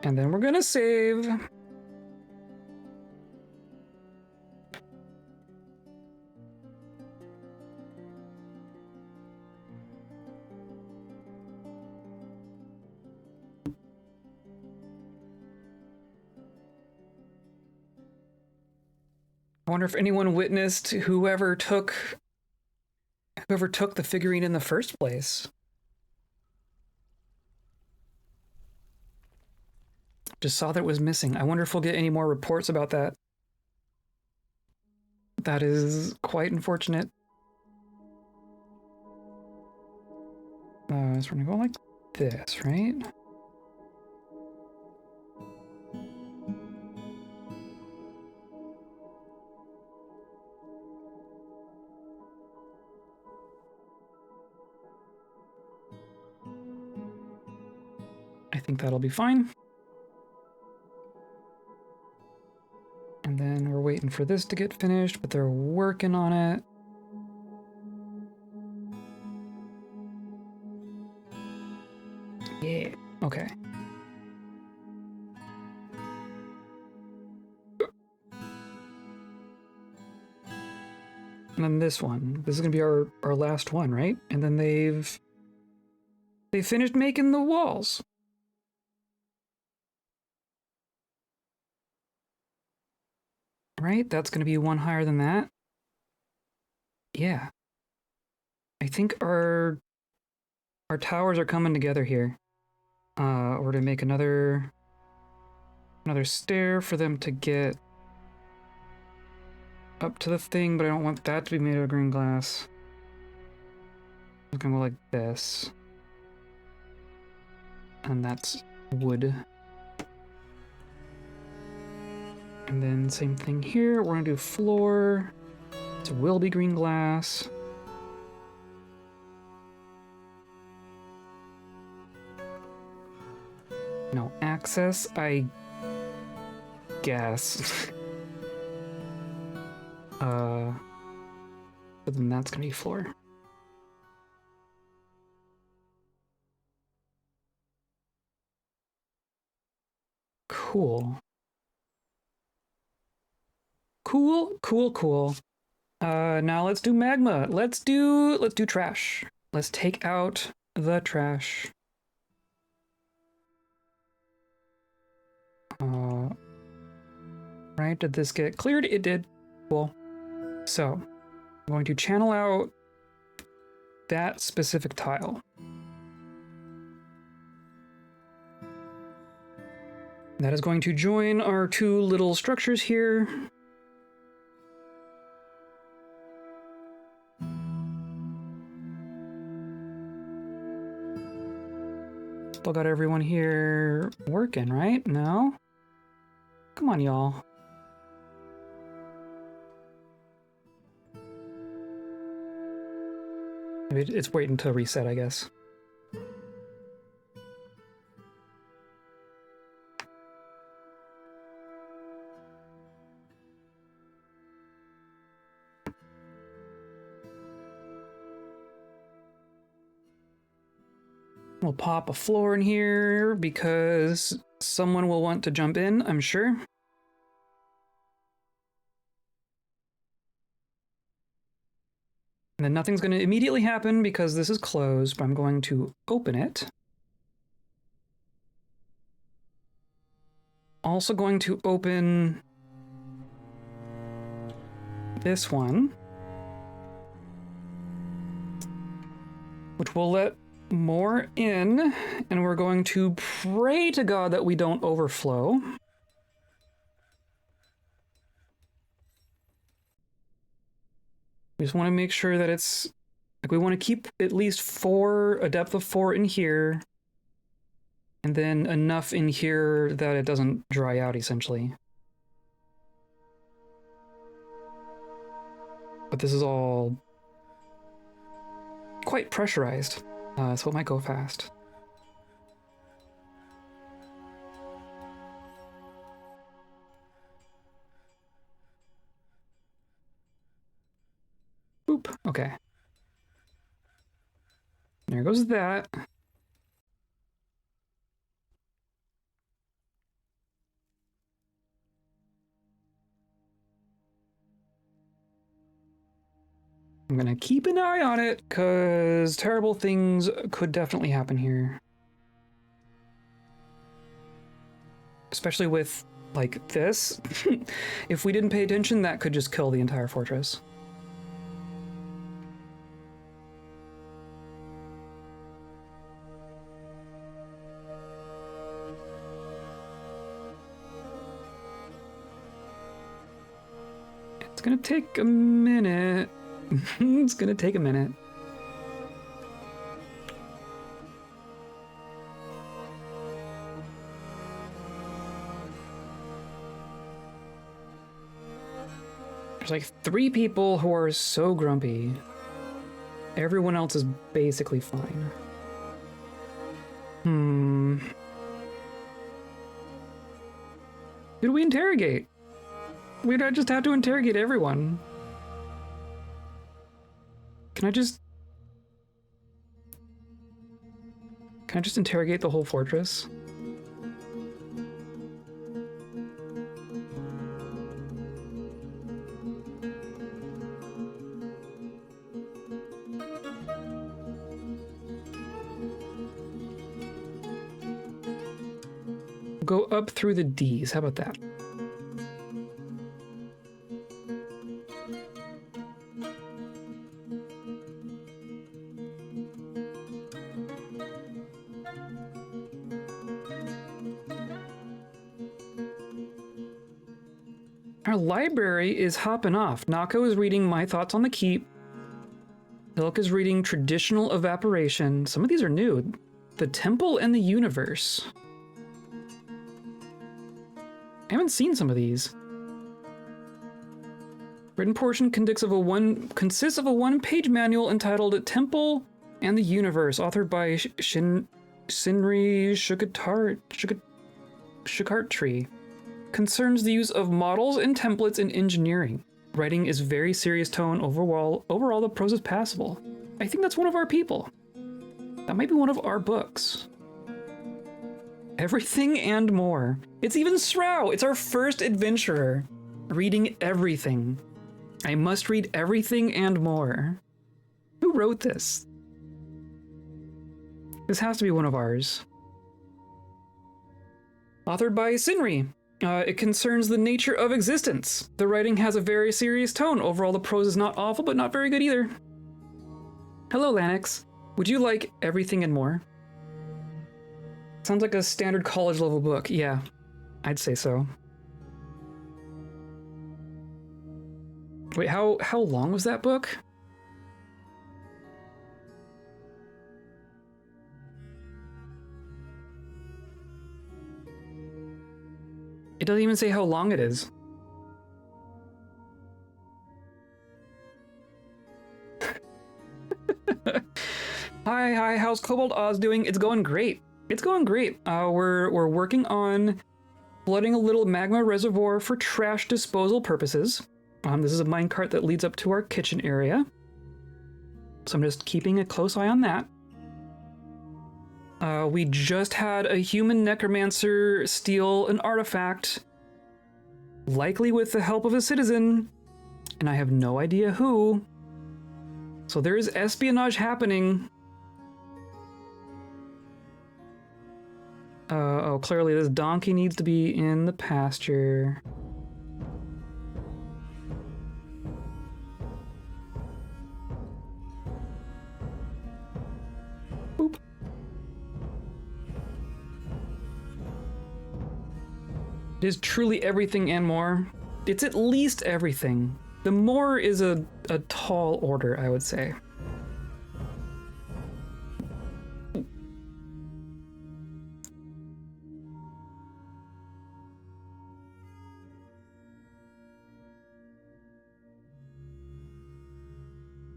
And then we're gonna save. I wonder if anyone witnessed whoever took the figurine in the first place. Just saw that it was missing. I wonder if we'll get any more reports about that. That is quite unfortunate. So we're gonna go like this, right? I think that'll be fine. And then we're waiting for this to get finished, but they're working on it. Yeah, okay. And then this one. This is gonna be our last one, right? And then they finished making the walls. Right? That's going to be one higher than that. Yeah. I think our towers are coming together here. Or to make another stair for them to get up to the thing, but I don't want that to be made of green glass. It's gonna go like this. And that's wood. And then same thing here. We're gonna do floor. It will be green glass. No access, I guess. But then that's gonna be floor. Cool. Cool. Now let's do magma. Let's do trash. Let's take out the trash. Right, did this get cleared? It did. Cool. So, I'm going to channel out that specific tile. That is going to join our two little structures here. Still got everyone here working, right? No? Come on, y'all. Maybe it's waiting to reset, I guess. We'll pop a floor in here because someone will want to jump in, I'm sure. And then nothing's going to immediately happen because this is closed, but I'm going to open it. Also going to open this one, which will let more in, and we're going to pray to God that we don't overflow. We just want to make sure that it's like we want to keep at least a depth of 4 in here, and then enough in here that it doesn't dry out essentially. But this is all quite pressurized, so it might go fast. Boop. Okay. There goes that. I'm gonna keep an eye on it, because terrible things could definitely happen here. Especially with, like, this. If we didn't pay attention, that could just kill the entire fortress. It's gonna take a minute. It's gonna take a minute. There's like 3 people who are so grumpy. Everyone else is basically fine. Who do we interrogate? We don't just have to interrogate everyone. Can I just interrogate the whole fortress? Go up through the D's. How about that? our library is hopping off. Nako is reading My Thoughts on the Keep. Ilk is reading Traditional Evaporation. Some of these are new. The Temple and the Universe. I haven't seen some of these. Written portion consists of a one-page manual entitled Temple and the Universe, authored by Shinri Shukartri. Concerns the use of models and templates in engineering. Writing is very serious tone. Overall, the prose is passable. I think that's one of our people. That might be one of our books. Everything and more. It's even Srow. It's our first adventurer. Reading everything. I must read everything and more. Who wrote this? This has to be one of ours. Authored by Sinri. It concerns the nature of existence. The writing has a very serious tone. Overall, the prose is not awful, but not very good either. Hello, Lanix. Would you like everything and more? Sounds like a standard college level book. Yeah, I'd say so. Wait, how long was that book? It doesn't even say how long it is. Hi, how's Kobold Oz doing? It's going great. It's going great. We're working on flooding a little magma reservoir for trash disposal purposes. This is a minecart that leads up to our kitchen area. So I'm just keeping a close eye on that. We just had a human necromancer steal an artifact, likely with the help of a citizen, and I have no idea who. So there is espionage happening. Oh, clearly this donkey needs to be in the pasture. Boop. It is truly everything and more. It's at least everything. The more is a tall order, I would say.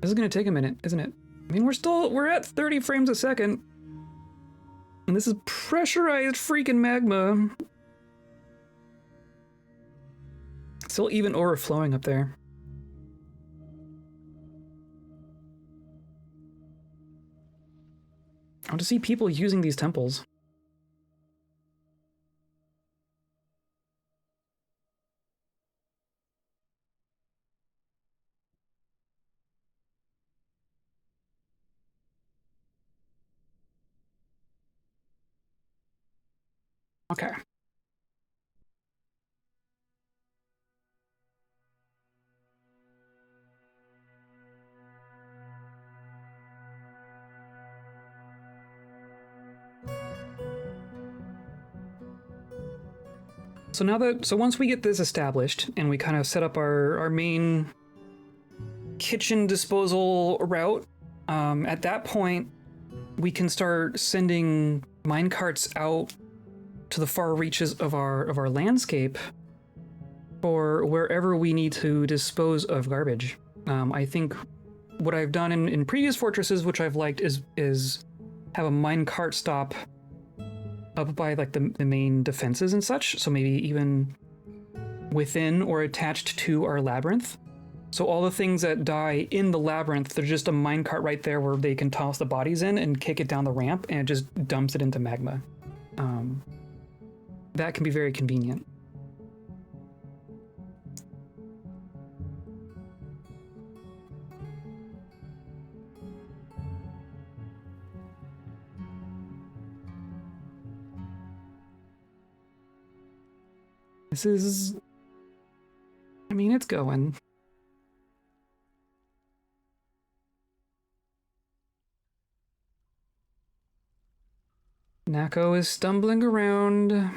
This is gonna take a minute, isn't it? I mean, we're at 30 frames a second. And this is pressurized freaking magma. Still even overflowing up there. I want to see people using these temples. Okay. So once we get this established and we kind of set up our main kitchen disposal route, at that point we can start sending minecarts out to the far reaches of our landscape for wherever we need to dispose of garbage. I think what I've done in previous fortresses, which I've liked, is have a minecart stop up by like the main defenses and such, so maybe even within or attached to our labyrinth. So all the things that die in the labyrinth, there's just a minecart right there where they can toss the bodies in and kick it down the ramp, and it just dumps it into magma. That can be very convenient. This is... I mean, it's going. Nako is stumbling around.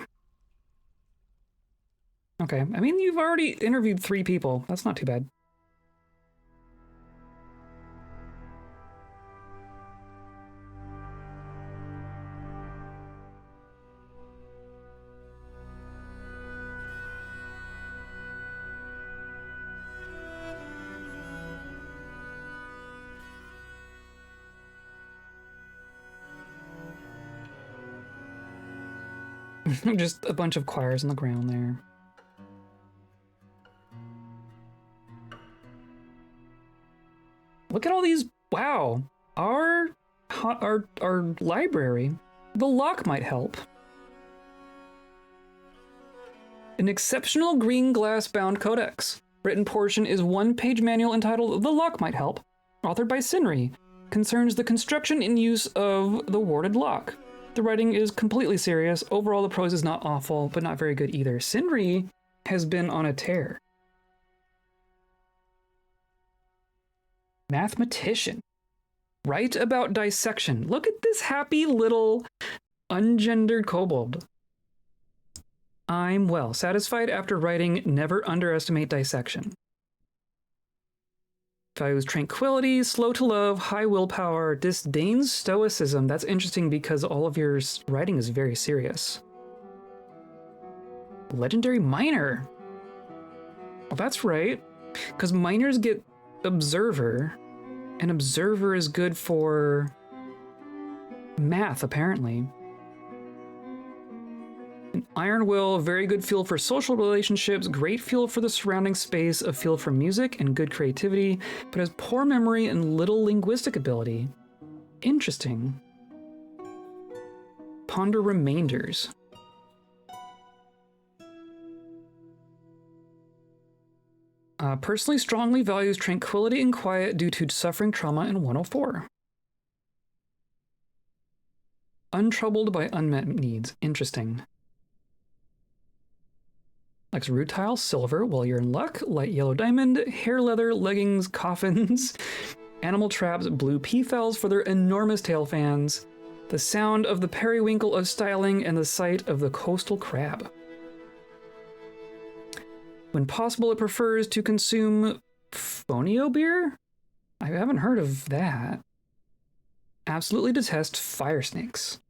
Okay, I mean, you've already interviewed 3 people. That's not too bad. Just a bunch of choirs on the ground there. Look at all these. Wow. Our library. The lock might help. An exceptional green glass bound codex. Written portion is 1-page manual entitled The Lock Might Help, authored by Sinri. Concerns the construction and use of the warded lock. The writing is completely serious. Overall, the prose is not awful, but not very good either. Sinri has been on a tear. Mathematician. Write about dissection. Look at this happy little ungendered kobold. I'm well satisfied after writing Never Underestimate Dissection. Values tranquility, slow to love, high willpower, disdains stoicism. That's interesting because all of your writing is very serious. Legendary miner. Well, that's right, because miners get observer, and observer is good for math, apparently. An iron will, very good fuel for social relationships, great fuel for the surrounding space, a fuel for music and good creativity, but has poor memory and little linguistic ability. Interesting. Ponder remainders. Personally strongly values tranquility and quiet due to suffering trauma in 104. Untroubled by unmet needs. Interesting. Likes rutile, silver, while you're in luck, light yellow diamond, hair leather, leggings, coffins, animal traps, blue peafowls for their enormous tail fans, the sound of the periwinkle of styling, and the sight of the coastal crab. When possible, it prefers to consume fonio beer? I haven't heard of that. Absolutely detest fire snakes.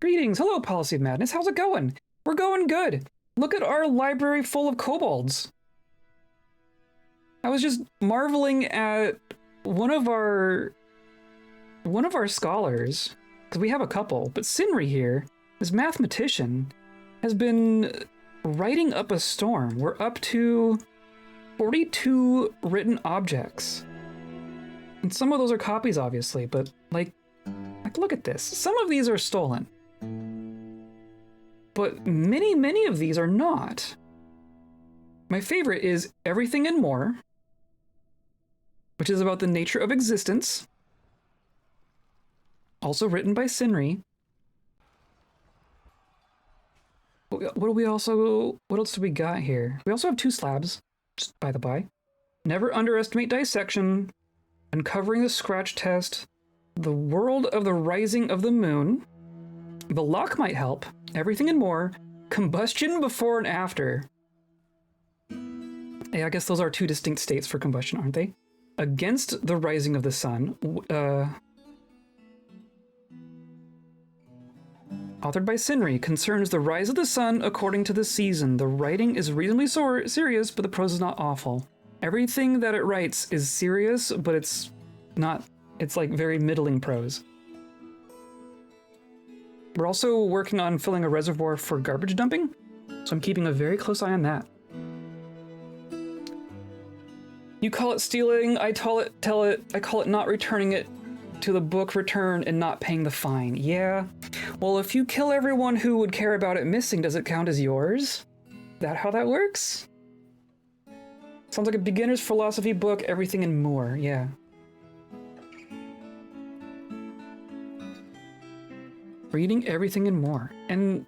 Greetings, hello Policy of Madness, how's it going? We're going good. Look at our library full of kobolds. I was just marveling at one of our scholars, because we have a couple, but Sinri here, this mathematician, has been writing up a storm. We're up to 42 written objects. And some of those are copies, obviously, but like look at this. Some of these are stolen. But many of these are not. My favorite is Everything and More, which is about the nature of existence. Also written by Sinri. What else do we got here? We also have 2 slabs, just by the by. Never Underestimate Dissection, Uncovering the Scratch Test, The World of the Rising of the Moon, The Lock Might Help, Everything and More, Combustion Before and After. Yeah, I guess those are 2 distinct states for combustion, aren't they? Against the Rising of the Sun, authored by Sinri, concerns the rise of the sun according to the season. The writing is reasonably serious, but the prose is not awful. Everything that it writes is serious, but it's not, it's like very middling prose. We're also working on filling a reservoir for garbage dumping, so I'm keeping a very close eye on that. You call it stealing, I call it not returning it to the book return and not paying the fine. Yeah. Well, if you kill everyone who would care about it missing, does it count as yours? That how that works? Sounds like a beginner's philosophy book, Everything and More. Yeah. Reading Everything and More. And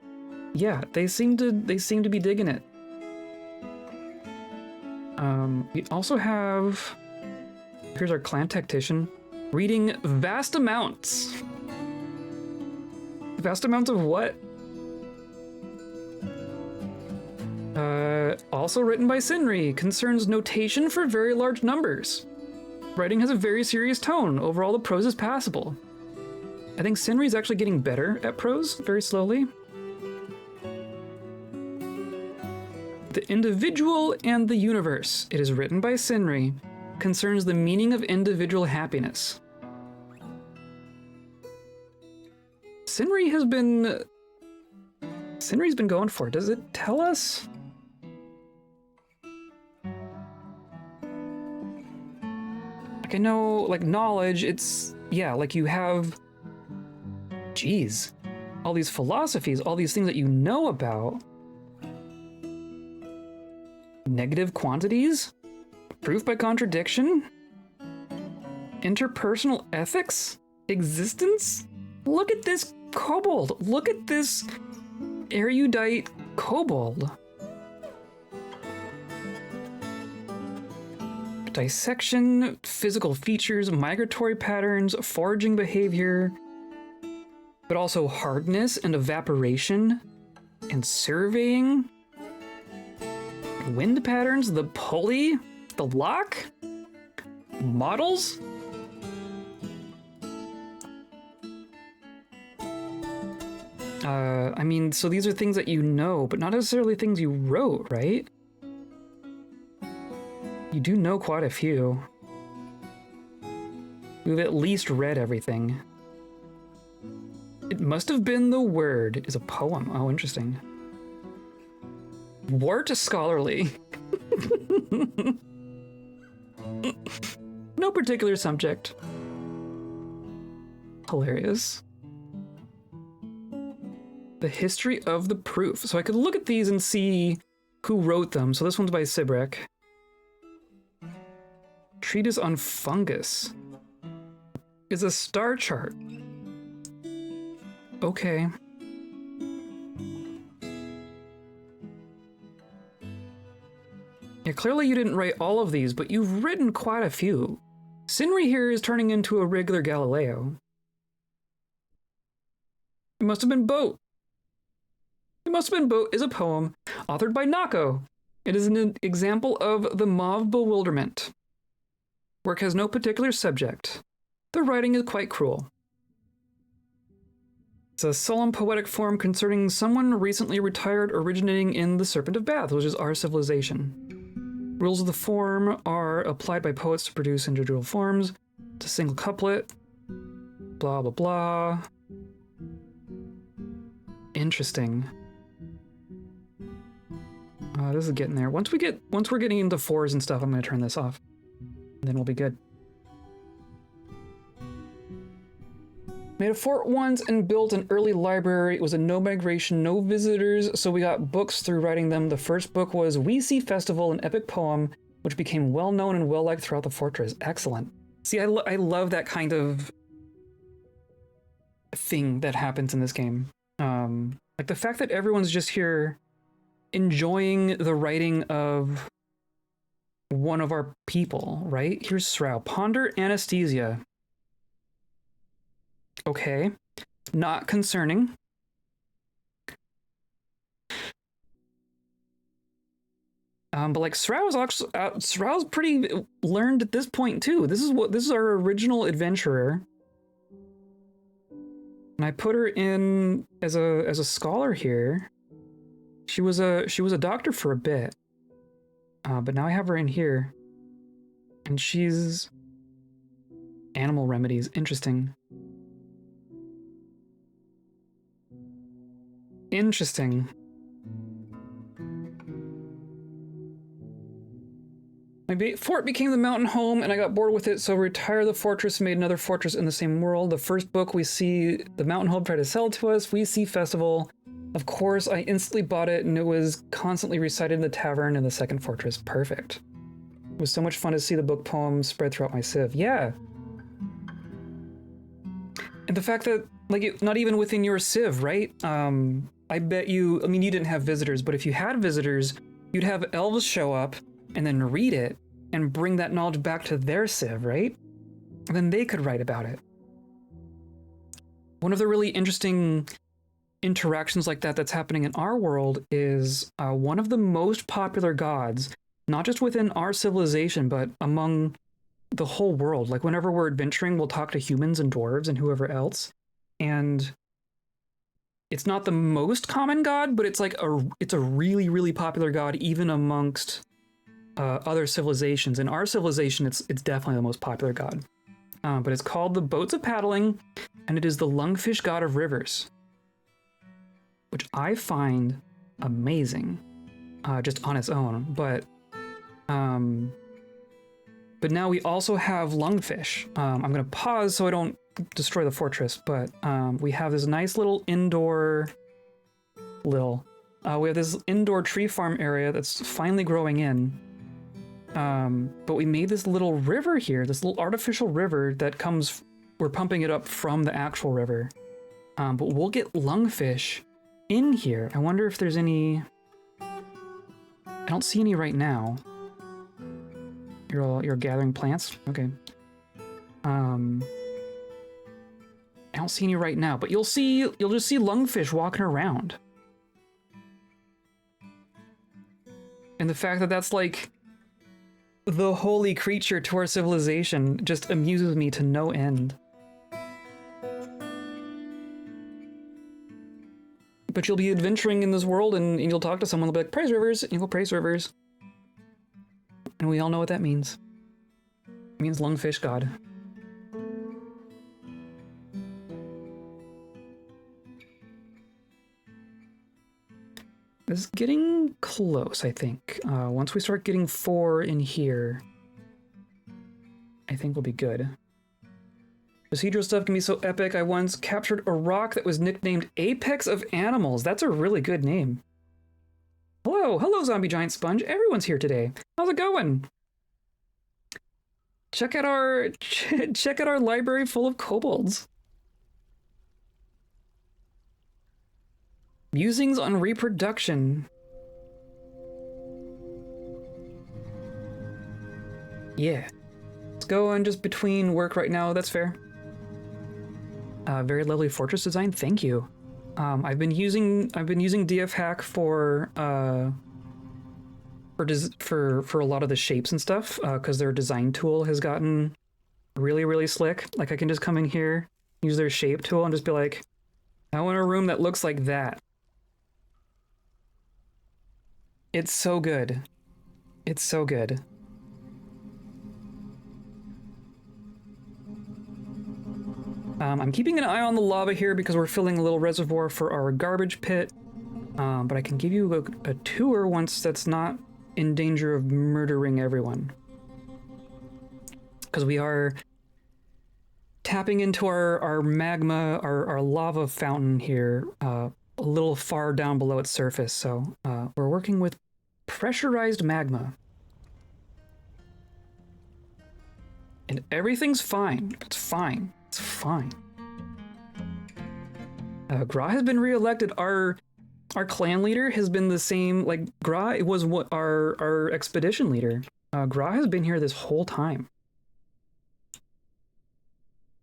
yeah, they seem to be digging it. We also have, here's our clan tactician, reading vast amounts. Vast amounts of what? Also written by Sinri, concerns notation for very large numbers. Writing has a very serious tone. Overall, the prose is passable. I think Sinri is actually getting better at prose, very slowly. The Individual and the Universe. It is written by Sinri. Concerns the meaning of individual happiness. Sinri's been going for it. Does it tell us? Like, I know, like, knowledge, it's, yeah, like you have, geez, all these philosophies, all these things that you know about. Negative quantities? Proof by contradiction? Interpersonal ethics? Existence? Look at this kobold! Look at this erudite kobold. Dissection, physical features, migratory patterns, foraging behavior, but also hardness and evaporation, and surveying, wind patterns, the pulley, the lock, models. I mean, so these are things that you know, but not necessarily things you wrote, right? You do know quite a few. You've at least read everything. It must have been the word is a poem. Oh, interesting. Wart scholarly. No particular subject. Hilarious. The history of the proof. So I could look at these and see who wrote them. So this one's by Sibrek. Treatise on fungus. Is a star chart. Okay. Yeah, clearly you didn't write all of these, but you've written quite a few. Sinri here is turning into a regular Galileo. It must have been Boat. It Must Have Been Boat is a poem authored by Nako. It is an example of the mauve bewilderment. Work has no particular subject. The writing is quite cruel. It's a solemn poetic form concerning someone recently retired originating in the Serpent of Bath, which is our civilization. Rules of the form are applied by poets to produce individual forms. It's a single couplet. Blah, blah, blah. Interesting. This is getting there. Once we're getting into fours and stuff, I'm going to turn this off. And then we'll be good. Made a fort once and built an early library. It was a no migration, no visitors, so we got books through writing them. The first book was We See Festival, an epic poem, which became well-known and well-liked throughout the fortress. Excellent. See, I love that kind of thing that happens in this game. Like the fact that everyone's just here enjoying the writing of one of our people, right? Here's Srow. Ponder anesthesia. Okay. Not concerning. But like Srow's pretty learned at this point too. This is our original adventurer. And I put her in as a scholar here. She was a doctor for a bit. But now I have her in here. And she's animal remedies. Interesting. Interesting. My fort became the mountain home, and I got bored with it, so I retired the fortress and made another fortress in the same world. The first book we see the mountain home try to sell to us. We see Festival. Of course, I instantly bought it, and it was constantly recited in the tavern in the second fortress. Perfect. It was so much fun to see the book poem spread throughout my civ. Yeah. And the fact that, like, not even within your civ, right? I bet you, I mean, you didn't have visitors, but if you had visitors, you'd have elves show up and then read it and bring that knowledge back to their civ, right? And then they could write about it. One of the really interesting interactions like that that's happening in our world is one of the most popular gods, not just within our civilization, but among the whole world. Like whenever we're adventuring, we'll talk to humans and dwarves and whoever else. And it's not the most common god, but it's like it's a really, really popular god even amongst other civilizations. In our civilization, it's definitely the most popular god. But it's called the Boats of Paddling, and it is the lungfish god of rivers, which I find amazing, just on its own. But now we also have lungfish. I'm gonna pause so I don't destroy the fortress. But we have this nice little indoor we have this indoor tree farm area that's finally growing in. But we made this little river here, this little artificial river that comes. We're pumping it up from the actual river. But we'll get lungfish in here. I wonder if there's any. I don't see any right now. You're gathering plants? Okay. I don't see any right now, but you'll just see lungfish walking around. And the fact that that's like the holy creature to our civilization just amuses me to no end. But you'll be adventuring in this world and you'll talk to someone, they'll be like, praise rivers, and you'll go praise rivers. And we all know what that means. It means lungfish god. This is getting close, I think. Once we start getting 4 in here, I think we'll be good. Procedural stuff can be so epic. I once captured a rock that was nicknamed Apex of Animals. That's a really good name. Hello, zombie giant sponge. Everyone's here today. How's it going? Check out our library full of kobolds. Musings on reproduction. Yeah. Let's go on just between work right now. That's fair. Very lovely fortress design. Thank you. I've been using DF Hack for a lot of the shapes and stuff, because their design tool has gotten really, really slick. Like I can just come in here, use their shape tool, and just be like, I want a room that looks like that. It's so good. It's so good. I'm keeping an eye on the lava here because we're filling a little reservoir for our garbage pit. But I can give you a tour once that's not in danger of murdering everyone. Because we are tapping into our magma, our lava fountain here, a little far down below its surface. So we're working with pressurized magma. And everything's fine. It's fine. It's fine. Gra has been re-elected. Our clan leader has been the same. Like Gra was what our expedition leader. Gra has been here this whole time.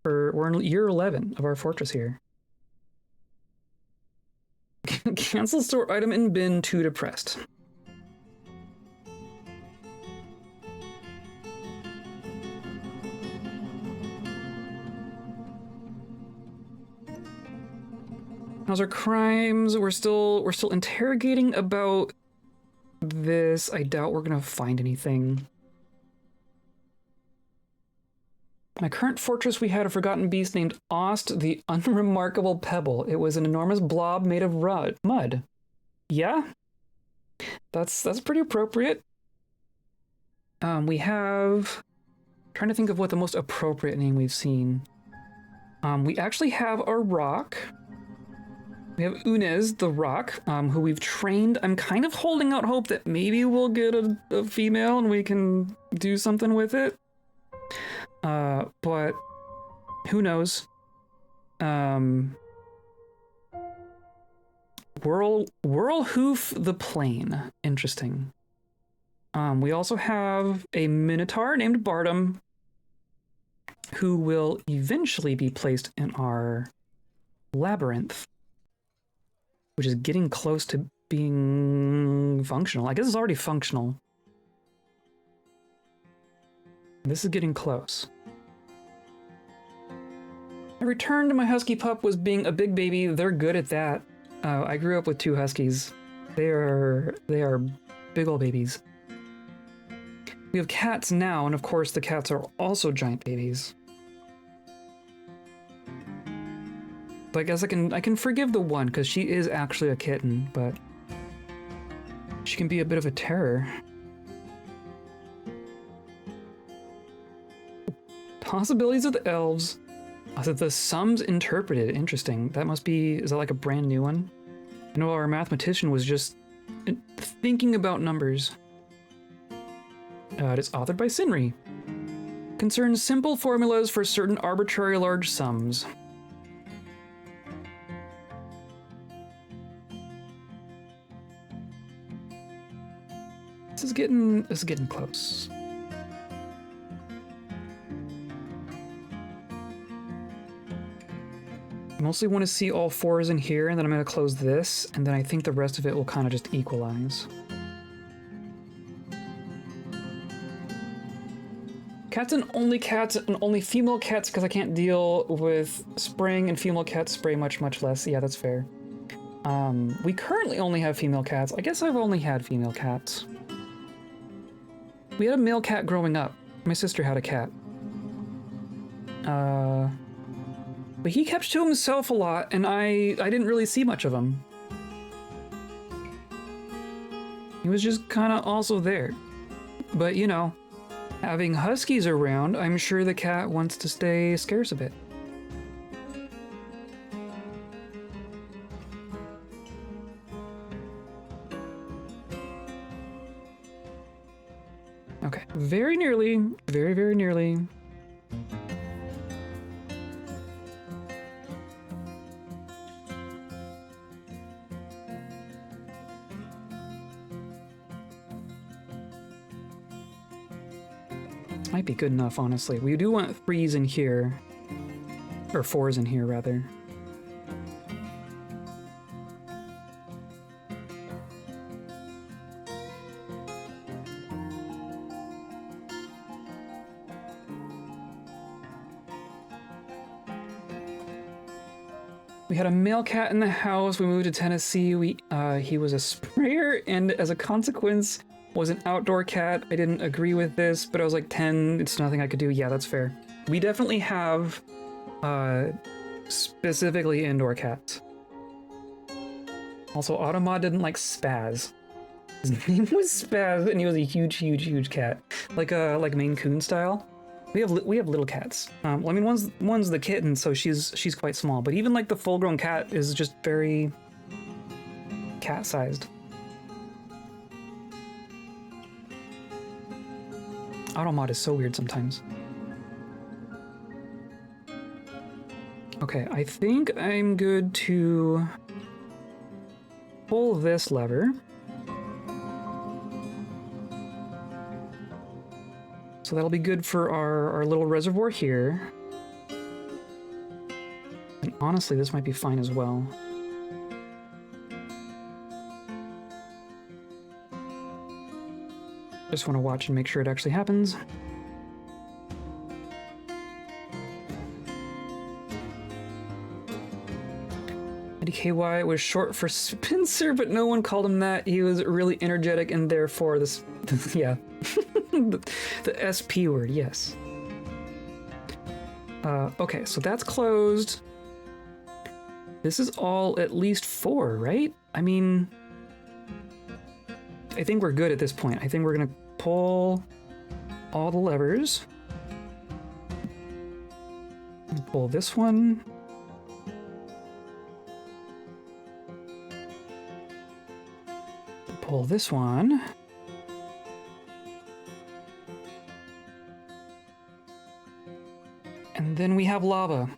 We're in year 11 of our fortress here. Cancel store item in bin, too depressed. How's our crimes? We're still interrogating about this. I doubt we're gonna find anything. My current fortress, we had a forgotten beast named Ost, the Unremarkable Pebble. It was an enormous blob made of mud. Yeah, that's pretty appropriate. We have, trying to think of what the most appropriate name we've seen. We actually have a rock. We have Unez, the rock, who we've trained. I'm kind of holding out hope that maybe we'll get a female and we can do something with it. But who knows? Whirlhoof the Plain. Interesting. We also have a minotaur named Bardum, who will eventually be placed in our labyrinth. which is getting close to being functional. I guess it's already functional. This is getting close. My return to my husky pup was being a big baby. They're good at that. I grew up with 2 huskies. They are big old babies. We have cats now, and of course the cats are also giant babies. But I guess I can forgive the one because she is actually a kitten, but she can be a bit of a terror. Possibilities of the elves. So the sums interpreted. Interesting. That must be, is that like a brand new one? I know our mathematician was just thinking about numbers. It is authored by Sinri. Concerns simple formulas for certain arbitrary large sums. This is getting close. I mostly want to see all 4s in here, and then I'm going to close this, and then I think the rest of it will kind of just equalize. Cats and only female cats, because I can't deal with spraying, and female cats spray much, much less. Yeah, that's fair. We currently only have female cats. I guess I've only had female cats. We had a male cat growing up. My sister had a cat. But he kept to himself a lot, and I didn't really see much of him. He was just kind of also there. But, you know, having huskies around, I'm sure the cat wants to stay scarce a bit. Okay, very nearly, very, very nearly. Might be good enough, honestly. We do want 3s in here. Or 4s in here, rather. We had a male cat in the house. We moved to Tennessee. He was a sprayer, and as a consequence, was an outdoor cat. I didn't agree with this, but I was like 10. It's nothing I could do. Yeah, that's fair. We definitely have specifically indoor cats. Also, Automod didn't like Spaz. His name was Spaz, and he was a huge, huge, huge cat, like Maine Coon style. We have little cats. Well, I mean, one's the kitten, so she's quite small. But even like the full-grown cat is just very cat-sized. Automod is so weird sometimes. Okay, I think I'm good to pull this lever. So that'll be good for our little reservoir here. And honestly, this might be fine as well. Just want to watch and make sure it actually happens. DKY was short for Spencer, but no one called him that. He was really energetic, and therefore this yeah. the SP word, yes. Okay, so that's closed. This is all at least 4, right? I mean, I think we're good at this point. I think we're gonna pull all the levers. Pull this one. Pull this one. And then we have lava.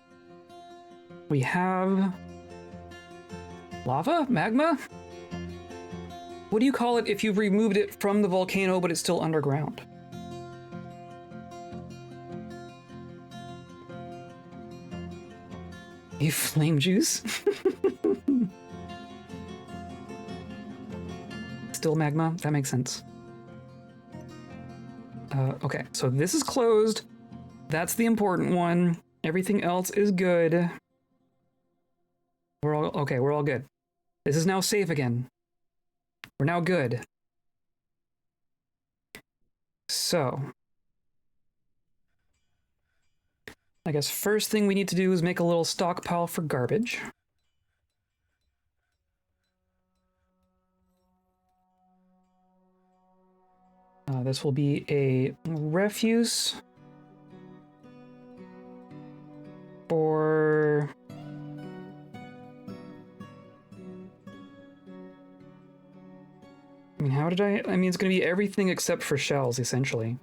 We have lava? Magma? What do you call it if you've removed it from the volcano but it's still underground? A flame juice? still magma. That makes sense. Okay, so this is closed. That's the important one. Everything else is good. We're all okay. We're all good. This is now safe again. We're now good. So, I guess first thing we need to do is make a little stockpile for garbage. This will be a refuse for I mean, how did I mean, it's going to be everything except for shells, essentially.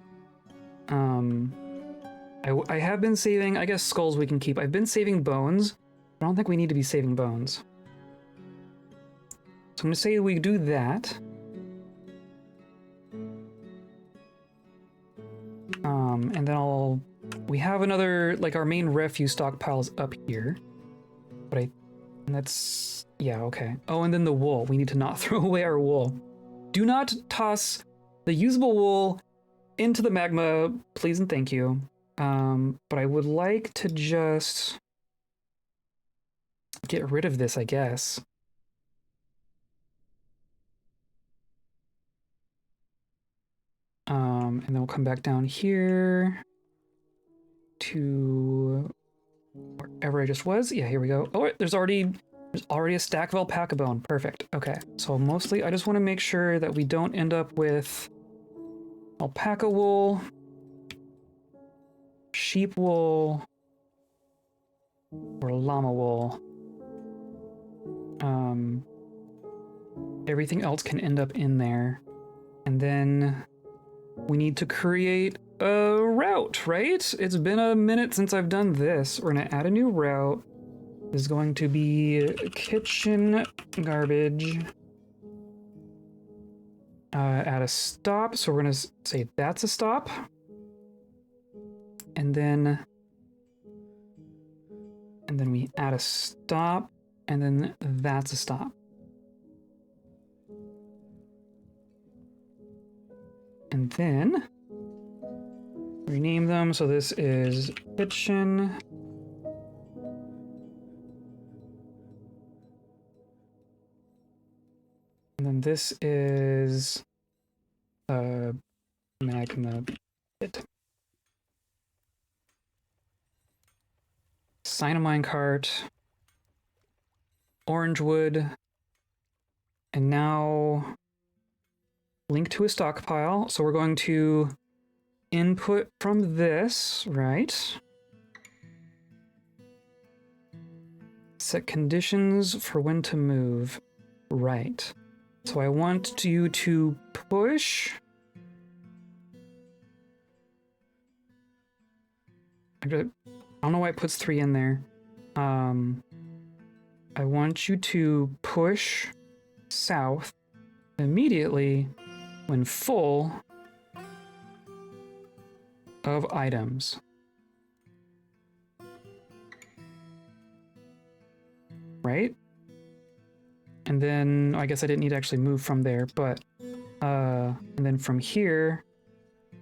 I have been saving, I guess skulls we can keep. I've been saving bones. I don't think we need to be saving bones. So I'm going to say we do that. And then we have another, like our main refuse stockpiles up here. But that's, yeah, okay. Oh, and then the wool. We need to not throw away our wool. Do not toss the usable wool into the magma, please and thank you. But I would like to just get rid of this, I guess. And then we'll come back down here to wherever I just was. Yeah, here we go. Oh, there's already a stack of alpaca bone. Perfect. Okay, so mostly I just want to make sure that we don't end up with alpaca wool, sheep wool, or llama wool. Everything else can end up in there. And then we need to create a route, right? It's been a minute since I've done this. We're gonna add a new route. This is going to be kitchen garbage. Add a stop, so we're gonna say that's a stop. And then we add a stop, and then that's a stop. And then rename them, so this is kitchen. And then this is magma pit. Sign a minecart. Orange wood. And now link to a stockpile. So we're going to input from this, right? Set conditions for when to move, right? So I want you to push. I don't know why it puts 3 in there. I want you to push south immediately when full of items. Right? And then I guess I didn't need to actually move from there, but and then from here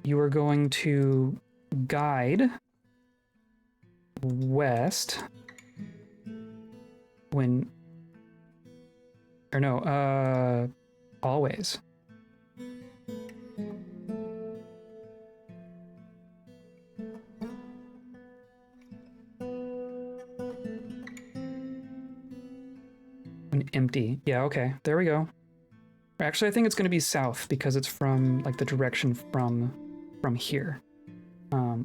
you are going to guide west when, or no, always. When empty. Yeah, okay, there we go. Actually, I think it's going to be south because it's from like the direction from here.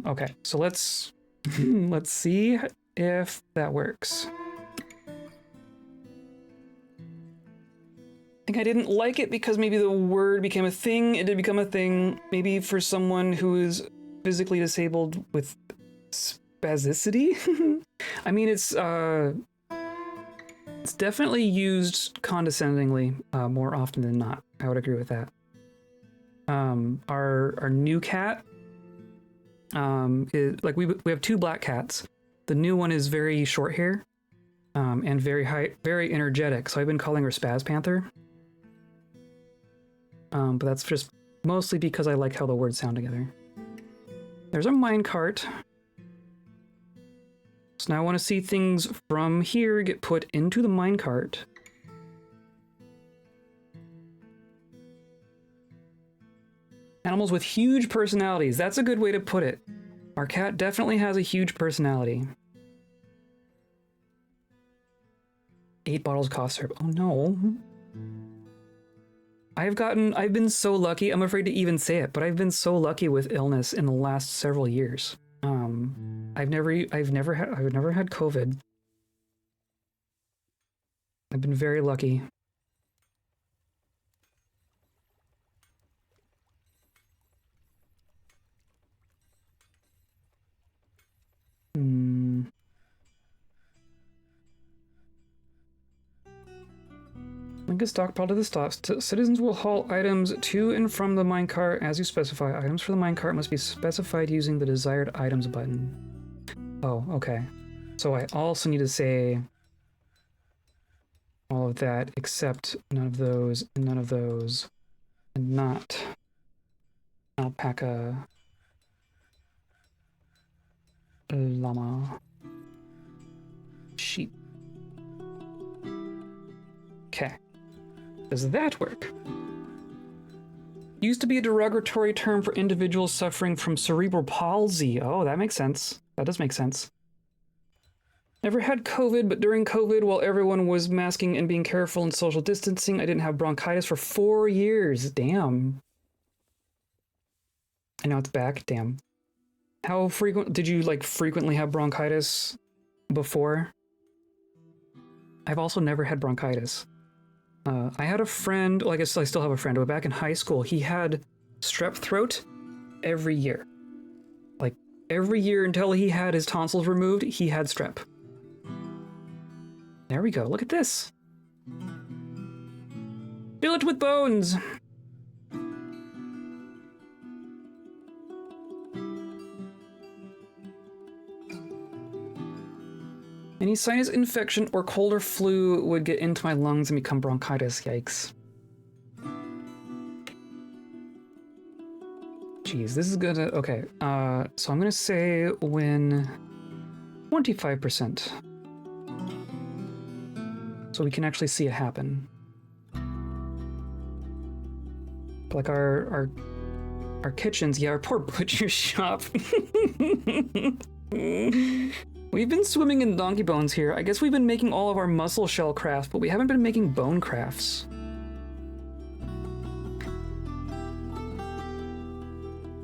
Okay, so let's let's see if that works. I think I didn't like it because maybe the word became a thing. It did become a thing. Maybe for someone who is physically disabled with spasticity. I mean, it's definitely used condescendingly more often than not. I would agree with that. Our new cat is like we have 2 black cats. The new one is very short hair and very energetic. So I've been calling her Spaz Panther. But that's just mostly because I like how the words sound together. There's a minecart. So now I want to see things from here get put into the minecart. Animals with huge personalities. That's a good way to put it. Our cat definitely has a huge personality. 8 bottles of cough syrup. Oh no. I've been so lucky, I'm afraid to even say it, but I've been so lucky with illness in the last several years. I've never had COVID. I've been very lucky. Link a stockpile to the stocks. Citizens will haul items to and from the minecart as you specify. Items for the minecart must be specified using the desired items button. Oh, okay. So I also need to say all of that except none of those and none of those and not alpaca, llama, sheep. Okay. Does that work? Used to be a derogatory term for individuals suffering from cerebral palsy. Oh, that makes sense. That does make sense. Never had COVID, but during COVID, while everyone was masking and being careful and social distancing, I didn't have bronchitis for 4 years. Damn. And now it's back. Damn. How frequent did you frequently have bronchitis before? I've also never had bronchitis. I had a friend, well, I guess I still have a friend, but back in high school, he had strep throat every year. Like, every year until he had his tonsils removed, he had strep. There we go, look at this. Fill it with bones! Any sinus infection or cold or flu would get into my lungs and become bronchitis. Yikes. Jeez, this is gonna... Okay, so I'm gonna say when 25%. So we can actually see it happen. Like our kitchens, yeah, our poor butcher shop. We've been swimming in donkey bones here. I guess we've been making all of our muscle shell crafts, but we haven't been making bone crafts.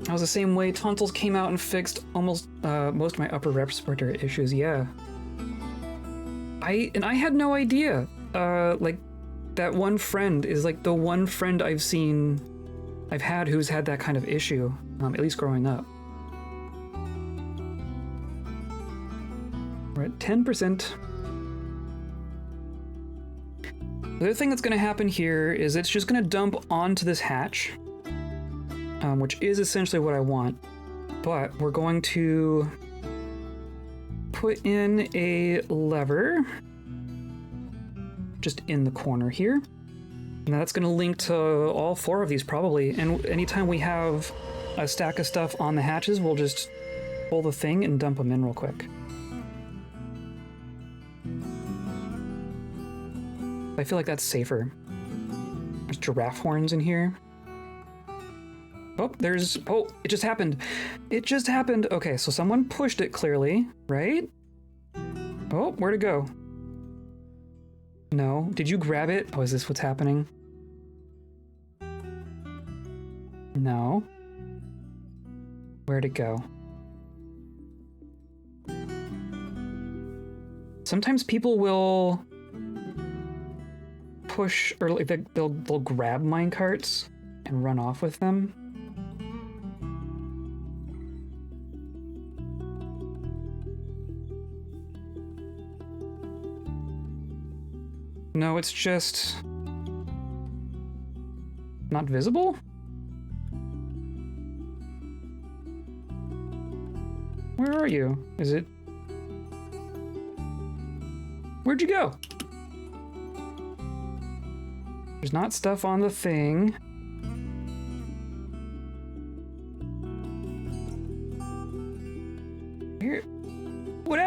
I was the same way. Tonsils came out and fixed almost most of my upper respiratory issues, yeah. I had no idea. Like, that one friend is like the one friend I've had who's had that kind of issue, at least growing up. We're at 10%. The other thing that's going to happen here is it's just going to dump onto this hatch, which is essentially what I want. But we're going to put in a lever just in the corner here. And that's going to link to all 4 of these probably. And anytime we have a stack of stuff on the hatches, we'll just pull the thing and dump them in real quick. I feel like that's safer. There's giraffe horns in here. Oh, it just happened. It just happened. Okay, so someone pushed it clearly, right? Oh, where'd it go? No, did you grab it? Oh, is this what's happening? No. Where'd it go? Sometimes people will push, or like they'll grab minecarts and run off with them. No, it's just not visible? Where are you? Is it... Where'd you go? There's not stuff on the thing.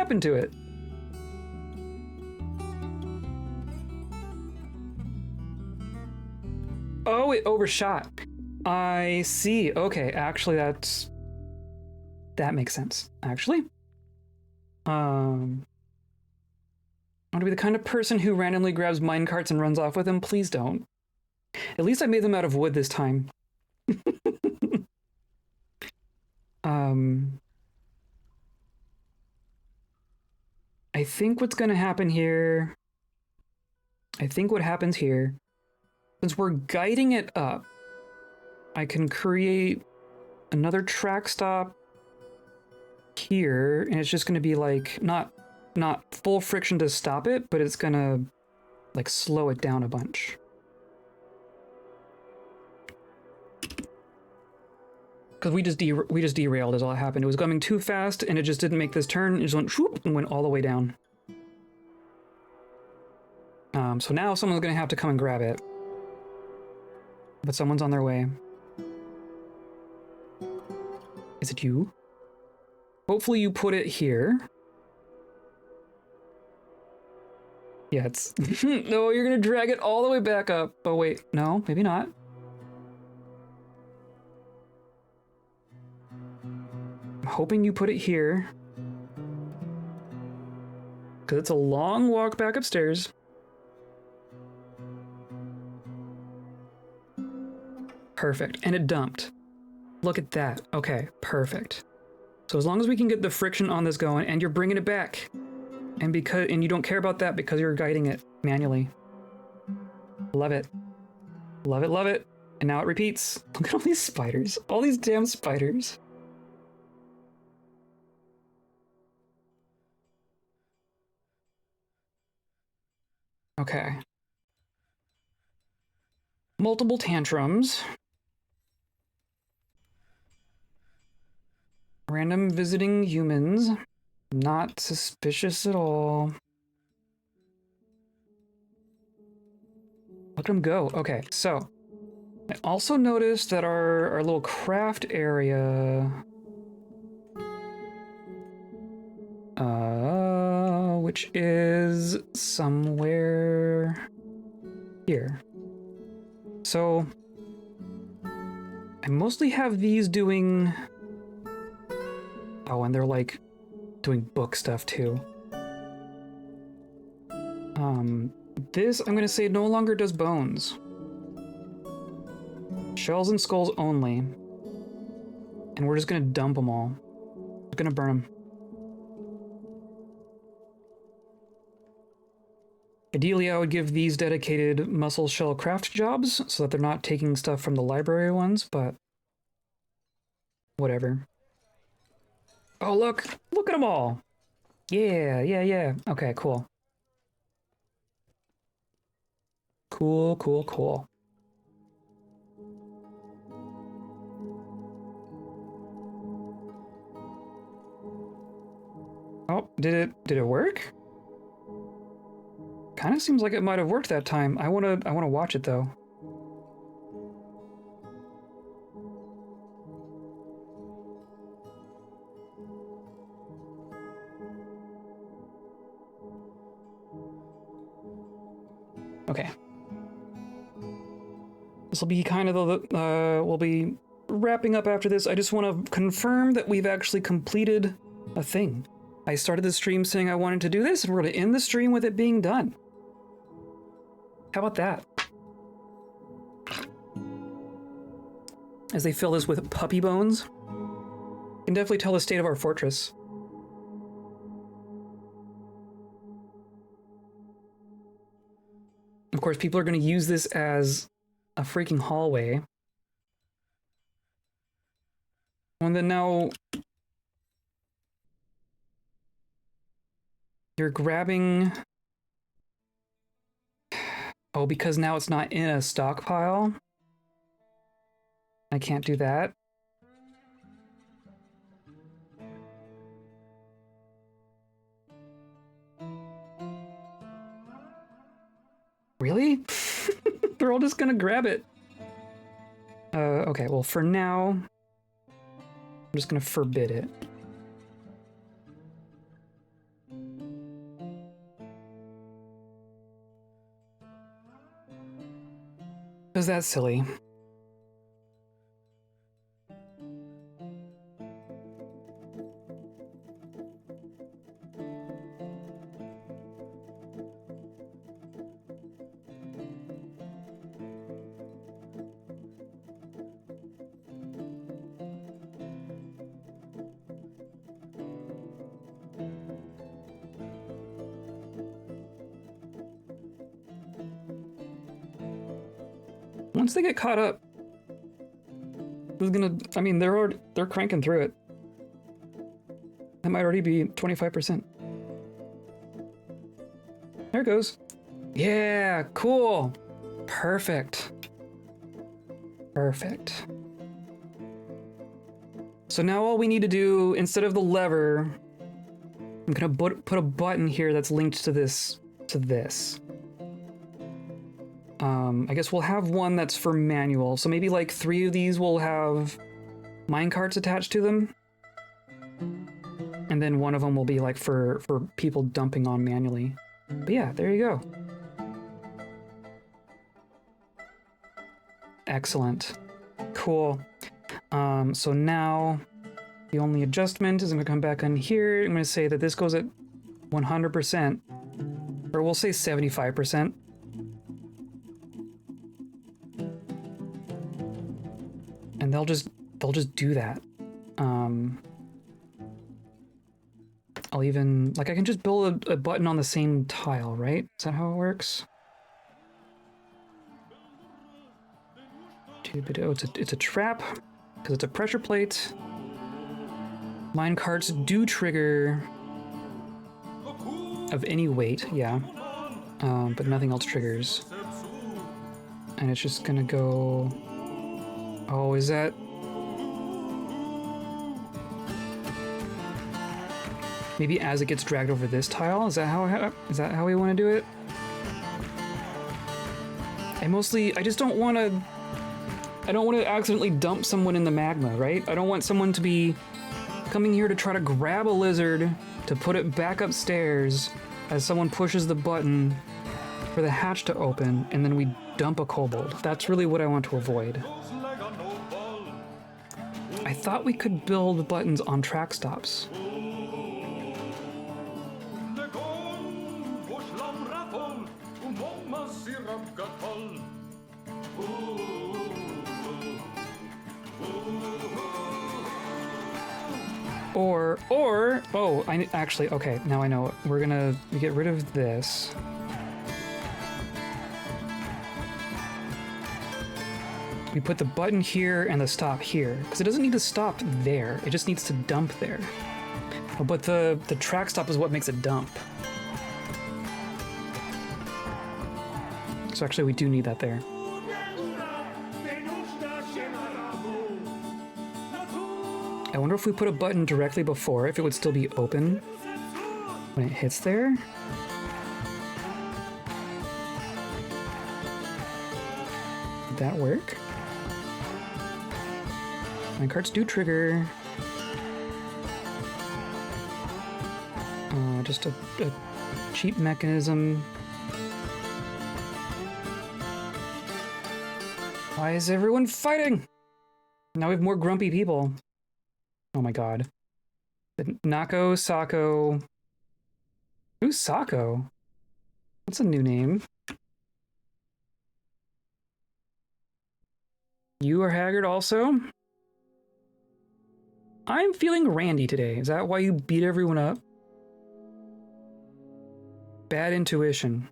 happened to it? Oh, it overshot. I see. Okay, actually that makes sense. Actually. I want to be the kind of person who randomly grabs minecarts and runs off with them. Please don't. At least I made them out of wood this time. I think what's going to happen here... I think what happens here, since we're guiding it up, I can create another track stop here, and it's just going to be like, not full friction to stop it, but it's going to like slow it down a bunch. Because we just derailed is all that happened. It was coming too fast, and it just didn't make this turn. It just went whoop and went all the way down. So now someone's gonna have to come and grab it. But someone's on their way. Is it you? Hopefully you put it here. Yeah, it's... No, you're gonna drag it all the way back up. Oh wait, no, maybe not. I'm hoping you put it here. Because it's a long walk back upstairs. Perfect, and it dumped. Look at that. Okay, perfect. So as long as we can get the friction on this going, and you're bringing it back, and you don't care about that because you're guiding it manually. Love it. Love it, love it. And now it repeats. Look at all these spiders. All these damn spiders. Okay. Multiple tantrums. Random visiting humans. Not suspicious at all. Look at them go. Okay, so I also noticed that our little craft area, which is somewhere here. So I mostly have these doing, oh, and they're like doing book stuff too. This, I'm gonna say, no longer does bones. Shells and skulls only. And we're just gonna dump them all. We're gonna burn them. Ideally, I would give these dedicated muscle shell craft jobs so that they're not taking stuff from the library ones, but whatever. Oh, look! Look at them all! Yeah, yeah, yeah. Okay, cool. Cool, cool, cool. Oh, did it work? Kind of seems like it might have worked that time. I wanna watch it though. Okay. This will be kind of the, we'll be wrapping up after this. I just want to confirm that we've actually completed a thing. I started the stream saying I wanted to do this, and we're going to end the stream with it being done. How about that? As they fill this with puppy bones, you can definitely tell the state of our fortress. Of course, people are going to use this as a freaking hallway. And then now you're grabbing... Oh, because now it's not in a stockpile? I can't do that. Really? They're all just gonna grab it. Okay, well, for now, I'm just gonna forbid it. Was that silly? Once they get caught up, who's gonna? I mean, they're cranking through it. That might already be 25%. There it goes. Yeah, cool. Perfect. Perfect. So now all we need to do, instead of the lever, I'm gonna put a button here that's linked to this. I guess we'll have one that's for manual. So maybe like 3 of these will have minecarts attached to them. And then one of them will be like for people dumping on manually. But yeah, there you go. Excellent. Cool. So now the only adjustment is I'm gonna come back on here. I'm gonna say that this goes at 100%, or we'll say 75%. And they'll just do that. I'll even, like, I can just build a button on the same tile, right? Is that how it works? Oh, it's a trap, because it's a pressure plate. Minecarts do trigger of any weight, yeah. But nothing else triggers. And it's just gonna go... Oh, is that... Maybe as it gets dragged over this tile? Is that how we want to do it? I just don't want to... I don't want to accidentally dump someone in the magma, right? I don't want someone to be coming here to try to grab a lizard to put it back upstairs as someone pushes the button for the hatch to open, and then we dump a kobold. That's really what I want to avoid. I thought we could build buttons on track stops. Oh, actually, okay, now I know. We're gonna get rid of this. We put the button here and the stop here, because it doesn't need to stop there. It just needs to dump there. Oh, but the track stop is what makes it dump. So actually, we do need that there. I wonder if we put a button directly before, if it would still be open when it hits there. Would that work? Minecarts do trigger. Just a cheap mechanism. Why is everyone fighting? Now we have more grumpy people. Oh my god. Nako, Sako. Who's Sako? That's a new name. You are haggard also? I'm feeling randy today. Is that why you beat everyone up? Bad intuition.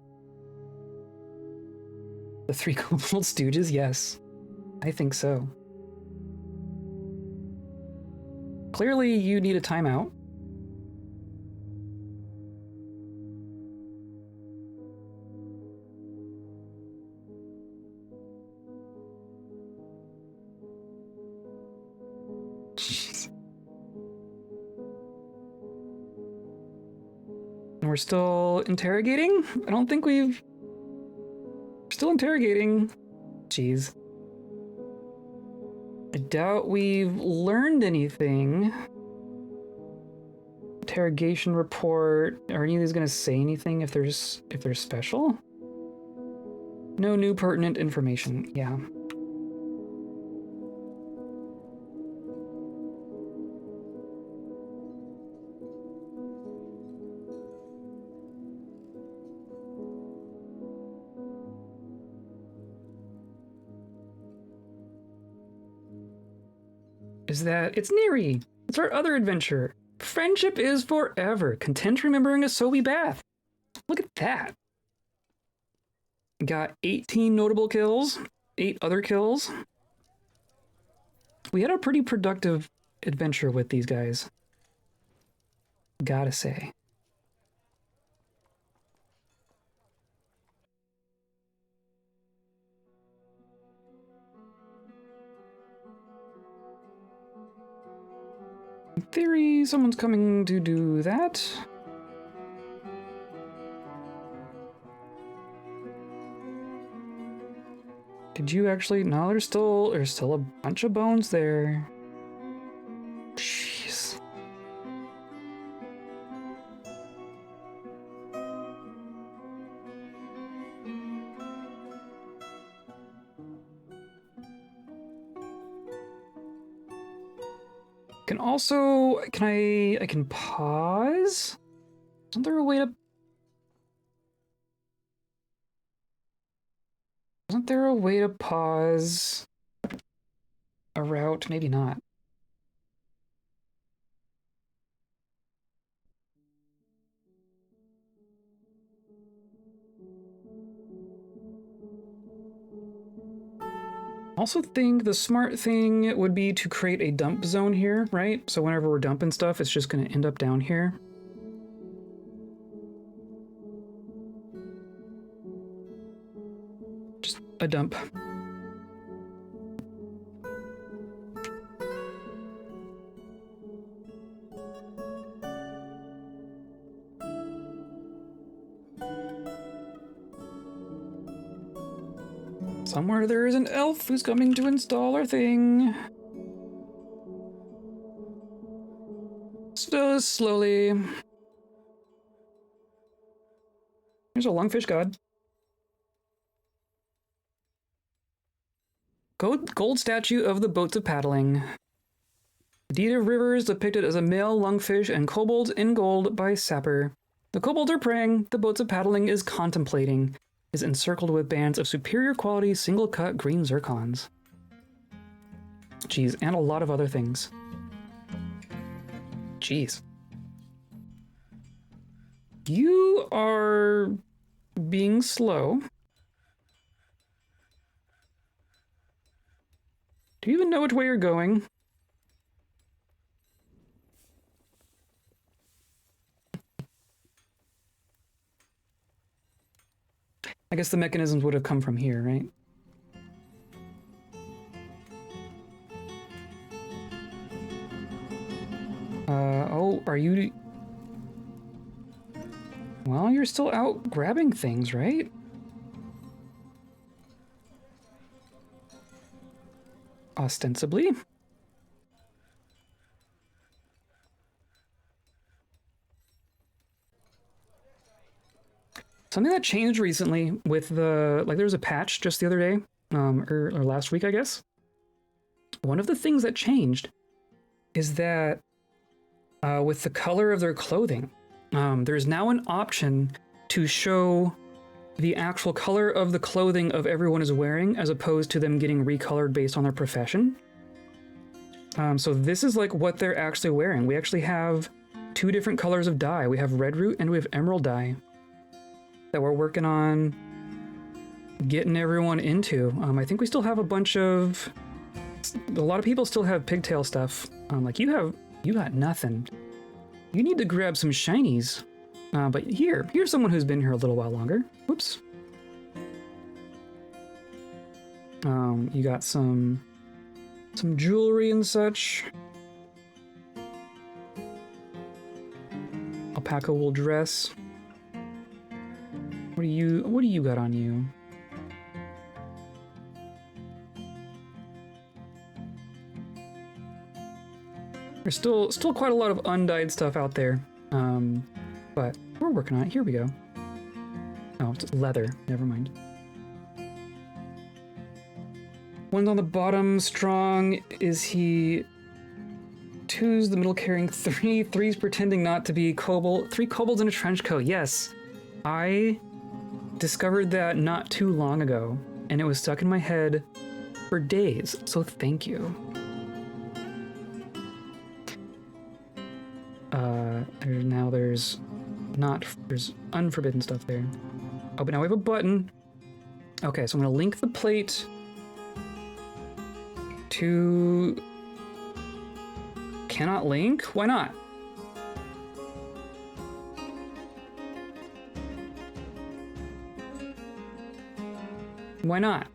The 3 Kobold Stooges? Yes. I think so. Clearly, you need a timeout. Jeez. And we're still interrogating? I don't think we've... We're still interrogating. Jeez. I doubt we've learned anything. Interrogation report. Are any of these gonna say anything if they're special? No new pertinent information. Yeah. Is that it's Neri. It's our other adventure. Friendship is forever. Content remembering a Sobe bath. Look at that. Got 18 notable kills, 8 other kills. We had a pretty productive adventure with these guys. Gotta say. In theory, someone's coming to do that. Did you actually? No, there's still a bunch of bones there. Jeez. I can pause? Isn't there a way to... Wasn't there a way to pause a route? Maybe not. Also think the smart thing would be to create a dump zone here, right? So whenever we're dumping stuff, it's just going to end up down here. Just a dump. Somewhere there is an elf who's coming to install our thing. Still slowly. There's a lungfish god. Gold statue of the boats of paddling. Deed of rivers depicted as a male lungfish and kobolds in gold by Sapper. The kobolds are praying, the boats of paddling is contemplating. Is encircled with bands of superior quality single-cut green zircons. Jeez, and a lot of other things. Jeez. You are being slow. Do you even know which way you're going? I guess the mechanisms would have come from here, right? Oh, are you... Well, you're still out grabbing things, right? Ostensibly. Something that changed recently with the, like there was a patch just the other day, or last week, I guess. One of the things that changed is that with the color of their clothing, there's now an option to show the actual color of the clothing of everyone is wearing as opposed to them getting recolored based on their profession. So this is like what they're actually wearing. We actually have 2 different colors of dye. We have red root and we have emerald dye that we're working on getting everyone into. I think we still have a lot of people still have pigtail stuff. Like you got nothing. You need to grab some shinies. But here's someone who's been here a little while longer. Whoops. You got some jewelry and such. Alpaca wool dress. What do you got on you? There's still quite a lot of undyed stuff out there. But we're working on it. Here we go. Oh, it's leather. Never mind. One's on the bottom, strong. Is he... Two's the middle carrying three. Three's pretending not to be kobold. 3 kobolds in a trench coat. Yes. I discovered that not too long ago, and it was stuck in my head for days, so thank you. Now there's unforbidden stuff there. Oh, but now we have a button. Okay, so I'm gonna link the plate to... Cannot link? Why not? Why not?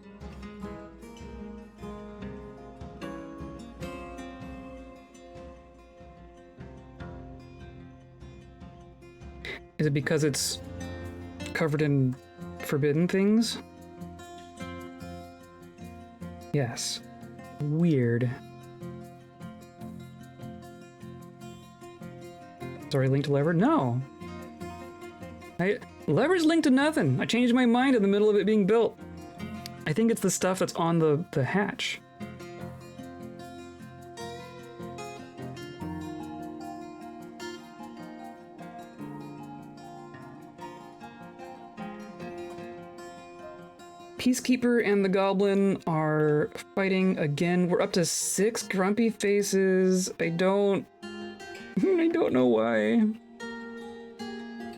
Is it because it's covered in forbidden things? Yes. Weird. Sorry, linked to lever? No. Lever's linked to nothing. I changed my mind in the middle of it being built. I think it's the stuff that's on the hatch. Peacekeeper and the goblin are fighting again. We're up to 6 grumpy faces. I don't know why.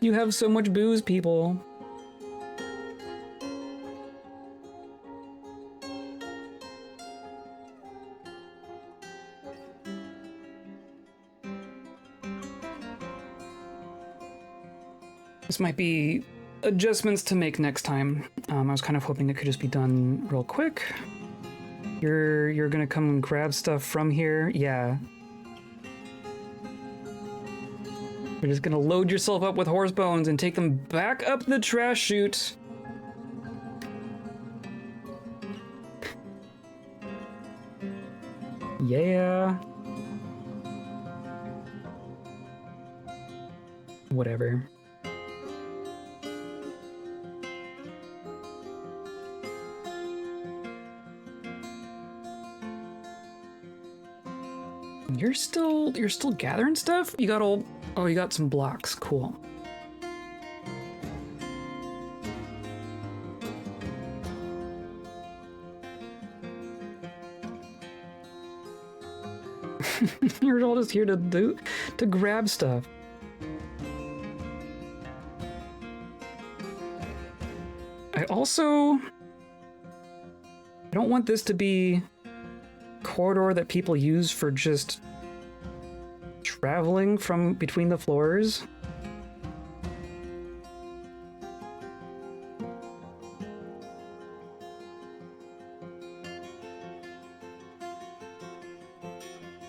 You have so much booze, people. This might be adjustments to make next time. I was kind of hoping it could just be done real quick. You're gonna come and grab stuff from here? Yeah. You're just gonna load yourself up with horse bones and take them back up the trash chute. Yeah. Whatever. You're still gathering stuff? You got all... Oh, you got some blocks. Cool. You're all just here to grab stuff. I don't want this to be a corridor that people use for just traveling from between the floors.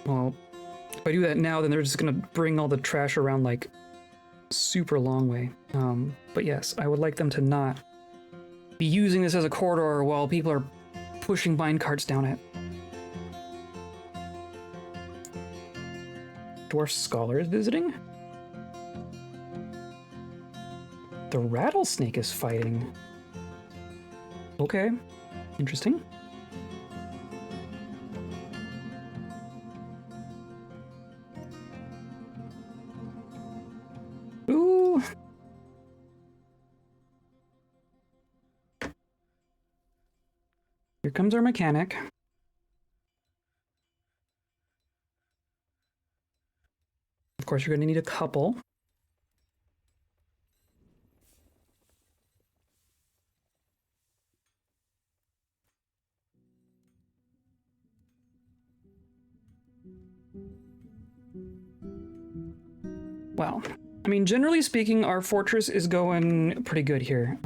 Well, if I do that now, then they're just gonna bring all the trash around like super long way. But yes, I would like them to not be using this as a corridor while people are pushing minecarts down it. Dwarf scholar is visiting. The rattlesnake is fighting. Okay, interesting. Ooh. Here comes our mechanic. Of course, you're going to need a couple. Well, I mean, generally speaking, our fortress is going pretty good here.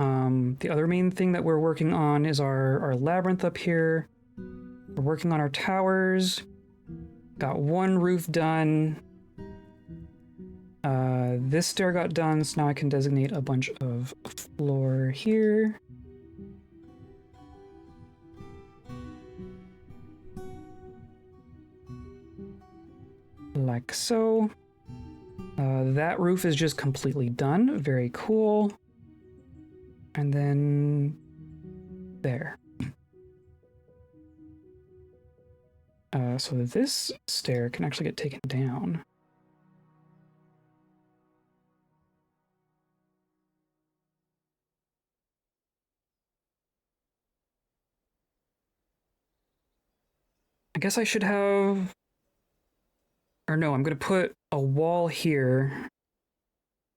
The other main thing that we're working on is our labyrinth up here. We're working on our towers. Got one roof done. This stair got done, so now I can designate a bunch of floor here. Like so. That roof is just completely done. Very cool. And then there. So this stair can actually get taken down. I guess I should have... Or no, I'm going to put a wall here.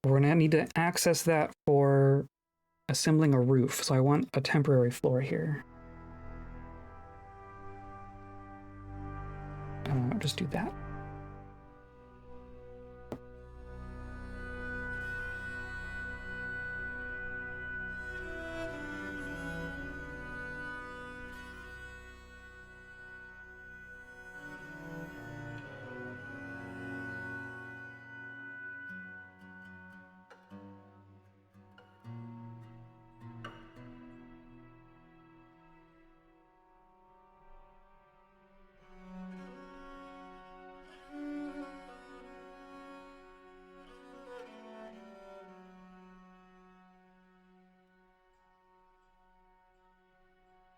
We're going to need to access that for assembling a roof. So I want a temporary floor here. I'll just do that.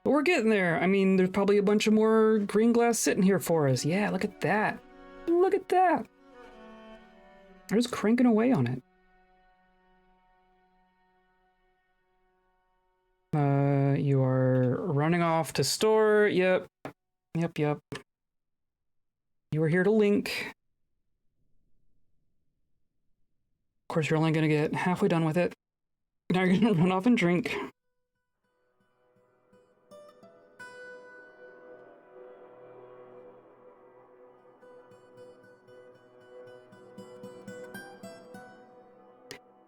But we're getting there. I mean, there's probably a bunch of more green glass sitting here for us. Yeah, look at that. Look at that. They're just cranking away on it. You are running off to store. Yep. Yep. You were here to link. Of course, you're only going to get halfway done with it. Now you're going to run off and drink.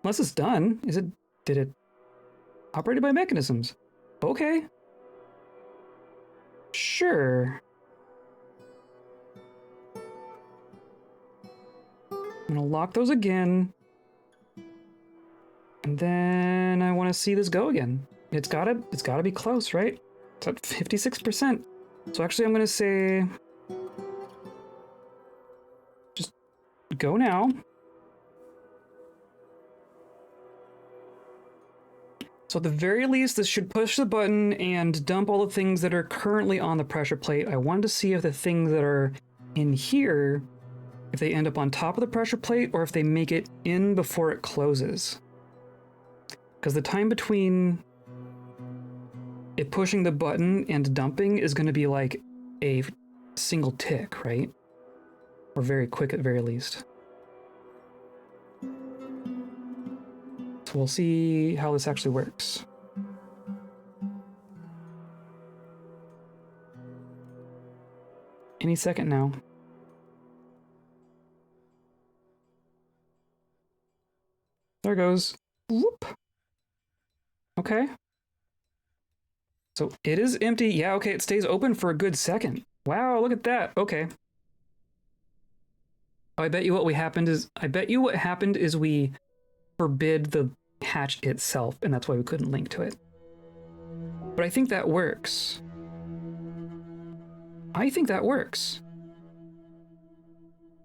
Unless it's done. Did it operated by mechanisms? Okay. Sure. I'm gonna lock those again. And then I want to see this go again. It's gotta be close, right? It's at 56%. So actually I'm gonna say just go now. So at the very least, this should push the button and dump all the things that are currently on the pressure plate. I wanted to see if the things that are in here, if they end up on top of the pressure plate or if they make it in before it closes. Because the time between it pushing the button and dumping is going to be like a single tick, right? Or very quick at very least. So we'll see how this actually works. Any second now. There goes. Whoop. Okay. So it is empty. Yeah, okay, it stays open for a good second. Wow, look at that. Okay. I bet you what happened is we forbid the hatch itself, and that's why we couldn't link to it. But I think that works.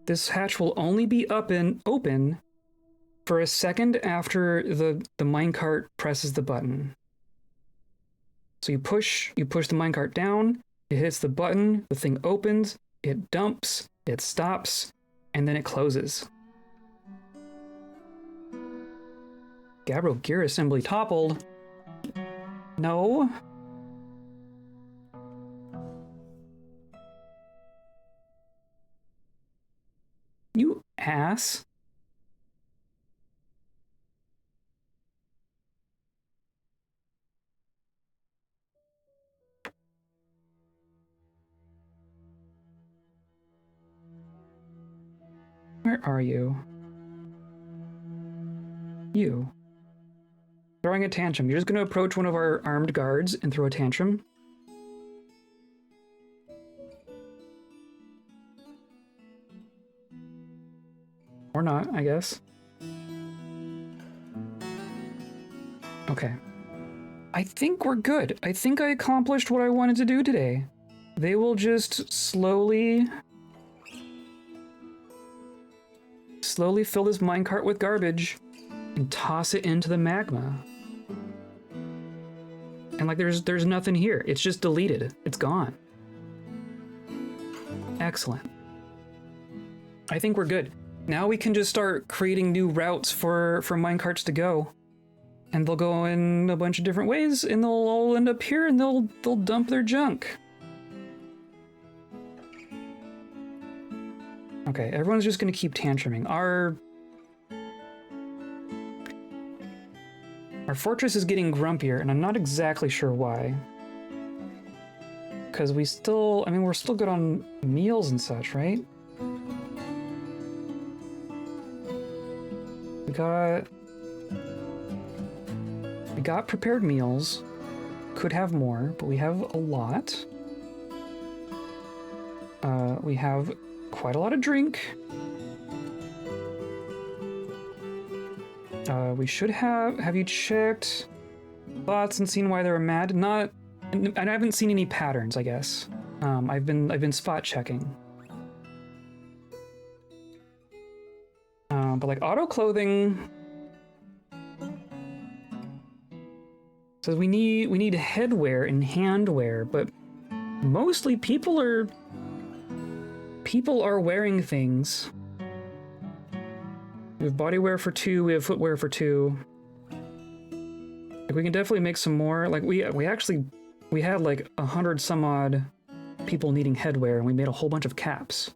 This hatch will only be open for a second after the minecart presses the button. So you push the minecart down, it hits the button, the thing opens, it dumps, it stops, and then it closes. Gabriel gear assembly toppled. No. You ass. Where are you? You. Throwing a tantrum. You're just going to approach one of our armed guards and throw a tantrum? Or not, I guess. Okay. I think we're good. I think I accomplished what I wanted to do today. They will just slowly fill this minecart with garbage and toss it into the magma. And like there's nothing here. It's just deleted. It's gone. Excellent. I think we're good. Now we can just start creating new routes for minecarts to go. And they'll go in a bunch of different ways, and they'll all end up here, and they'll dump their junk. Okay, everyone's just gonna keep tantruming. Our fortress is getting grumpier, and I'm not exactly sure why. Because we're still good on meals and such, right? We got prepared meals. Could have more, but we have a lot. We have quite a lot of drink. We should have you checked thoughts and seen why they were mad? Not, and I haven't seen any patterns, I guess. I've been spot checking. But like auto clothing says we need headwear and handwear, but mostly people are wearing things. We have bodywear for 2, we have footwear for 2. Like we can definitely make some more. Like we had like 100 some odd people needing headwear, and we made a whole bunch of caps.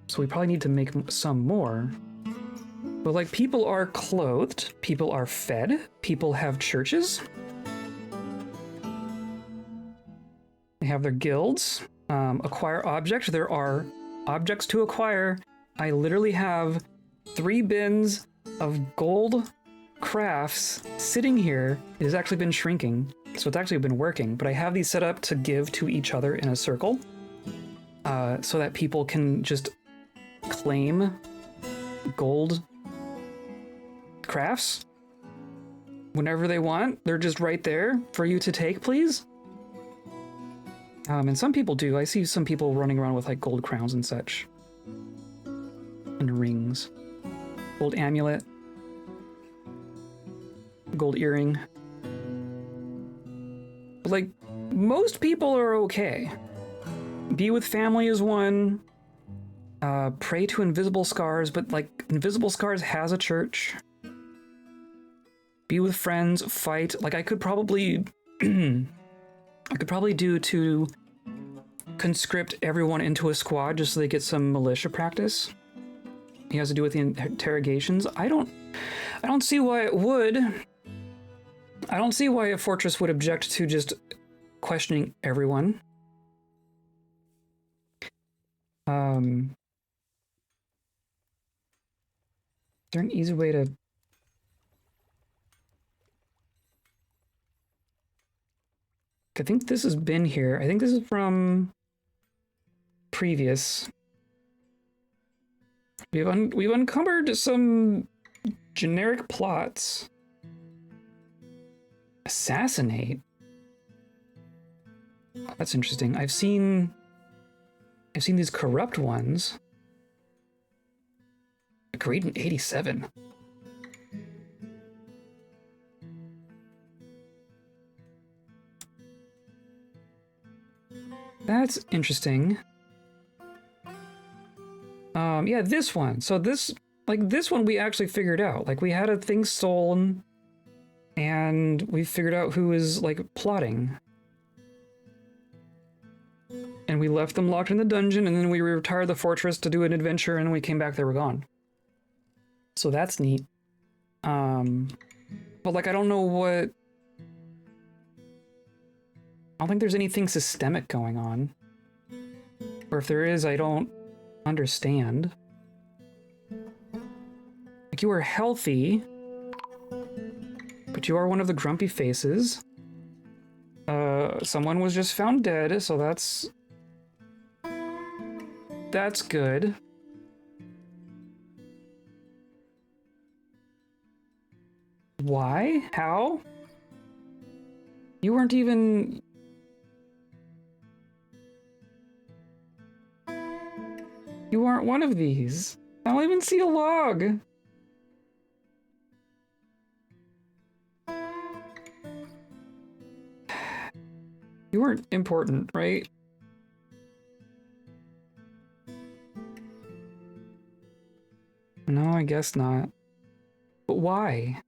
So we probably need to make some more. But like people are clothed, people are fed, people have churches. They have their guilds. Acquire object. There are objects to acquire. I literally have 3 bins of gold crafts sitting here. It has actually been shrinking, so it's actually been working, but I have these set up to give to each other in a circle, so that people can just claim gold crafts whenever they want. They're just right there for you to take, please. And some people do. I see some people running around with like gold crowns and such. And rings. Gold amulet. Gold earring. But like, most people are okay. Be with family is one. Pray to invisible scars, but like, invisible scars has a church. Be with friends, fight. Like I could probably do to conscript everyone into a squad just so they get some militia practice. It has to do with the interrogations. I don't see why it would. I don't see why a fortress would object to just questioning everyone. Is there an easy way to... I think this has been here. I think this is from previous. We've uncovered some generic plots. Assassinate? That's interesting. I've seen these corrupt ones. Agreed in 87. That's interesting. Yeah, this one. So this one we actually figured out. Like we had a thing stolen, and we figured out who was like plotting. And we left them locked in the dungeon, and then we retired the fortress to do an adventure, and when we came back, they were gone. So that's neat. But like I don't know what... I don't think there's anything systemic going on. Or if there is, I don't understand. Like, you are healthy, but you are one of the grumpy faces. Someone was just found dead, so that's good. Why? How? You weren't even... You aren't one of these. I don't even see a log. You weren't important, right? I guess not. But why?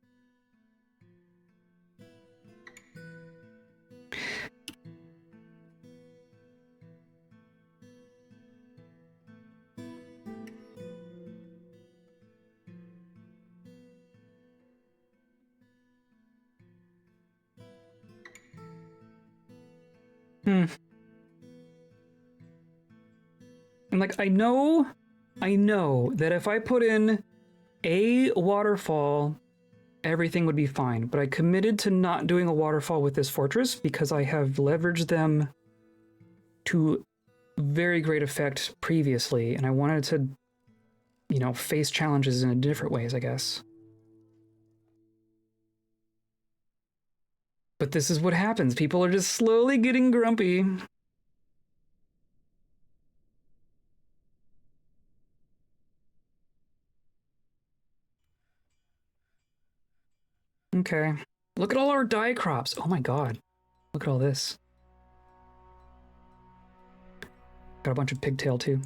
And like, I know that if I put in a waterfall, everything would be fine. But I committed to not doing a waterfall with this fortress because I have leveraged them to very great effect previously. And I wanted to, you know, face challenges in different ways, I guess. But this is what happens. People are just slowly getting grumpy. Okay. Look at all our dye crops. Oh my god. Look at all this. Got a bunch of pigtail too.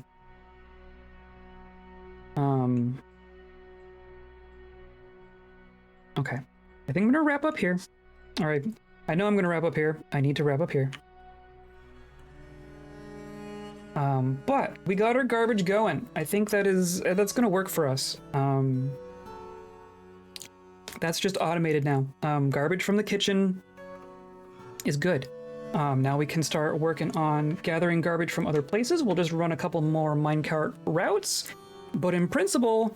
Okay. I think I'm gonna wrap up here. All right. I know I'm gonna wrap up here. I need to wrap up here. But we got our garbage going. I think that's gonna work for us. That's just automated now. Garbage from the kitchen is good. Now we can start working on gathering garbage from other places. We'll just run a couple more minecart routes, but in principle,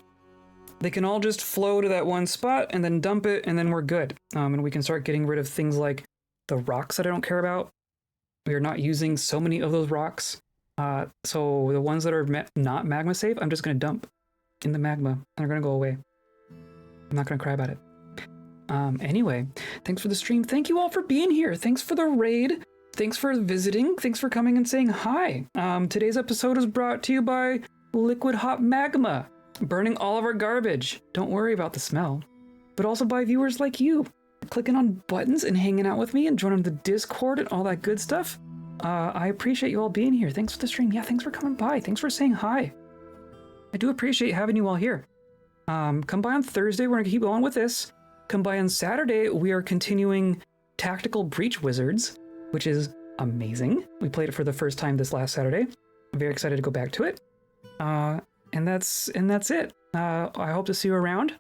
they can all just flow to that one spot and then dump it, and then we're good. And we can start getting rid of things like the rocks that I don't care about. We are not using so many of those rocks. So the ones that are not magma safe, I'm just going to dump in the magma, and they're going to go away. I'm not going to cry about it. Anyway, thanks for the stream. Thank you all for being here. Thanks for the raid. Thanks for visiting. Thanks for coming and saying hi. Today's episode is brought to you by Liquid Hot Magma, burning all of our garbage. Don't worry about the smell. But also by viewers like you, clicking on buttons and hanging out with me and joining the Discord and all that good stuff. I appreciate you all being here. Thanks for the stream. Yeah, thanks for coming by. Thanks for saying hi. I do appreciate having you all here. Come by on Thursday. We're going to keep going with this. Come by on Saturday. We are continuing Tactical Breach Wizards, which is amazing. We played it for the first time this last Saturday. I'm very excited to go back to it. And that's it. I hope to see you around.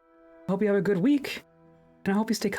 I hope you have a good week, and I hope you stay